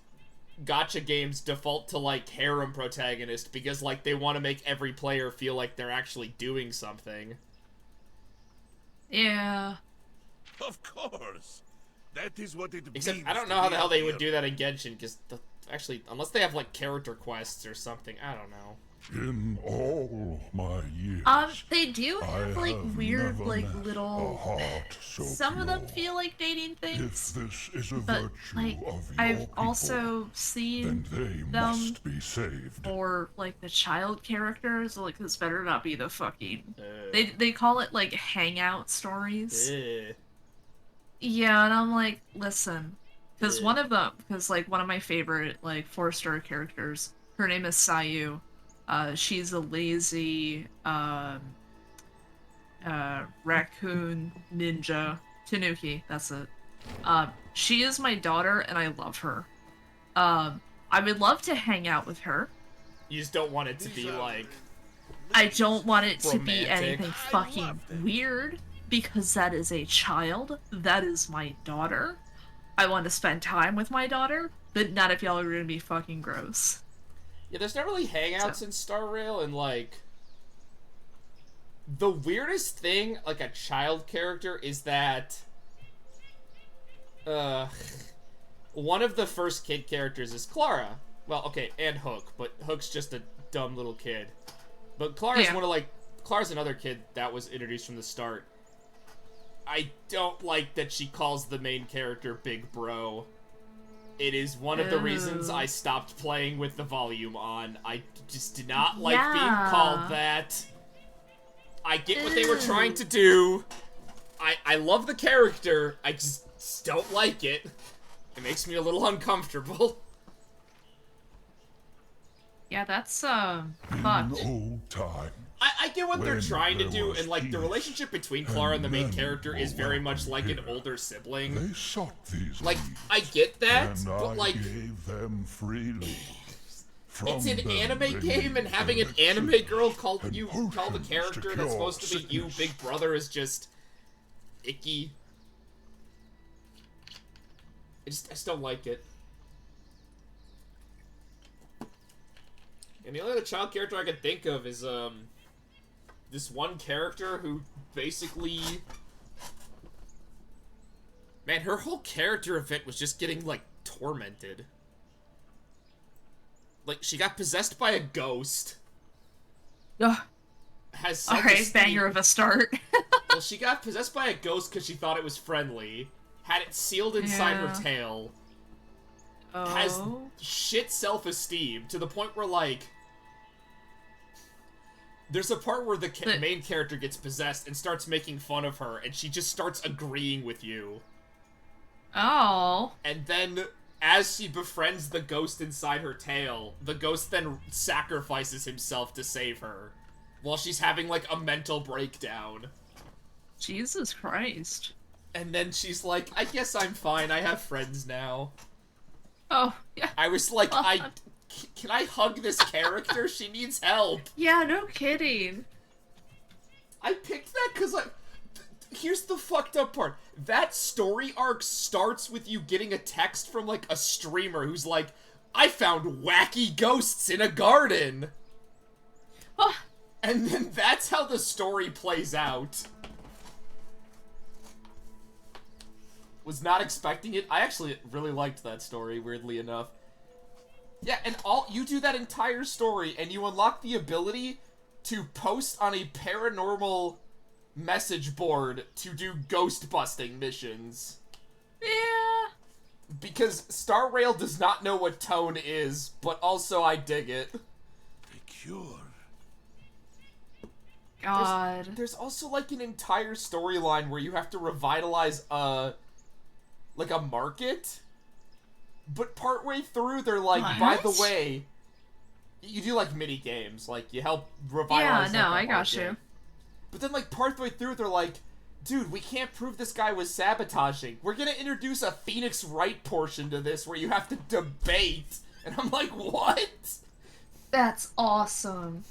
gacha games default to, like, harem protagonist, because, like, they want to make every player feel like they're actually doing something. Yeah. Of course. That is what it Except, means I don't to know how be the hell a they would hero. do that in Genshin, because, actually, unless they have, like, character quests or something, I don't know. In all my years, They do have like have weird, never like met a little. heart so Some of them pure. feel like dating If things, this is a but virtue like of your I've people, also seen then they them must be saved. for like the child characters. Like this better not be the fucking. They call it like hangout stories. Yeah, and I'm like, listen, because one of my favorite like 4-star characters, her name is Sayu. She's a lazy raccoon ninja tanuki. That's it. She is my daughter, and I love her. I would love to hang out with her. You just don't want it to be like. I don't want it to be romantic. anything fucking weird, because that is a child. That is my daughter. I want to spend time with my daughter, but not if y'all are gonna be fucking gross. Yeah, there's not really hangouts in Star Rail, and like. The weirdest thing, like a child character, is that. One of the first kid characters is Clara. Well, okay, and Hook, but Hook's just a dumb little kid. But Clara's Clara's another kid that was introduced from the start. I don't like that she calls the main character Big Bro. It is one of the reasons I stopped playing with the volume on. I just did not like being called that. I get what they were trying to do. I love the character. I just don't like it. It makes me a little uncomfortable. Yeah, that's In fucked. old time, I get what they're when trying to there do, was and like the peace, relationship between Clara and the main men character is were very much welcome like an here. older sibling. They sought these Like, leaves, I get that, and but I like, gave them freely. it's an From them anime they game, and need having an elixir anime girl call and you call the potions character to that's cure supposed to be you, sickness. Big Brother, is just icky. I just don't like it. And the only other child character I can think of is this one character who basically, man, her whole character event was just getting like tormented. Like, she got possessed by a ghost. Ugh. Has Alright, banger of a start. Well, she got possessed by a ghost because she thought it was friendly. Had it sealed inside her tail. Has shit self-esteem to the point where, like, there's a part where the main character gets possessed and starts making fun of her, and she just starts agreeing with you. Oh. And then, as she befriends the ghost inside her tail, the ghost then sacrifices himself to save her, while she's having, like, a mental breakdown. Jesus Christ. And then she's like, I guess I'm fine, I have friends now. Oh, yeah. I was like, can I hug this character? She needs help. Yeah, no kidding. I picked that because, like, here's the fucked up part. That story arc starts with you getting a text from, like, a streamer who's like, I found wacky ghosts in a garden. And then that's how the story plays out. Was not expecting it. I actually really liked that story, weirdly enough. Yeah, and you do that entire story, and you unlock the ability to post on a paranormal message board to do ghost busting missions. Yeah. Because Star Rail does not know what tone is, but also I dig it. The cure. God. There's also, like, an entire storyline where you have to revitalize like a market, but partway through they're like, by the way, you do like mini games, like you help revitalize. Yeah, no, like, I got you. But then like partway through they're like, dude, we can't prove this guy was sabotaging. We're gonna introduce a Phoenix Wright portion to this where you have to debate, and I'm like, what? That's awesome.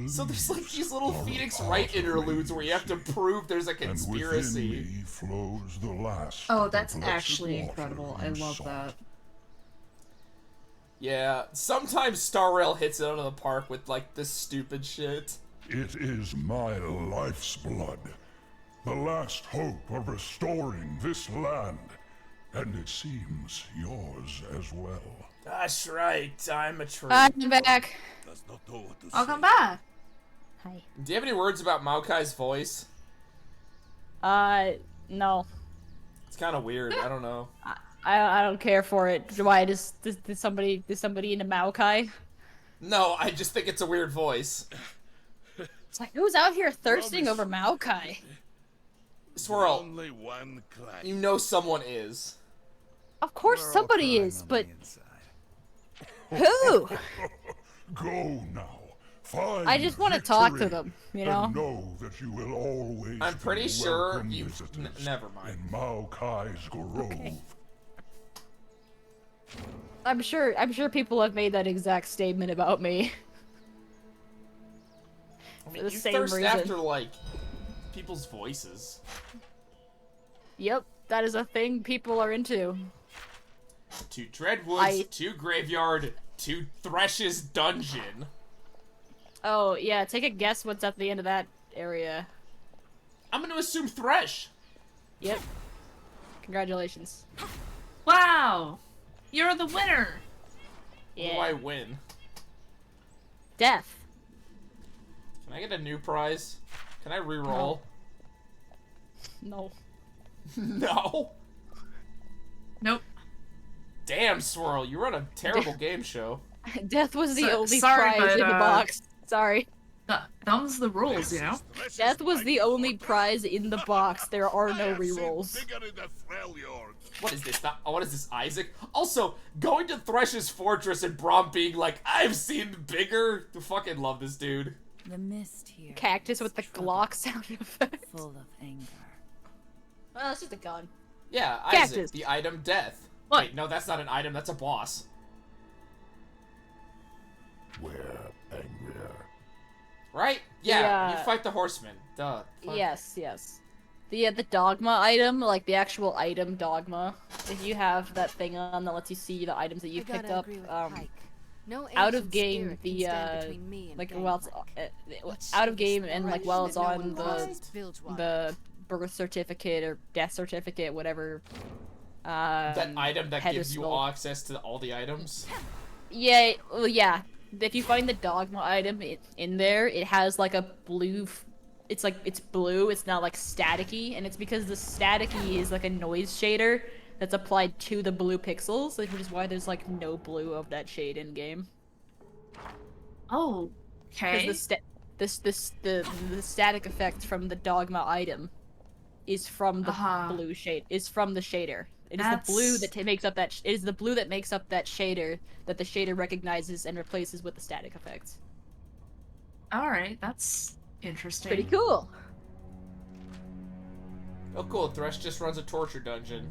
So there's like these little Phoenix Wright interludes where you have to prove there's a conspiracy. And within me flows the last Oh, of that's the blessed actually water incredible. I you love sought. that. Yeah, sometimes Star Rail hits it out of the park with like this stupid shit. It is my life's blood, the last hope of restoring this land, and it seems yours as well. That's right, I'm a tree. I'm back. Does not know what to Welcome say. back. Hi. Do you have any words about Maokai's voice? No. It's kind of weird. I don't know. I don't care for it. Why does somebody into Maokai? No, I just think it's a weird voice. It's like, who's out here thirsting over Maokai? Swirl, Only one clan. you know someone is. Of course We're all somebody crying is, on but the inside. who? Go now. Find I just want to talk to victory, them, you know? And know that you will always I'm pretty be sure welcome you. visitors Never mind. in Maokai's Grove. Okay. I'm sure people have made that exact statement about me. I mean, For the you same thirst reason. after like people's voices. Yep, that is a thing people are into. To Dreadwoods, to Graveyard, to Thresh's Dungeon. Oh, yeah, take a guess what's at the end of that area. I'm gonna assume Thresh. Yep. Congratulations. Wow! You're the winner! What do I win? Death. Can I get a new prize? Can I re-roll? No. No. Nope. Damn, Swirl, you run a terrible game show. Death was the only sorry, prize but, in the box. Sorry. Thumbs the rules, you know? Death was the only prize in the box. There are no rerolls. What is this? What is this, Isaac? Also, going to Thresh's fortress and Braum being like, I've seen bigger. I fucking love this dude. The mist here. Cactus with the Glock sound effect. Full of anger. Well, it's just a gun. Yeah, Cactus. Isaac, the item death. What? Wait, no, that's not an item, that's a boss. We're angrier. Right? Yeah, Yeah. you fight the horseman. Duh. Fuck. Yes. The dogma item, like the actual item dogma. If you have that thing on that lets you see the items that you've picked up, No out of ancient game spirit the can stand between me and like Gangplank. while it's out of game and like while it's No on one crossed Bilgewater. the birth certificate or death certificate, whatever. That item that gives you pedestal. access to all the items. Yeah, well, yeah. If you find the dogma item in there, it has like a blue. It's like it's blue. It's not like staticky, and it's because the staticky is like a noise shader that's applied to the blue pixels, which is why there's like no blue of that shade in game. Oh, okay. Because the static effect from the dogma item is from the blue shade. Is from the shader. It is the blue that makes up that. It is the blue that makes up that shader that the shader recognizes and replaces with the static effects. Alright, that's interesting. Pretty cool. Oh, cool. Thresh just runs a torture dungeon.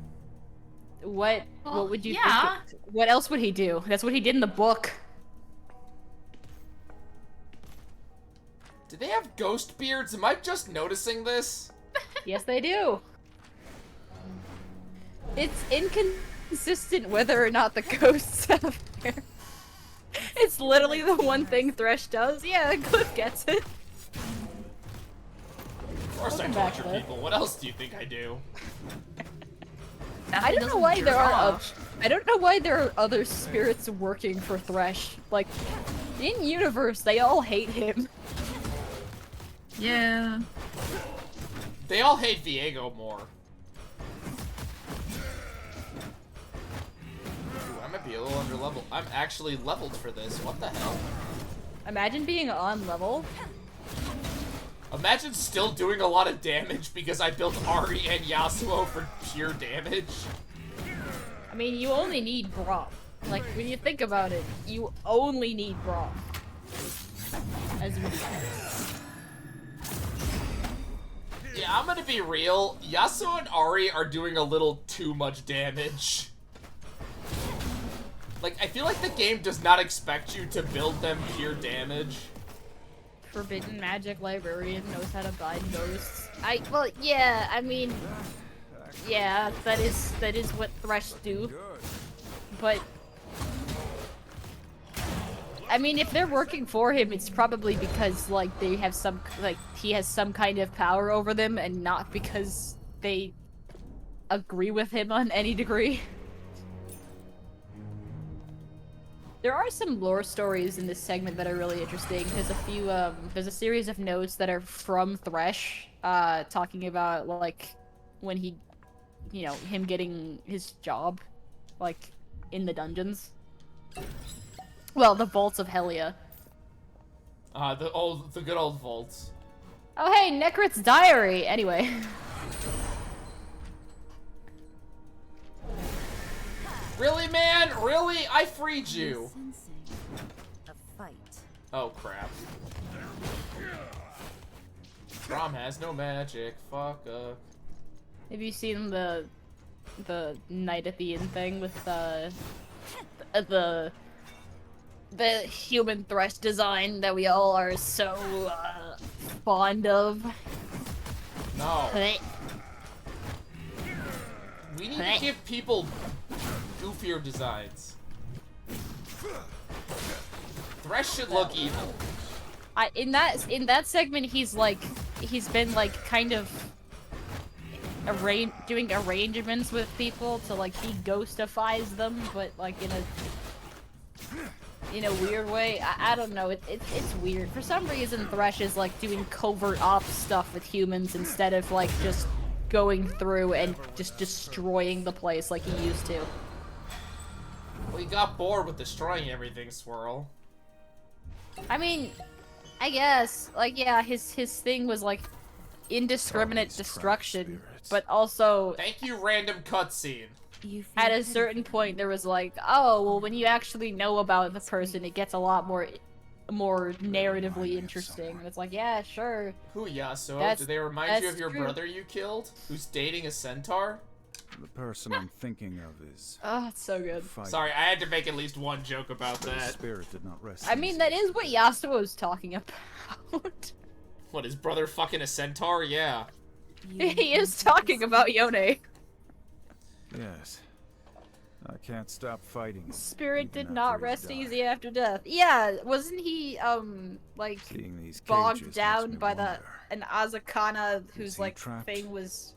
What Well, would you yeah. think? What else would he do? That's what he did in the book. Do they have ghost beards? Am I just noticing this? Yes, they do. It's inconsistent whether or not the ghosts have hair. It's literally the one thing Thresh does. Yeah, Cliff gets it. Of course Welcome I back, torture Cliff. people. What else do you think I do? I don't know why there are. I don't know why there are other spirits working for Thresh. Like, in universe, they all hate him. Yeah. They all hate Viego more. Ooh, I might be a little under level. I'm actually leveled for this. What the hell? Imagine being on level. Imagine still doing a lot of damage because I built Ari and Yasuo for pure damage. I mean, you only need Braum. Like, when you think about it, you only need Braum. As we Yeah, I'm gonna be real. Yasuo and Ari are doing a little too much damage. Like, I feel like the game does not expect you to build them pure damage. Forbidden Magic Librarian knows how to bind ghosts. Well, yeah, I mean, yeah, that is what Thresh do. But I mean, if they're working for him, it's probably because like they have some he has some kind of power over them, and not because they agree with him on any degree. There are some lore stories in this segment that are really interesting. There's a few, there's a series of notes that are from Thresh, talking about, like, when he, you know, him getting his job, like, in the dungeons. Well, the vaults of Helia. The good old vaults. Oh hey, Necrit's diary! Anyway. Really, man? Really? I freed you! A fight. Oh, crap. Rom has no magic. Fuck up. Have you seen the Night at the Inn thing with, the human Thresh design that we all are so, fond of? No. We need to give people goofier designs. Thresh should look evil. In that segment, he's been like kind of doing arrangements with people to like he ghostifies them, but like in a weird way. I don't know. It's weird. For some reason, Thresh is like doing covert ops stuff with humans instead of like just going through and just destroying the place like he used to. Well, he got bored with destroying everything, Swirl. I mean, I guess, like, yeah, his thing was like indiscriminate destruction, but also Thank you, random cutscene. at a certain point there was like, oh, well, when you actually know about the person, it gets a lot more narratively interesting. And it's like, yeah, sure. Who, Yasuo? Do they remind you of your true. brother you killed? Who's dating a centaur? The person I'm thinking of is... Oh, it's so good. Sorry, I had to make at least one joke about The that. spirit did not rest. I mean, that is what Yasuo was talking about. What, his brother fucking a centaur? Yeah. He is talking about Yone. Yes. I can't stop fighting. Spirit even did not after he's rest died. easy after death. Yeah, wasn't he, like, Seeing these bogged cages down makes me by wonder. an Azakana whose, he like, trapped? thing was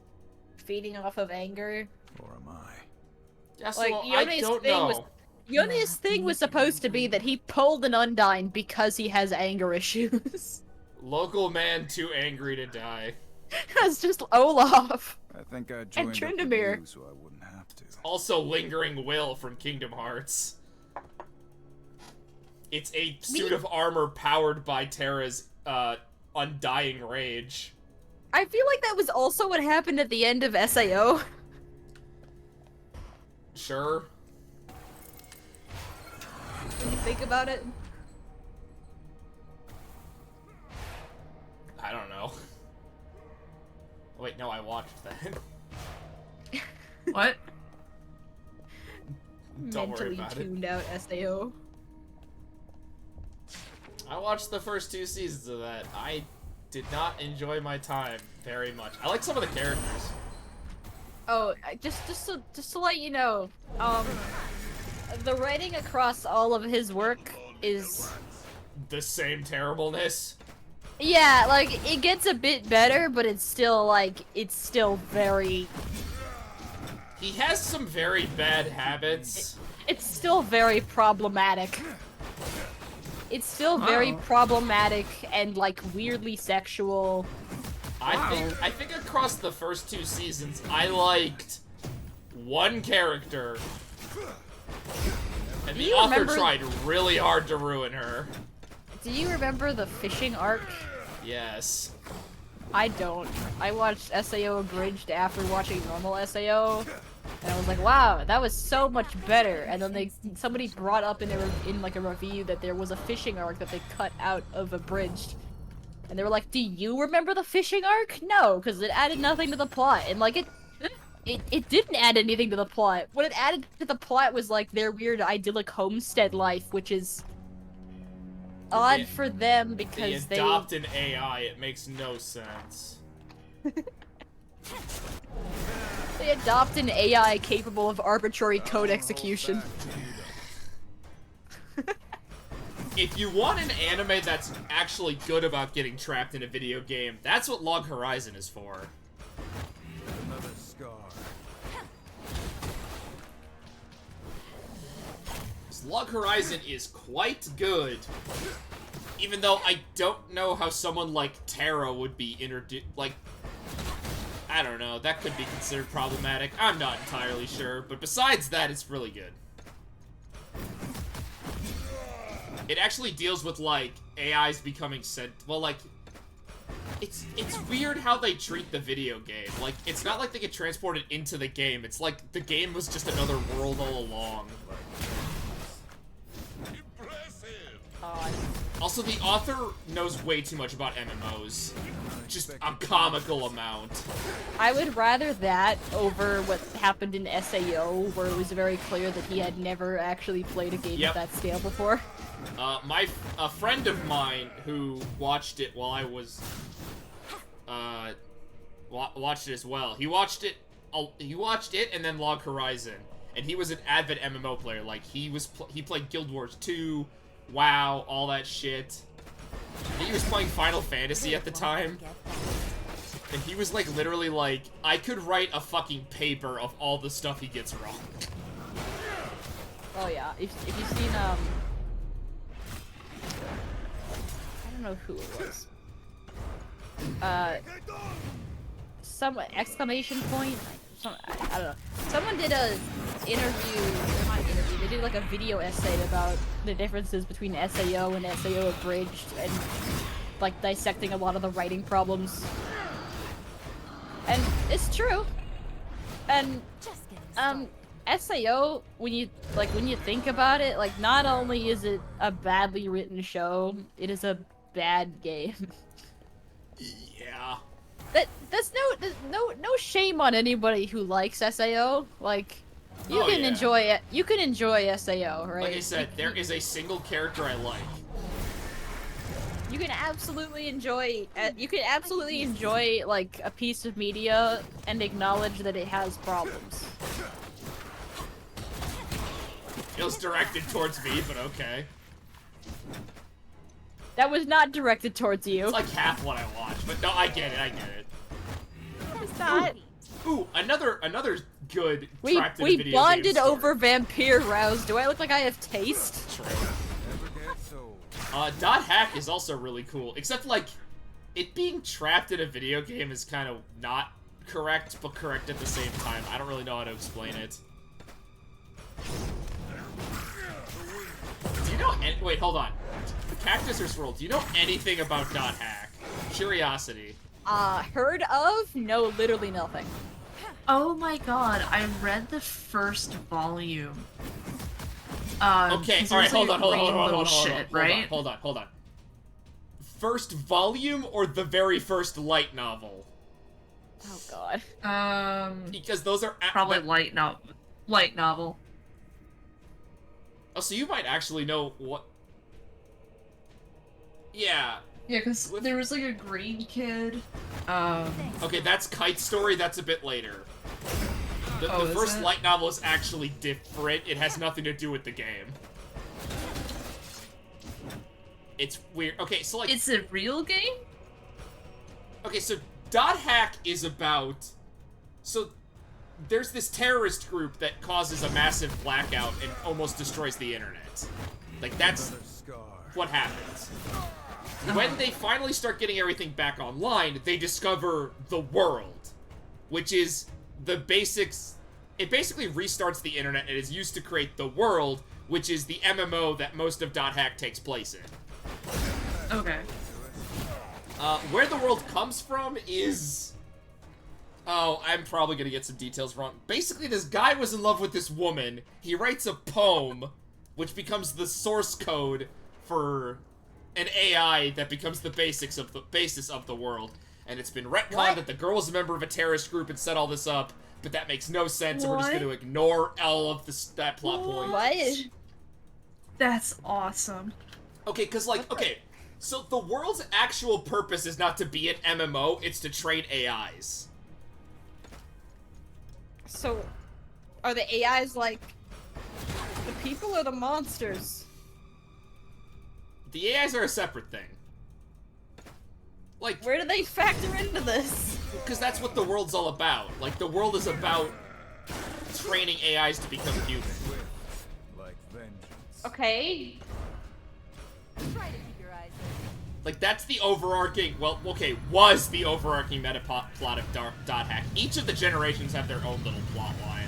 feeding off of anger? Or am I? Yasuo, Like, I Yone's don't thing know. was... Yone's thing was supposed to be that he pulled an Undyne because he has anger issues. Local man too angry to die. That's just Olaf. I think I joined up with Tryndamere. you so I wouldn't have to. Also lingering will from Kingdom Hearts. It's a suit of armor powered by Terra's, undying rage. I feel like that was also what happened at the end of SAO. Sure. When you think about it. I don't know. Wait, no, I watched that. What? Don't worry Mentally about it. tuned out SAO. I watched the first 2 seasons of that. I did not enjoy my time very much. I like some of the characters. Oh, just to let you know, the writing across all of his work is... The same terribleness. Yeah, like, it gets a bit better, but it's still, like, it's still very... He has some very bad habits. It's still very problematic. It's still very problematic and, like, weirdly sexual. I think across the first 2 seasons, I liked one character. And the author tried really hard to ruin her. Do you remember the fishing arc? Yes. I don't. I watched SAO abridged after watching normal SAO, and I was like, wow, that was so much better. And then somebody brought up in like a review that there was a fishing arc that they cut out of abridged. And they were like, do you remember the fishing arc? No, because it added nothing to the plot. And like, it didn't add anything to the plot. What it added to the plot was like their weird idyllic homestead life, which is odd for them because they adopt an AI. It makes no sense. They adopt an AI capable of arbitrary code execution. If you want an anime that's actually good about getting trapped in a video game, that's what Log Horizon is for. Another scar. Log Horizon is quite good. Even though I don't know how someone like Terra would be introduced, like, I don't know, that could be considered problematic. I'm not entirely sure, but besides that, it's really good. It actually deals with, like, AIs becoming well, like, it's weird how they treat the video game. Like, it's not like they get transported into the game, it's like the game was just another world all along. Also, the author knows way too much about MMOs. Just a comical amount. I would rather that over what happened in SAO, where it was very clear that he had never actually played a game at that scale before. A friend of mine who watched it while I was, watched it as well. He watched it and then Log Horizon. And he was an avid MMO player. Like, he played Guild Wars 2, WoW, all that shit. I think he was playing Final Fantasy at the time. And he was like, literally like, I could write a fucking paper of all the stuff he gets wrong. Oh yeah, if you've seen, I don't know who it was. Some exclamation point? I don't know. Someone did a they did like a video essay about the differences between SAO and SAO Abridged, and like dissecting a lot of the writing problems. And it's true. And SAO, when you think about it, like, not only is it a badly written show, it is a bad game. Yeah. There's no shame on anybody who likes SAO. Like, you can enjoy it. You can enjoy SAO, right? Like I said, there is a single character I like. You can absolutely enjoy. You can absolutely enjoy like a piece of media and acknowledge that it has problems. Feels directed towards me, but okay. That was not directed towards you. It's like half what I watch, but no, I get it. It's not. Ooh, another good We video bonded game over Vampire Rouse. Do I look like I have taste? True. Dot Hack is also really cool, except like it being trapped in a video game is kind of not correct, but correct at the same time. I don't really know how to explain it. Do you know? Wait, hold on. Cactus or Swirl, do you know anything about Dot Hack? Curiosity. Heard of? No, literally nothing. Oh my god, I read the first volume. Okay, alright, hold on. First volume or the very first light novel? Oh god. Because those are probably light novel. Oh, so you might actually know what... Yeah. Yeah, because there was like a green kid. Okay, that's Kite Story, that's a bit later. The first light novel is actually different. It has nothing to do with the game. It's weird. Okay, so like... It's a real game? Okay, so Dot Hack is about... So, there's this terrorist group that causes a massive blackout and almost destroys the internet. Like, that's what happens. When they finally start getting everything back online, they discover the world, which is the basics. It basically restarts the internet and is used to create the world, which is the MMO that most of Dot Hack takes place in. Okay. Where the world comes from is... Oh, I'm probably gonna get some details wrong. Basically, this guy was in love with this woman. He writes a poem, which becomes the source code for an AI that becomes the basis of the world. And it's been retconned that the girl was a member of a terrorist group and set all this up, but that makes no sense, and we're just gonna ignore all of that plot point. What? That's awesome. Okay, because, like, okay, so the world's actual purpose is not to be an MMO, it's to train AIs. So, are the AIs like the people or the monsters? The AIs are a separate thing. Like, where do they factor into this? Because that's what the world's all about. Like, the world is about training AIs to become human. Okay. Try to keep your eyes Like, that's the overarching, well, okay, was the overarching meta plot of Dot Hack. Each of the generations have their own little plot line.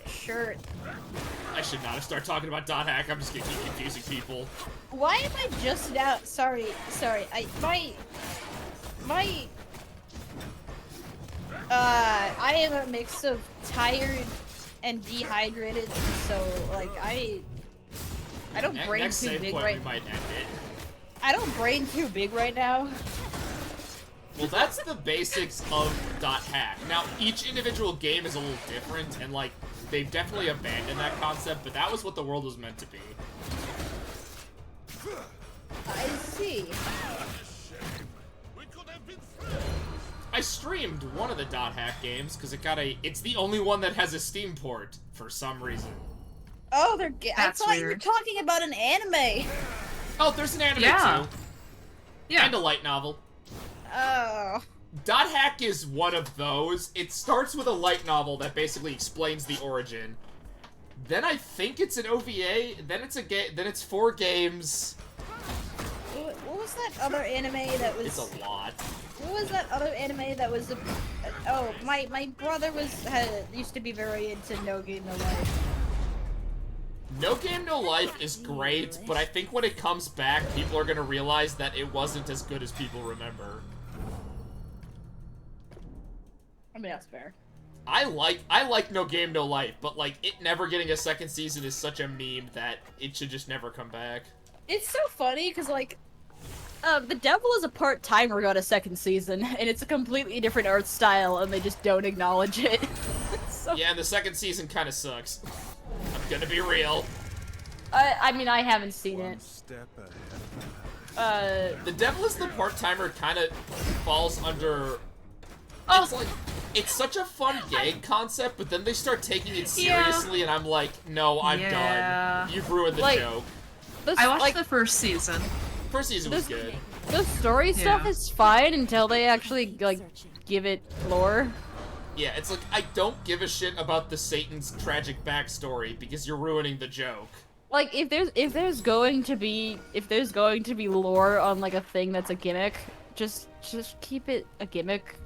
Sure. I should not have started talking about Dot Hack. I'm just gonna keep confusing people. Why am I just now? Sorry. I am a mix of tired and dehydrated, so like I don't brain Next too save big point, right. we might end it. I don't brain too big right now. Well, that's the basics of Dot Hack. Now, each individual game is a little different, and like they've definitely abandoned that concept, but that was what the world was meant to be. I see. I streamed one of the Dot Hack games because it's the only one that has a Steam port for some reason. Oh, I thought you were talking about an anime. Oh, there's an anime too. Yeah. And a light novel. Oh. Dot Hack is one of those. It starts with a light novel that basically explains the origin. Then I think it's an OVA. Then it's then it's 4 games. What was that other anime that was? It's a lot. What was that other anime that was? Oh, my brother used to be very into No Game No Life. No Game No Life is great, but I think when it comes back, people are gonna realize that it wasn't as good as people remember. I mean, that's fair. I like No Game No Life, but like it never getting a second season is such a meme that it should just never come back. It's so funny because like, The Devil is a Part-Timer got a second season, and it's a completely different art style, and they just don't acknowledge it. Yeah, and the second season kind of sucks. I'm gonna be real. I mean, I haven't seen it. The Devil is the Part-Timer kind of falls under... It's such a fun gag concept, but then they start taking it seriously, and I'm like, no, I'm done. You've ruined the joke. I watched the first season. First season was good. The story stuff is fine until they actually, like, give it lore. Yeah, it's like, I don't give a shit about the Satan's tragic backstory, because you're ruining the joke. Like, if there's going to be lore on, like, a thing that's a gimmick, just keep it a gimmick.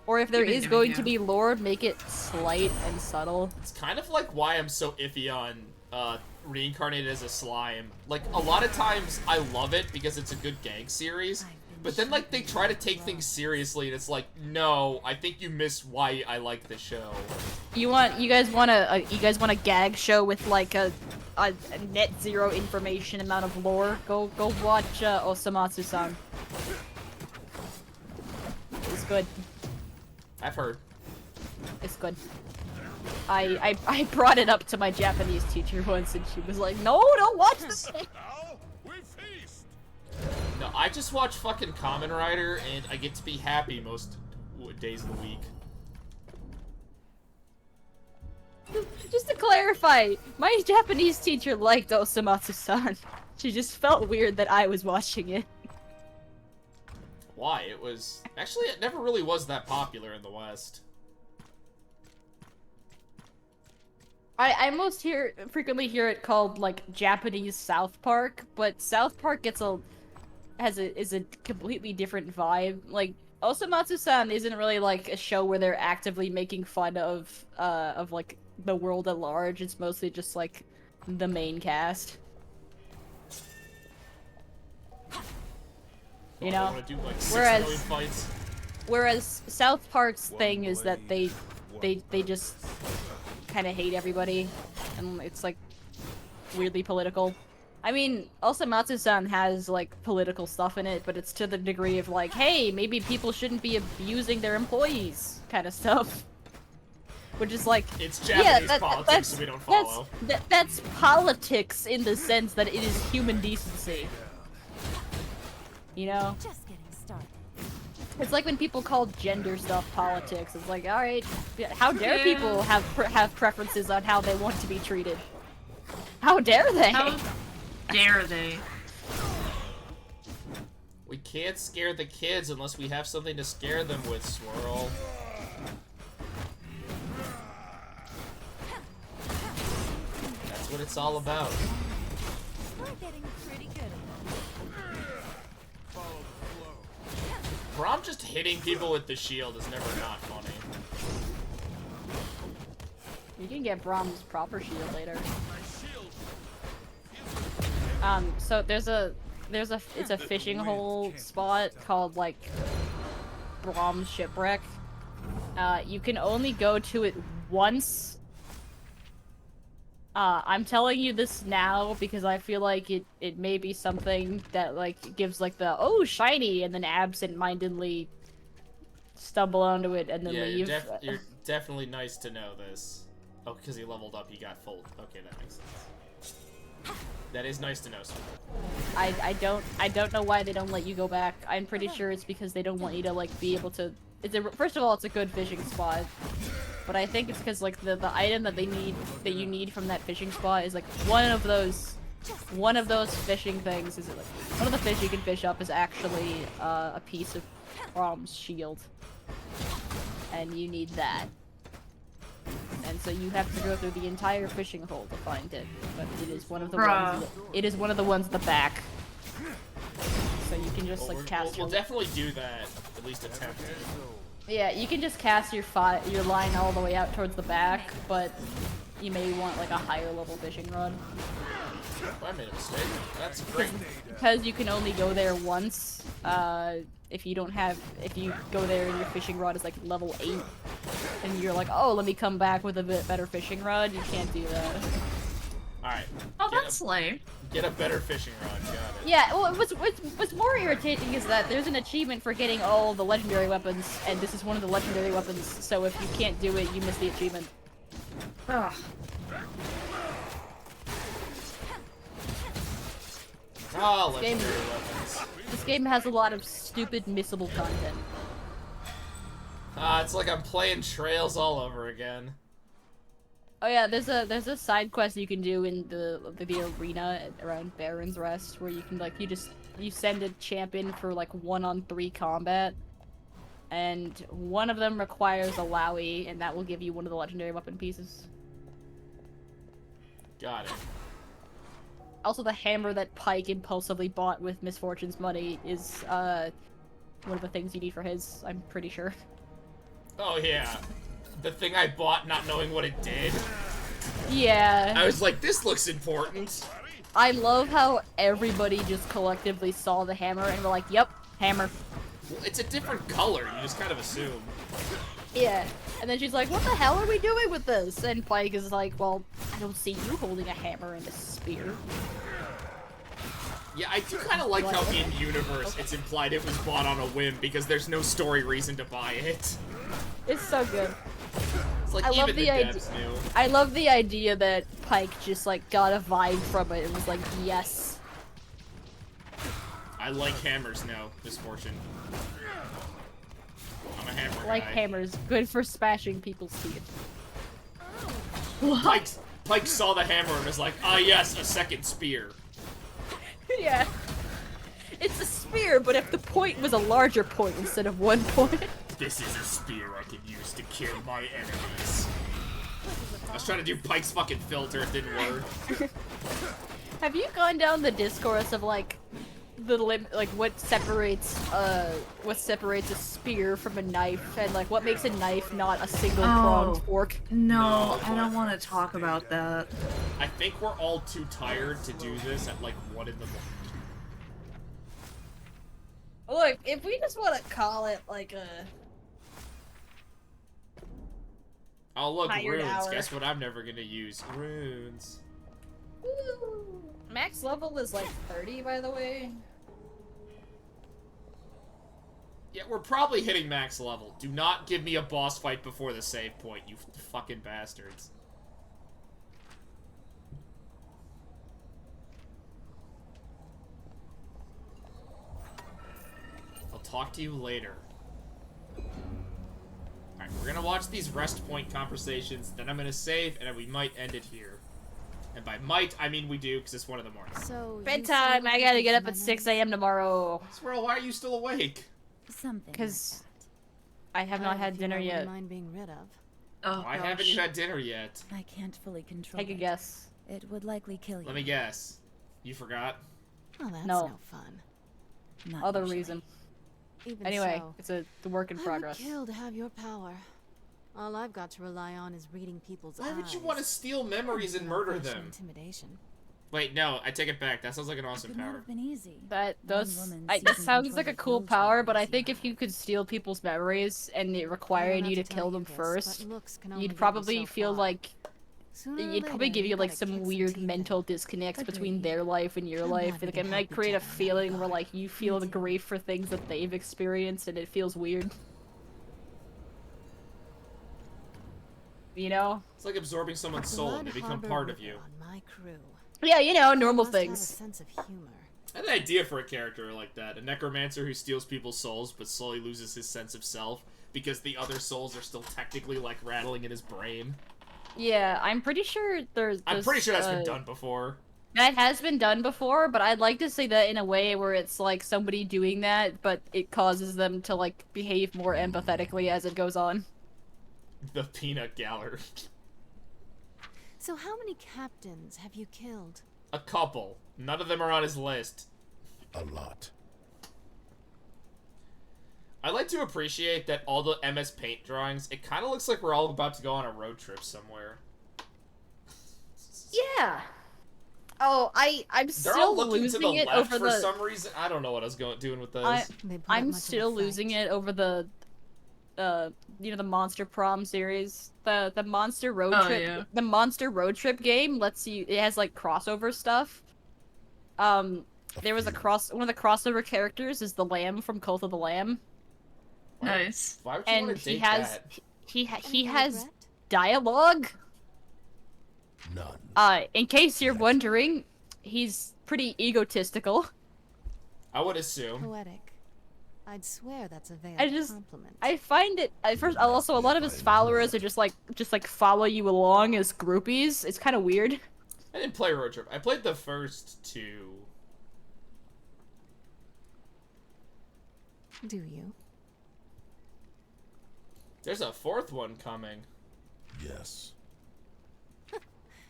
Or if there is going to be lore, make it slight and subtle. It's kind of like why I'm so iffy on Reincarnated as a Slime. Like, a lot of times I love it because it's a good gag series, but then, like, they try to take things seriously, and it's like, no, I think you missed why I like the show. You guys want a gag show with, like, a net zero information amount of lore? Go watch Osamatsu-san. It's good. I've heard. It's good. I brought it up to my Japanese teacher once, and she was like, "No, don't watch this." No, I just watch fucking Kamen Rider, and I get to be happy most days of the week. Just to clarify, my Japanese teacher liked Osamatsu-san. She just felt weird that I was watching it. Why? Actually, it never really was that popular in the West. I most frequently hear it called, like, Japanese South Park, but South Park is a completely different vibe. Like, Osamatsu-san isn't really, like, a show where they're actively making fun of like, the world at large. It's mostly just, like, the main cast. You know? Do, like, 6 million fights. Whereas South Park's thing is that they just kind of hate everybody, and it's, like, weirdly political. I mean, Osamatsu-san has, like, political stuff in it, but it's to the degree of, like, hey, maybe people shouldn't be abusing their employees kind of stuff. Which is like, it's Japanese politics, so we don't follow. That's politics in the sense that it is human decency. You know? Just getting started. It's like when people call gender stuff politics. It's like, alright, how dare people have preferences on how they want to be treated? How dare they? How dare they? We can't scare the kids unless we have something to scare them with, Swirl. what it's all about. We're getting pretty good at it. Brom just hitting people with the shield is never not funny. You can get Brom's proper shield later. So it's a fishing hole spot called like Brom's Shipwreck. You can only go to it once. I'm telling you this now because I feel like it may be something that like gives like the oh shiny and then absent-mindedly stumble onto it and then leave. You're definitely nice to know this. Oh, because he leveled up, he got full. Okay, that makes sense. That is nice to know. I don't know why they don't let you go back. I'm pretty sure it's because they don't want you to like be able to. First of all, it's a good fishing spot, but I think it's because like the item that you need from that fishing spot is like one of those fishing things. Is it like one of the fish you can fish up is actually a piece of Brom's shield, and you need that. And so you have to go through the entire fishing hole to find it, but it is one of the ones. It is one of the ones at the back. So you can just like cast. We'll definitely do that. At least attempt it. Yeah, you can just cast your line all the way out towards the back, but you may want like a higher level fishing rod. I made a mistake. That's great. Because you can only go there once. If you go there and your fishing rod is like level 8, and you're like, oh, let me come back with a bit better fishing rod, you can't do that. Alright. Oh, that's lame. Get a better fishing rod, got it. Yeah, well, what's more irritating is that there's an achievement for getting all the legendary weapons, and this is one of the legendary weapons, so if you can't do it, you miss the achievement. Ugh. Oh, legendary weapons. This game has a lot of stupid missable content. It's like I'm playing Trails all over again. Oh yeah, there's a side quest you can do in the arena around Baron's Rest where you can like you send a champion for like 1-on-3 combat, and one of them requires a Lowy, and that will give you one of the legendary weapon pieces. Got it. Also, the hammer that Pike impulsively bought with Misfortune's money is one of the things you need for his. I'm pretty sure. Oh yeah. The thing I bought not knowing what it did. Yeah. I was like, this looks important. I love how everybody just collectively saw the hammer and were like, yep, hammer. Well, it's a different color, you just kind of assume. Yeah. And then she's like, what the hell are we doing with this? And Pike is like, well, I don't see you holding a hammer and a spear. Yeah, I do kind of like how in-universe it's implied it was bought on a whim because there's no story reason to buy it. It's so good. It's like I love the idea that Pike just like got a vibe from it and was like, yes. I like hammers now, Misfortune. I'm a hammer Like guy. hammers, good for smashing people's teeth. Pike saw the hammer and was like, ah yes, a second spear. Yeah. It's a spear, but if the point was a larger point instead of one point. This is a spear I can use to kill my enemies. I was trying to do Pike's fucking filter, it didn't work. Have you gone down the discourse of like what separates a spear from a knife, and like what makes a knife not a single pronged fork? No, I don't want to talk about that. I think we're all too tired to do this at like 1 in the morning. Look, if we just want to call it like a Oh look, tired runes. hour. Guess what I'm never gonna use? Runes. Woo. Max level is like 30, by the way. Yeah, we're probably hitting max level. Do not give me a boss fight before the save point, you fucking bastards. I'll talk to you later. Alright, we're gonna watch these rest point conversations, then I'm gonna save, and then we might end it here. And by might, I mean we do, because it's 1 in the morning. So Bedtime! I gotta get up at 6 a.m. tomorrow. Squirrel, why are you still awake? Something. Because I have not had dinner yet. Mind being rid of. Oh, Why haven't you had dinner yet? I can't fully control Take a it. guess. It would likely kill you. Let me guess. You forgot? Oh, that's No. no fun. Not Other usually. reason. Even Anyway, so, it's the work in progress. I would kill to have your power. All I've got to rely on is reading people's Why eyes. would you want to steal memories and murder them? Intimidation. Wait, no, I take it back. That sounds like an It awesome would not power. have been easy. That does. woman That seizing sounds control like a of cool village power, leaders but I you think if have. you could steal people's memories and it I don't required have you to tell kill you them this, first, but looks can only you'd get you probably so feel far. like Sooner or it'd probably later, give you like gotta some kick weird teeth in. mental disconnects between Agreed. their life and your I'm life. happy Like to it help might each create a other in that feeling where regard. like you feel the too. grief for things that they've experienced and it feels weird. You know? It's like absorbing someone's soul and they become Blood part of Harbor you. on my crew. Yeah, you know, normal Must have a things. sense of humor. I had an idea for a character like that. A necromancer who steals people's souls but slowly loses his sense of self because the other souls are still technically like rattling in his brain. Yeah, I'm pretty sure I'm pretty sure that's been done before. That has been done before, but I'd like to say that in a way where it's like somebody doing that, but it causes them to like behave more empathetically as it goes on. The peanut gallery. So how many captains have you killed? A couple. None of them are on his list. A lot. I like to appreciate that all the MS Paint drawings, it kind of looks like we're all about to go on a road trip somewhere. Yeah. Oh, I'm They're all still looking to the losing it left over for the. some reason. I don't know what I was doing with those. They put up I'm much of a still fight? losing it over the, you know, the Monster Prom series. The Monster Road Oh, Trip. yeah. The Monster Road Trip game lets you. It has like crossover stuff. There was one of the crossover characters is the Lamb from Cult of the Lamb, Nice. Why would you and want to he date has that? he Any has regret? dialogue. None. In case you're wondering, he's pretty egotistical. I would assume. Poetic. I'd swear that's a veiled I just- compliment. I find it at first. Also, a lot of his followers are just like follow you along as groupies. It's kind of weird. I didn't play Road Trip. I played the first two. Do you? There's a fourth one coming. Yes.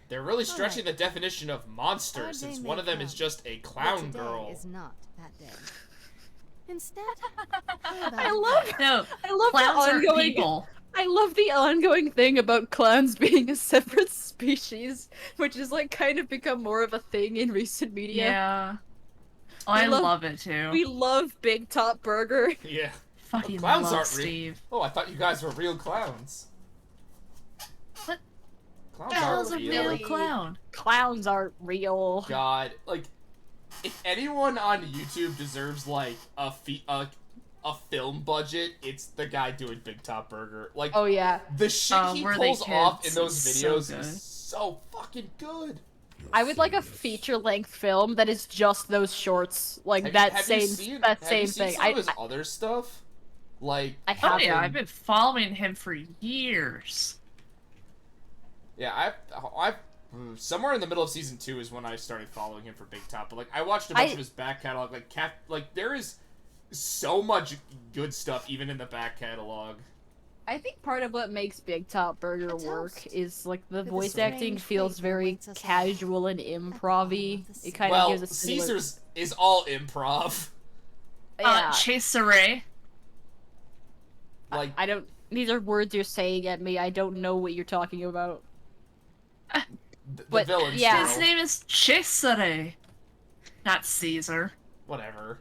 They're really stretching the definition of monster, Our since day one may of them is come, just a But clown today girl. is not that day. Instead, I love No, the clowns are ongoing. people. I love the ongoing thing about clowns being a separate species, which has like kind of become more of a thing in recent media. Yeah. Oh, I love- love it too. We love Big Top Burger. Yeah. Fucking Clowns love aren't real. Steve. Oh, I thought you guys were real clowns. What? Clowns What the hell's a aren't real really- clown? Clowns aren't real. God, like, if anyone on YouTube deserves like a film budget, it's the guy doing Big Top Burger. Like, Oh yeah. the shit he Were They pulls off in Kids those is so videos good. is so fucking good. I would like a feature-length film that is just those shorts, like Have that you same seen, that have same you seen thing. some of his other stuff? Like, I Oh have. yeah, I've been following him for years. yeah, I've somewhere in the middle of season 2 is when I started following him for Big Top. But like, I watched a bunch of his back catalog. Like there is so much good stuff even in the back catalog. I think part of what makes Big Top Burger A work toast is like the for the voice acting strange feels fate that very awaits us all casual and at the bottom improv-y. of the It kind Well, of gives a similar... Caesar's is all improv. Yeah, Chaseray. Like, I don't. These are words you're saying at me. I don't know what you're talking about. the but, villain's yeah. His name is Chaseray, not Caesar. Whatever.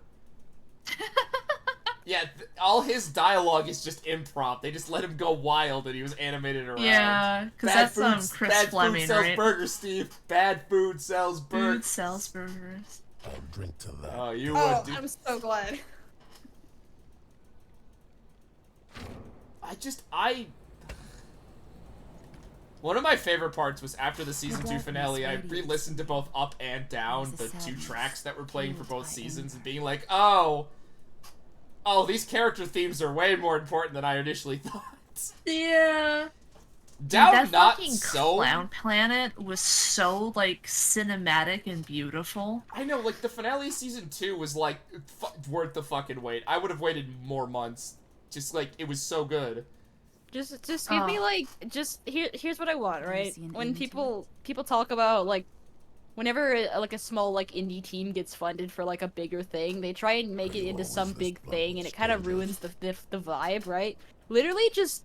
Yeah, all his dialogue is just improv. They just let him go wild and he was animated around. Yeah, because Bad that's food, Chris bad Fleming, food sells right? burgers, Steve. Bad food sells Food burgers. sells burgers. I'll drink to that. Oh, you Oh, would do. I'm so glad. One of my favorite parts was after the season 2 darkness finale, I radiates. re-listened to both Up and Down, There's the a two sadness tracks that were playing for fueled both by seasons, and anger. being like, oh, these character themes are way more important than I initially thought. Yeah. Down Dude, that not fucking so. Clown Planet was so, like, cinematic and beautiful. I know, like, the finale of season 2 was, like, worth the fucking wait. I would have waited more months. Just, like, it was so good. Just give me like here's what I want, right? When people talk about like whenever like a small like indie team gets funded for like a bigger thing, they try and make it into some big thing, and it kind of ruins the vibe, right? Literally, just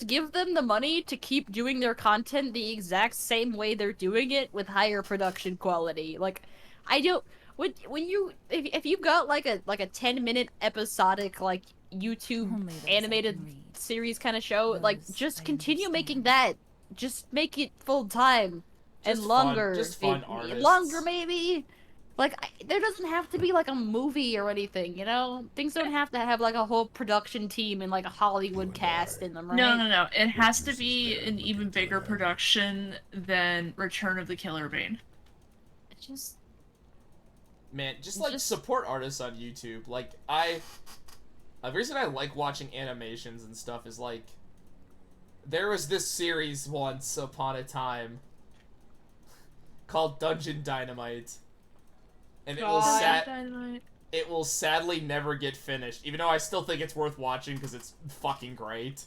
give them the money to keep doing their content the exact same way they're doing it with higher production quality. Like, I don't when you if you've got like a 10-minute episodic like YouTube animated series kind of show, like just continue making that. Just make it full time and longer. Just fun artists. Longer maybe. Like, there doesn't have to be, like, a movie or anything, you know? Things don't have to have, like, a whole production team and, like, a Hollywood cast in them, right? No. It has to be an even bigger production than Return of the Killer Bane. Just... Man, just support artists on YouTube. Like, the reason I like watching animations and stuff is, like, there was this series once upon a time called Dungeon Dynamite. And it will sadly never get finished, even though I still think it's worth watching because it's fucking great.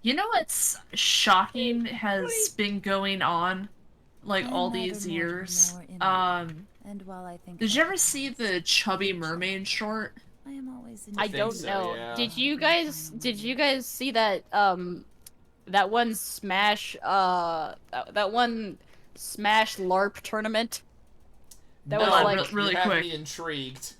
You know what's shocking has been going on, like, all these years? Did you ever see the Chubby Mermaid short? I don't know. Yeah. Did you guys see that that one Smash LARP tournament? That no, was like really you have quick. Me intrigued.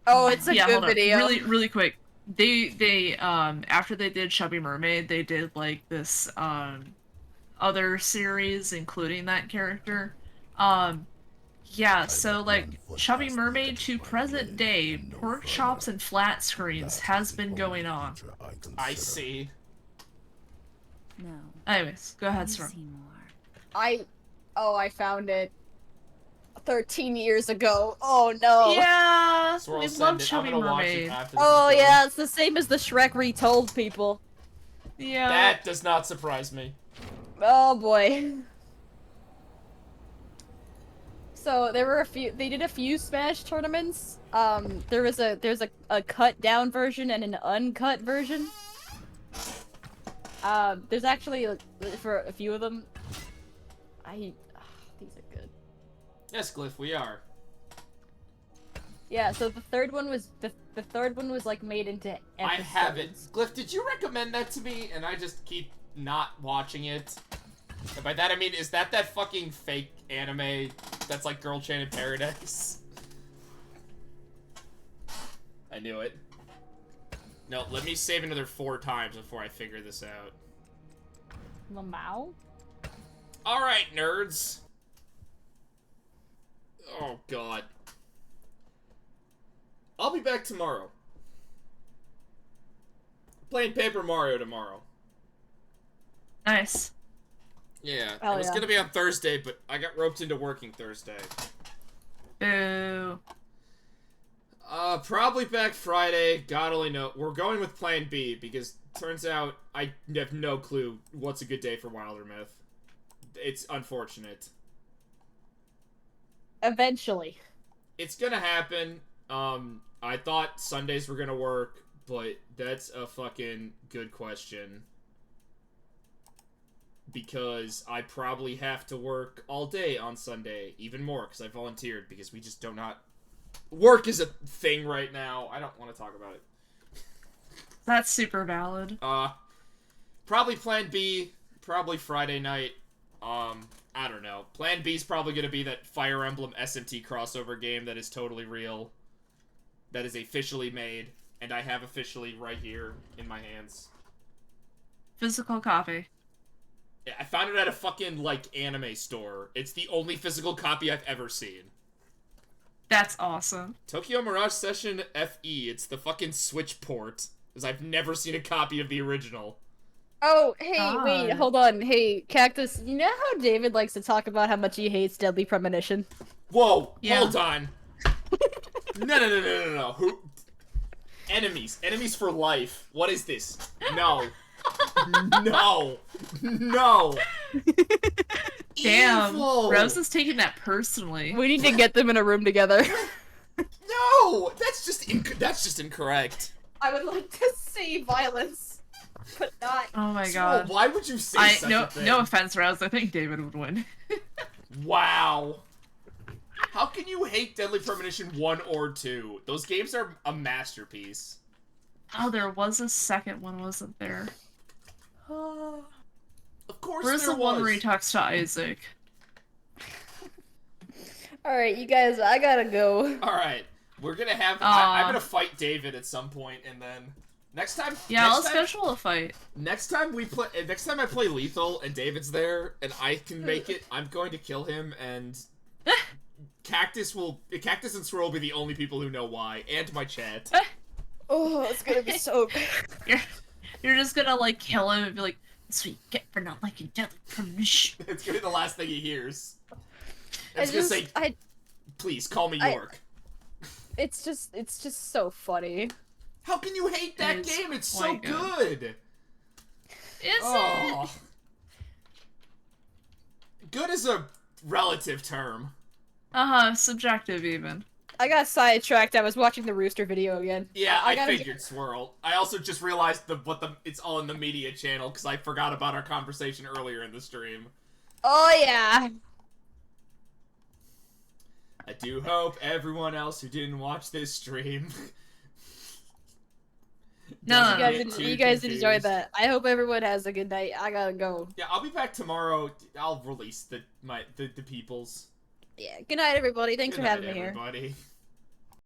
Oh, it's a good hold on. video. Really quick. They after they did Chubby Mermaid, they did like this other series including that character. Yeah, so like Chubby Mermaid to present day, pork chops and flat screens has been going on. I see. No. Anyways, go ahead, Storm. I found it 13 years ago. Oh no. Yeah, So we love Chubby I'm gonna watch it Mermaid. after this Oh is done. yeah, it's the same as the Shrek retold, people. Yeah. That does not surprise me. Oh boy. So there were they did a few Smash tournaments. There's a cut down version and an uncut version. There's actually for a few of them. These are good. Yes, Glyph, we are. Yeah, so the third one was like made into episodes. I have it. Glyph, did you recommend that to me and I just keep not watching it? And by that I mean, is that fucking fake anime that's like Girl Chain in Paradise? I knew it. No, let me save another 4 times before I figure this out. Lamau? Alright, nerds. Oh, God. I'll be back tomorrow. Playing Paper Mario tomorrow. Nice. Yeah, Oh, it was yeah. gonna be on Thursday, but I got roped into working Thursday. Boo. Probably back Friday. God only know. We're going with Plan B because turns out I have no clue what's a good day for Wilder Myth. It's unfortunate. Eventually. It's gonna happen. I thought Sundays were gonna work, but that's a fucking good question. Because I probably have to work all day on Sunday, even more, because I volunteered, because we just do not... Work is a thing right now. I don't want to talk about it. That's super valid. Probably Plan B, probably Friday night. I don't know. Plan B's probably gonna be that Fire Emblem SMT crossover game that is totally real. That is officially made, and I have officially right here in my hands. Physical copy. Yeah, I found it at a fucking, like, anime store. It's the only physical copy I've ever seen. That's awesome. Tokyo Mirage Session FE. It's the fucking Switch port. Because I've never seen a copy of the original. Oh, hey, wait, hold on. Hey, Cactus, you know how David likes to talk about how much he hates Deadly Premonition? Whoa, Yeah. hold on. No. Who? Enemies. Enemies for life. What is this? No. No. Damn. Evil. Rose is taking that personally. We need to get them in a room together. No! That's just incorrect. I would like to see violence, but not. Oh my Swirl, god. why would you say such a thing? No offense, Rouse. I think David would win. Wow. How can you hate Deadly Premonition 1 or 2? Those games are a masterpiece. Oh, there was a second one, wasn't there? Of course Where's there the one was. where he talks to Isaac? Alright, you guys, I gotta go. Alright, we're gonna have... I'm gonna fight David at some point, and then... Next time... Yeah, let's schedule a fight. Next time I play Lethal, and David's there, and I can make it, I'm going to kill him, and... Cactus and Swirl will be the only people who know why, and my chat. Oh, it's gonna be so bad. You're just gonna, like, kill him and be like, that's what you get for not liking Deadly Premonition. It's gonna be the last thing he hears. It's gonna say, please, call me York. It's just so funny. How can you hate that game? It's so good! Is it? Good is a relative term. Subjective even. I got sidetracked. I was watching the Rooster video again. Yeah, I figured, Swirl. I also just realized it's all in the media channel because I forgot about our conversation earlier in the stream. Oh yeah. I do hope everyone else who didn't watch this stream. No, you guys enjoyed that. I hope everyone has a good night. I gotta go. Yeah, I'll be back tomorrow. I'll release the peoples. Yeah. Good night, everybody. Thanks Good for night, having me here. everybody.